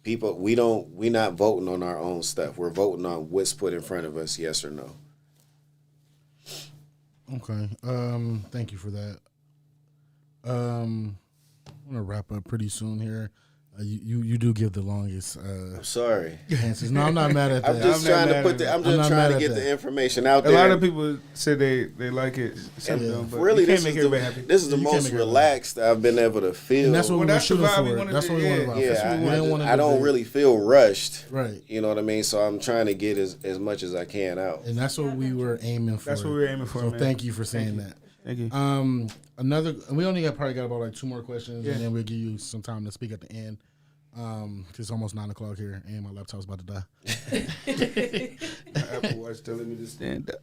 People, we're not voting on our own stuff. We're voting on what's put in front of us, yes or no. Okay. Thank you for that. I'm gonna wrap up pretty soon here. You do give the longest I'm sorry. answers. No, I'm not mad at that. I'm just trying to get the information out A there. lot of people say they like it. Some don't, but Really, you can't this make is everybody happy. this is the most relaxed I've been able to feel. And that's what we were that's the shooting vibe we for. wanted That's to- what we wanted yeah. about. I don't really feel rushed. Right. You know what I mean? So I'm trying to get as much as I can out. And that's what we were aiming for. That's what we were aiming for, So man. thank you for saying that. Thank you. We only probably got about like 2 more questions, Yeah. and then we'll give you some time to speak at the end. 'Cause it's almost 9:00 here, and my laptop's about to die. My Apple Watch telling me to stand up.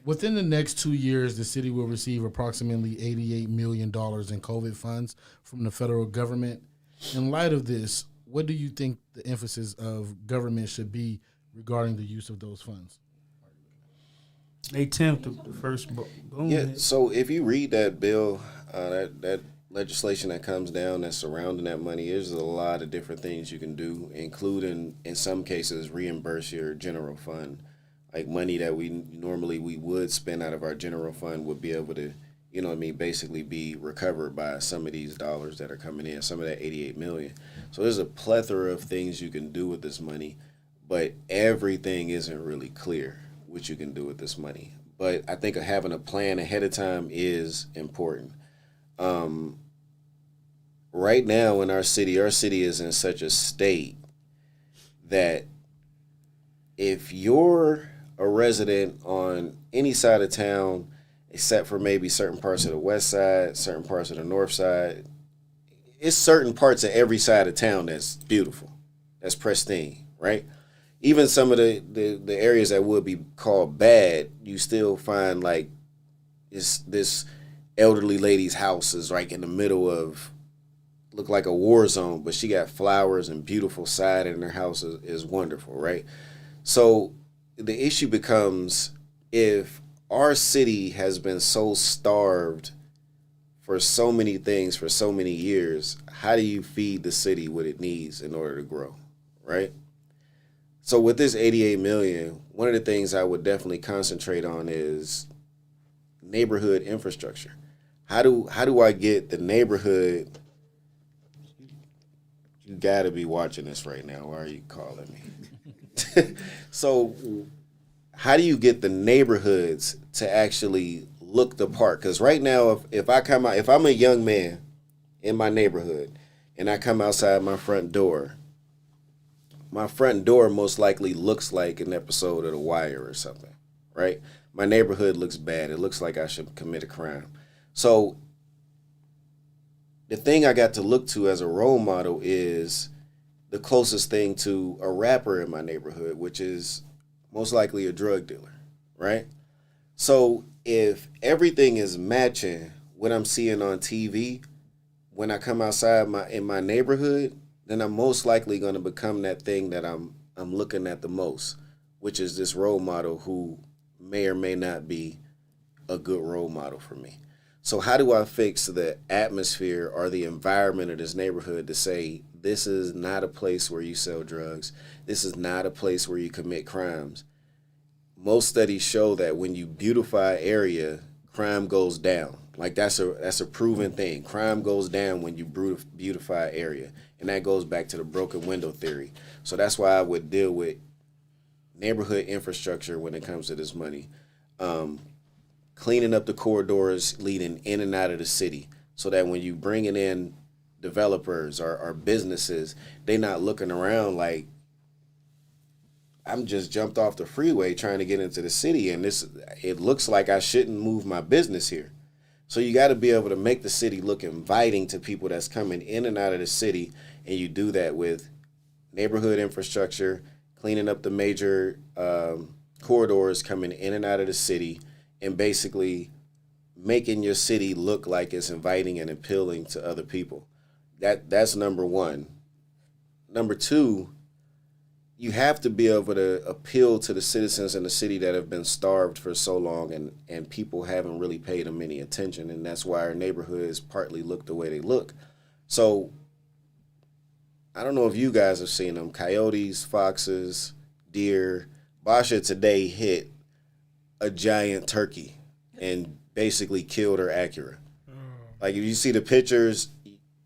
Within the next 2 years, the city will receive approximately $88 million in COVID funds from the federal government. In light of this, what do you think the emphasis of government should be regarding the use of those funds? They tempt the first boom. Yeah. So if you read that bill, that legislation that comes down that's surrounding that money, there's a lot of different things you can do, including in some cases reimburse your general fund. Like money that we would spend out of our general fund would be able to, you know what I mean, basically be recovered by some of these dollars that are coming in, some of that 88 million. So there's a plethora of things you can do with this money, but everything isn't really clear what you can do with this money. But I think having a plan ahead of time is important. Right now in our city is in such a state that if you're a resident on any side of town, except for maybe certain parts of the west side, certain parts of the north side, it's certain parts of every side of town that's beautiful, that's pristine, right? Even some of the areas that would be called bad, you still find like this elderly lady's house is like in the middle of, look like a war zone, but she got flowers and beautiful side, and her house is wonderful, right? So the issue becomes, if our city has been so starved for so many things for so many years, how do you feed the city what it needs in order to grow, right? So with this 88 million, one of the things I would definitely concentrate on is neighborhood infrastructure. How do I get the neighborhood? You gotta be watching this right now. Why are you calling me? So how do you get the neighborhoods to actually look the part? Because right now, if I'm a young man in my neighborhood and I come outside my front door most likely looks like an episode of The Wire or something, right? My neighborhood looks bad. It looks like I should commit a crime. So the thing I got to look to as a role model is the closest thing to a rapper in my neighborhood, which is most likely a drug dealer, right? So if everything is matching what I'm seeing on TV, when I come outside in my neighborhood, then I'm most likely going to become that thing that I'm looking at the most, which is this role model who may or may not be a good role model for me. So how do I fix the atmosphere or the environment of this neighborhood to say, this is not a place where you sell drugs. This is not a place where you commit crimes. Most studies show that when you beautify an area, crime goes down. Like that's a proven thing. Crime goes down when you beautify an area. And that goes back to the broken window theory. So that's why I would deal with neighborhood infrastructure when it comes to this money. Cleaning up the corridors leading in and out of the city. so that when you bringing in developers or businesses, they not looking around like, I'm just jumped off the freeway trying to get into the city, and it looks like I shouldn't move my business here. So you got to be able to make the city look inviting to people that's coming in and out of the city, and you do that with neighborhood infrastructure, cleaning up the major corridors coming in and out of the city, and basically making your city look like it's inviting and appealing to other people. That's number one. Number two, you have to be able to appeal to the citizens in the city that have been starved for so long, and people haven't really paid them any attention, and that's why our neighborhoods partly look the way they look. So I don't know if you guys have seen them, coyotes, foxes, deer. Basha today hit a giant turkey and basically killed her Acura. Like, if you see the pictures,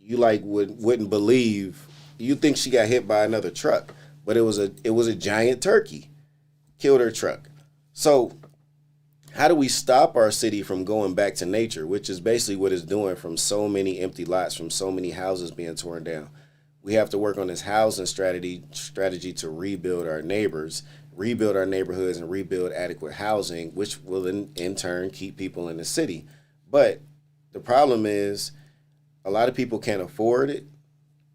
you like wouldn't believe. You think she got hit by another truck, but it was a giant turkey, killed her truck. So how do we stop our city from going back to nature, which is basically what it's doing from so many empty lots, from so many houses being torn down? We have to work on this housing strategy to rebuild our neighborhoods, and rebuild adequate housing, which will in turn keep people in the city. But the problem is a lot of people can't afford it,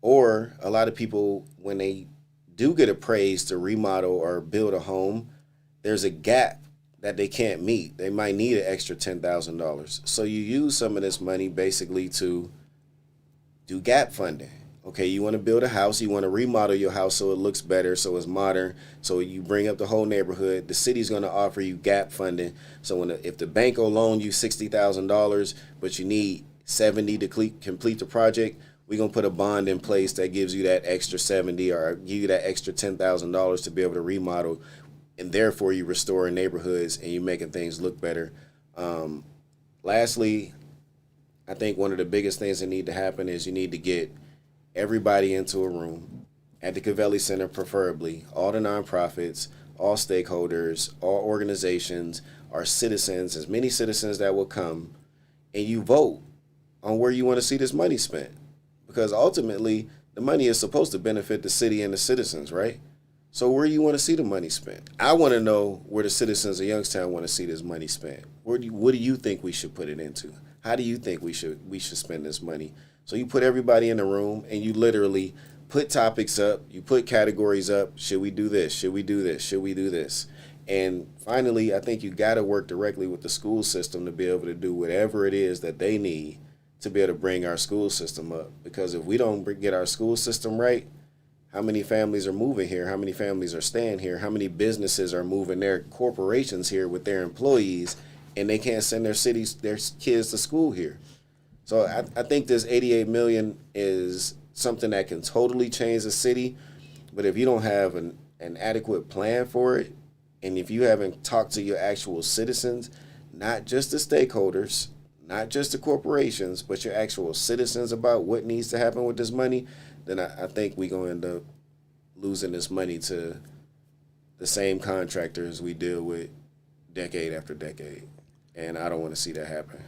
or a lot of people, when they do get appraised to remodel or build a home, there's a gap that they can't meet. They might need an extra $10,000. So you use some of this money basically to do gap funding. Okay, you want to build a house, you want to remodel your house so it looks better, so it's modern, so you bring up the whole neighborhood. The city's going to offer you gap funding. So if the bank will loan you $60,000, but you need 70 to complete the project, we're going to put a bond in place that gives you that extra 70 or give you that extra $10,000 to be able to remodel, and therefore you restore neighborhoods and you're making things look better. Lastly, I think one of the biggest things that need to happen is you need to get everybody into a room at the Covelli Center, preferably all the nonprofits, all stakeholders, all organizations, our citizens, as many citizens that will come, and you vote on where you want to see this money spent. Because ultimately, the money is supposed to benefit the city and the citizens, right? So where do you want to see the money spent? I want to know where the citizens of Youngstown want to see this money spent. What do you think we should put it into? How do you think we should spend this money? So you put everybody in the room and you literally put topics up, you put categories up. Should we do this? Should we do this? Should we do this? And finally, I think you got to work directly with the school system to be able to do whatever it is that they need to be able to bring our school system up. Because if we don't get our school system right, how many families are moving here? How many families are staying here? How many businesses are moving their corporations here with their employees, and they can't send their kids to school here? So I think this $88 million is something that can totally change the city. But if you don't have an adequate plan for it, and if you haven't talked to your actual citizens, not just the stakeholders, not just the corporations, but your actual citizens about what needs to happen with this money, then I think we're going to end up losing this money to the same contractors we deal with decade after decade. And I don't want to see that happen.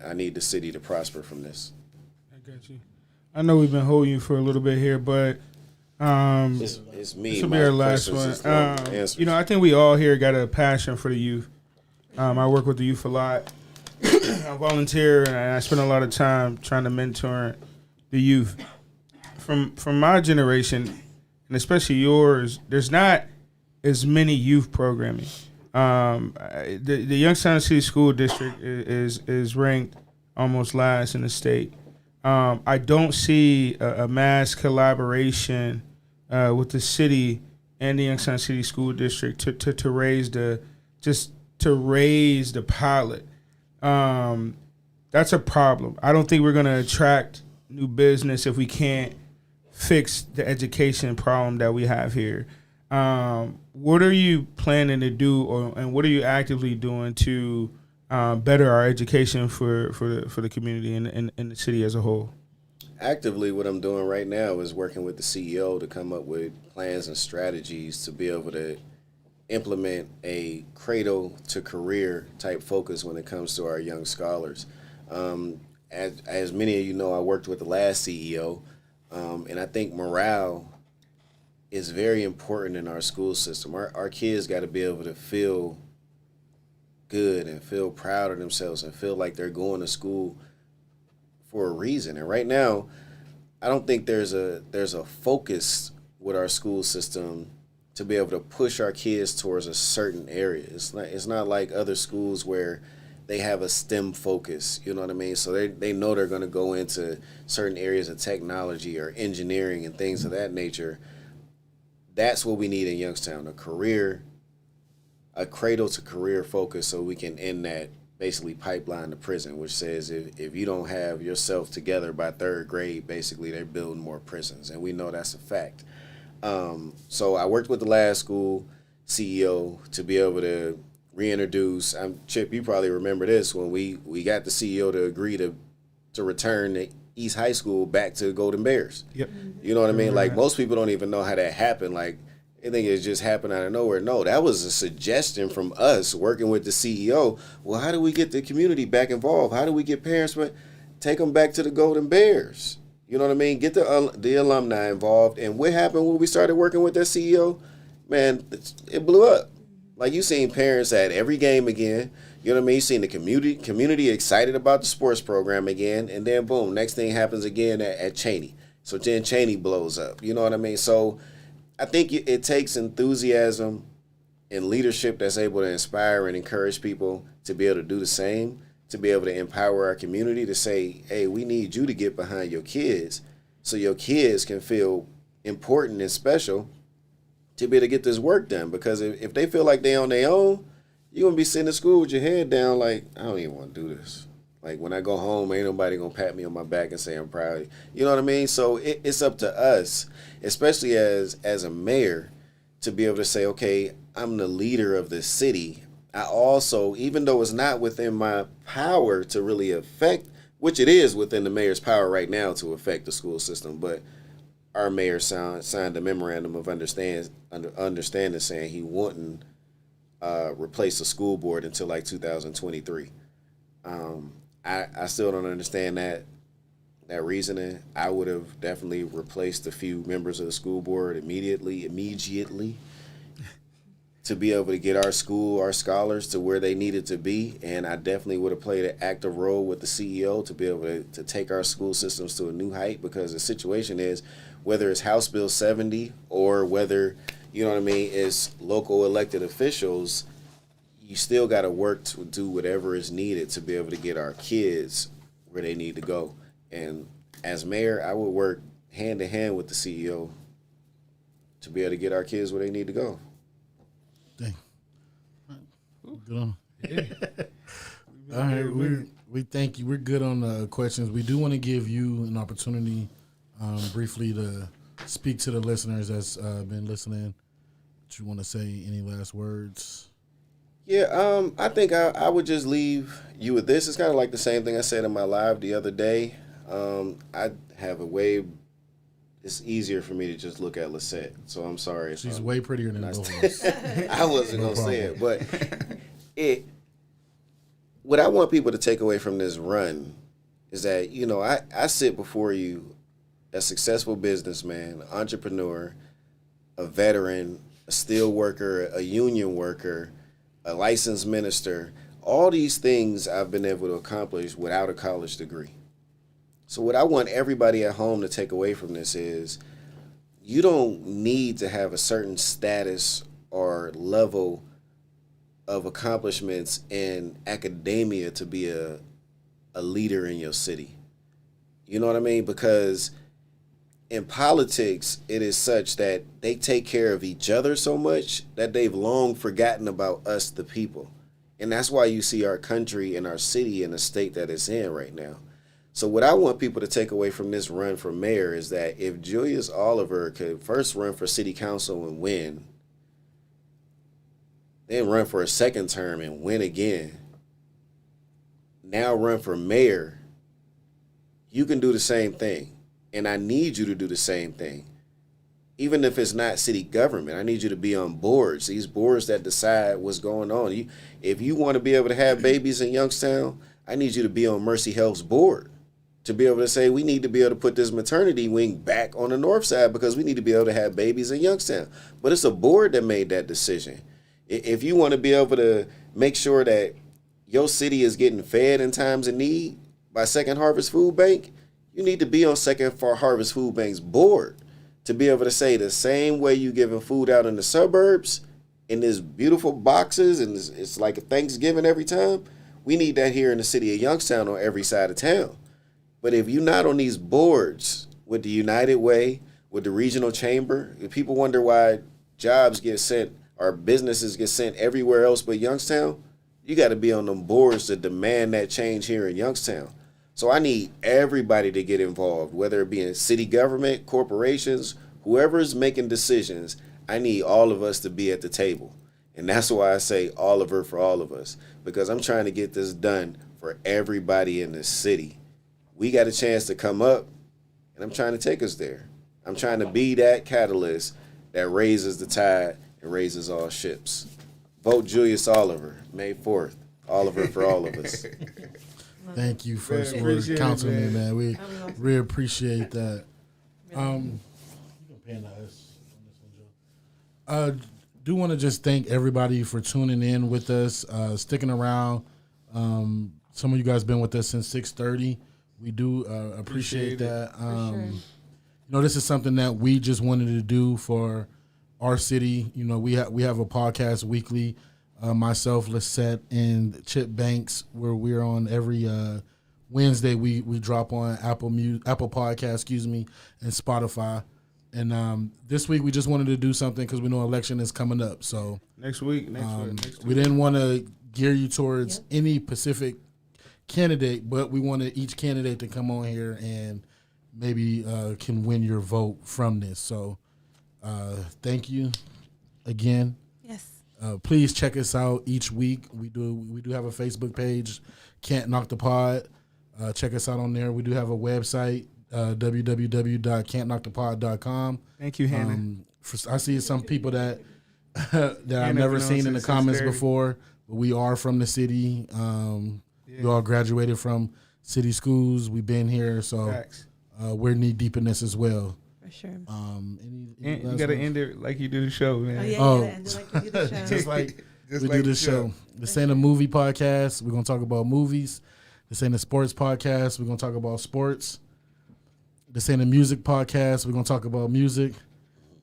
I need the city to prosper from this. I got you. I know we've been holding you for a little bit here, but it's me. This will be our last one. I think we all here got a passion for the youth. I work with the youth a lot. I volunteer and I spend a lot of time trying to mentor the youth. From my generation, and especially yours, there's not as many youth programming. The Youngstown City School District is ranked almost last in the state. I don't see a mass collaboration with the city and the Youngstown City School District to raise the pilot. That's a problem. I don't think we're going to attract new business if we can't fix the education problem that we have here. What are you planning to do, and what are you actively doing to better our education for the community and the city as a whole? Actively, what I'm doing right now is working with the CEO to come up with plans and strategies to be able to implement a cradle to career type focus when it comes to our young scholars. as many of you know, I worked with the last CEO, and I think morale is very important in our school system. Our kids got to be able to feel good and feel proud of themselves and feel like they're going to school for a reason. And right now, I don't think there's a focus with our school system to be able to push our kids towards a certain area. It's not like other schools where they have a STEM focus, you know what I mean? So they know they're going to go into certain areas of technology or engineering and things of that nature. That's what we need in Youngstown, a cradle to career focus, so we can end that basically pipeline to prison, which says if you don't have yourself together by third grade, basically they're building more prisons, and we know that's a fact. So I worked with the last school CEO to be able to reintroduce. Chip, you probably remember this, when we got the CEO to agree to return the East High School back to Golden Bears. Yep. You know what I mean? Like, most people don't even know how that happened. Like, they think it just happened out of nowhere. No, that was a suggestion from us working with the CEO. Well, how do we get the community back involved? How do we get parents? Take them back to the Golden Bears. You know what I mean? Get the alumni involved. And what happened when we started working with that CEO? Man, it blew up. Like, you seen parents at every game again. You know what I mean? You seen the community excited about the sports program again. And then, boom, next thing happens again at Cheney. So then Cheney blows up. You know what I mean? So I think it takes enthusiasm and leadership that's able to inspire and encourage people to be able to do the same, to be able to empower our community to say, hey, we need you to get behind your kids so your kids can feel important and special to be able to get this work done. Because if they feel like they on their own, you're going to be sitting in school with your head down like, I don't even want to do this. Like, when I go home, ain't nobody going to pat me on my back and say I'm proud of you. You know what I mean? So it's up to us, especially as a mayor, to be able to say, okay, I'm the leader of the city. I also, even though it's not within my power to really affect, which it is within the mayor's power right now to affect the school system, but our mayor signed a memorandum of understanding saying he wouldn't replace the school board until like 2023. I still don't understand that reasoning. I would have definitely replaced a few members of the school board immediately to be able to get our school, our scholars to where they needed to be. And I definitely would have played an active role with the CEO to be able to take our school systems to a new height, because the situation is, whether it's House Bill 70 or whether, you know what I mean, it's local elected officials, you still got to work to do whatever is needed to be able to get our kids where they need to go. And as mayor, I would work hand in hand with the CEO to be able to get our kids where they need to go. Dang. Good on. All right, we thank you. We're good on the questions. We do want to give you an opportunity briefly to speak to the listeners that's been listening. Do you want to say any last words? Yeah, I think I would just leave you with this. It's kind of like the same thing I said in my live the other day. I have it's easier for me to just look at Lisette, so I'm sorry. She's way prettier than both of us. I wasn't going to say it, but what I want people to take away from this run is that, you know, I sit before you a successful businessman, entrepreneur, a veteran, a steel worker, a union worker, a licensed minister. All these things I've been able to accomplish without a college degree. So what I want everybody at home to take away from this is, you don't need to have a certain status or level of accomplishments in academia to be a leader in your city. You know what I mean? Because in politics, it is such that they take care of each other so much that they've long forgotten about us, the people. And that's why you see our country and our city in the state that it's in right now. So what I want people to take away from this run for mayor is that if Julius Oliver could first run for city council and win, then run for a second term and win again, now run for mayor, you can do the same thing. And I need you to do the same thing. Even if it's not city government, I need you to be on boards, these boards that decide what's going on. If you want to be able to have babies in Youngstown, I need you to be on Mercy Health's board. to be able to say we need to be able to put this maternity wing back on the north side because we need to be able to have babies in Youngstown. But it's a board that made that decision. If you want to be able to make sure that your city is getting fed in times of need by Second Harvest Food Bank, you need to be on Second Harvest Food Bank's board to be able to say the same way you giving food out in the suburbs in these beautiful boxes and it's like a Thanksgiving every time. We need that here in the city of Youngstown on every side of town. But if you're not on these boards with the United Way, with the regional chamber, if people wonder why jobs get sent or businesses get sent everywhere else but Youngstown, you got to be on them boards to demand that change here in Youngstown. So I need everybody to get involved, whether it be in city government, corporations, whoever is making decisions. I need all of us to be at the table. And that's why I say Oliver for all of us, because I'm trying to get this done for everybody in the city. We got a chance to come up, and I'm trying to take us there. I'm trying to be that catalyst that raises the tide and raises all ships. Vote Julius Oliver, May 4th. Oliver for all of us. Thank you, First Man, Word appreciate it, Councilman, man. man. We really appreciate that. You can pan us on this one, Joe. Do want to just thank everybody for tuning in with us, sticking around. Some of you guys been with us since 6:30. We do appreciate that. sure. You know, this is something that we just wanted to do for our city. You know, we have a podcast weekly. Myself, Lisette, and Chip Banks, where we're on every Wednesday. We drop on Apple Podcast, and Spotify. And this week we just wanted to do something because we know election is coming up. So Next week. we didn't want to gear you towards any specific candidate, but we wanted each candidate to come on here and maybe can win your vote from this. So thank you again. Yes. Please check us out each week. We do have a Facebook page, Can't Knock the Pod. Check us out on there. We do have a website, www.can'tknockthepod.com. Thank you, Hannah. I see some people that I've Hannah never been on seen in the since comments 6:30. before. But we are from the city. We all graduated from city schools. We've been here, so Facts. we're knee deep in this as well. For sure. Any And you last got to words? end it like you do the show, man. Oh, yeah, Oh. yeah, and like we do the show. Just like Just we like do this the show. This ain't a movie podcast. We're gonna talk about movies. This ain't a sports podcast. We're gonna talk about sports. This ain't a music podcast. We're gonna talk about music.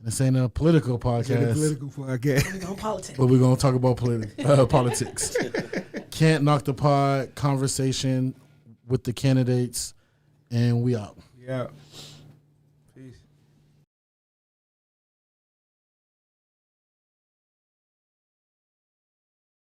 This ain't a political podcast. podcast. We're on politics. But we're gonna talk about politics. Can't Knock the Pod conversation with the candidates, and we out. Yeah.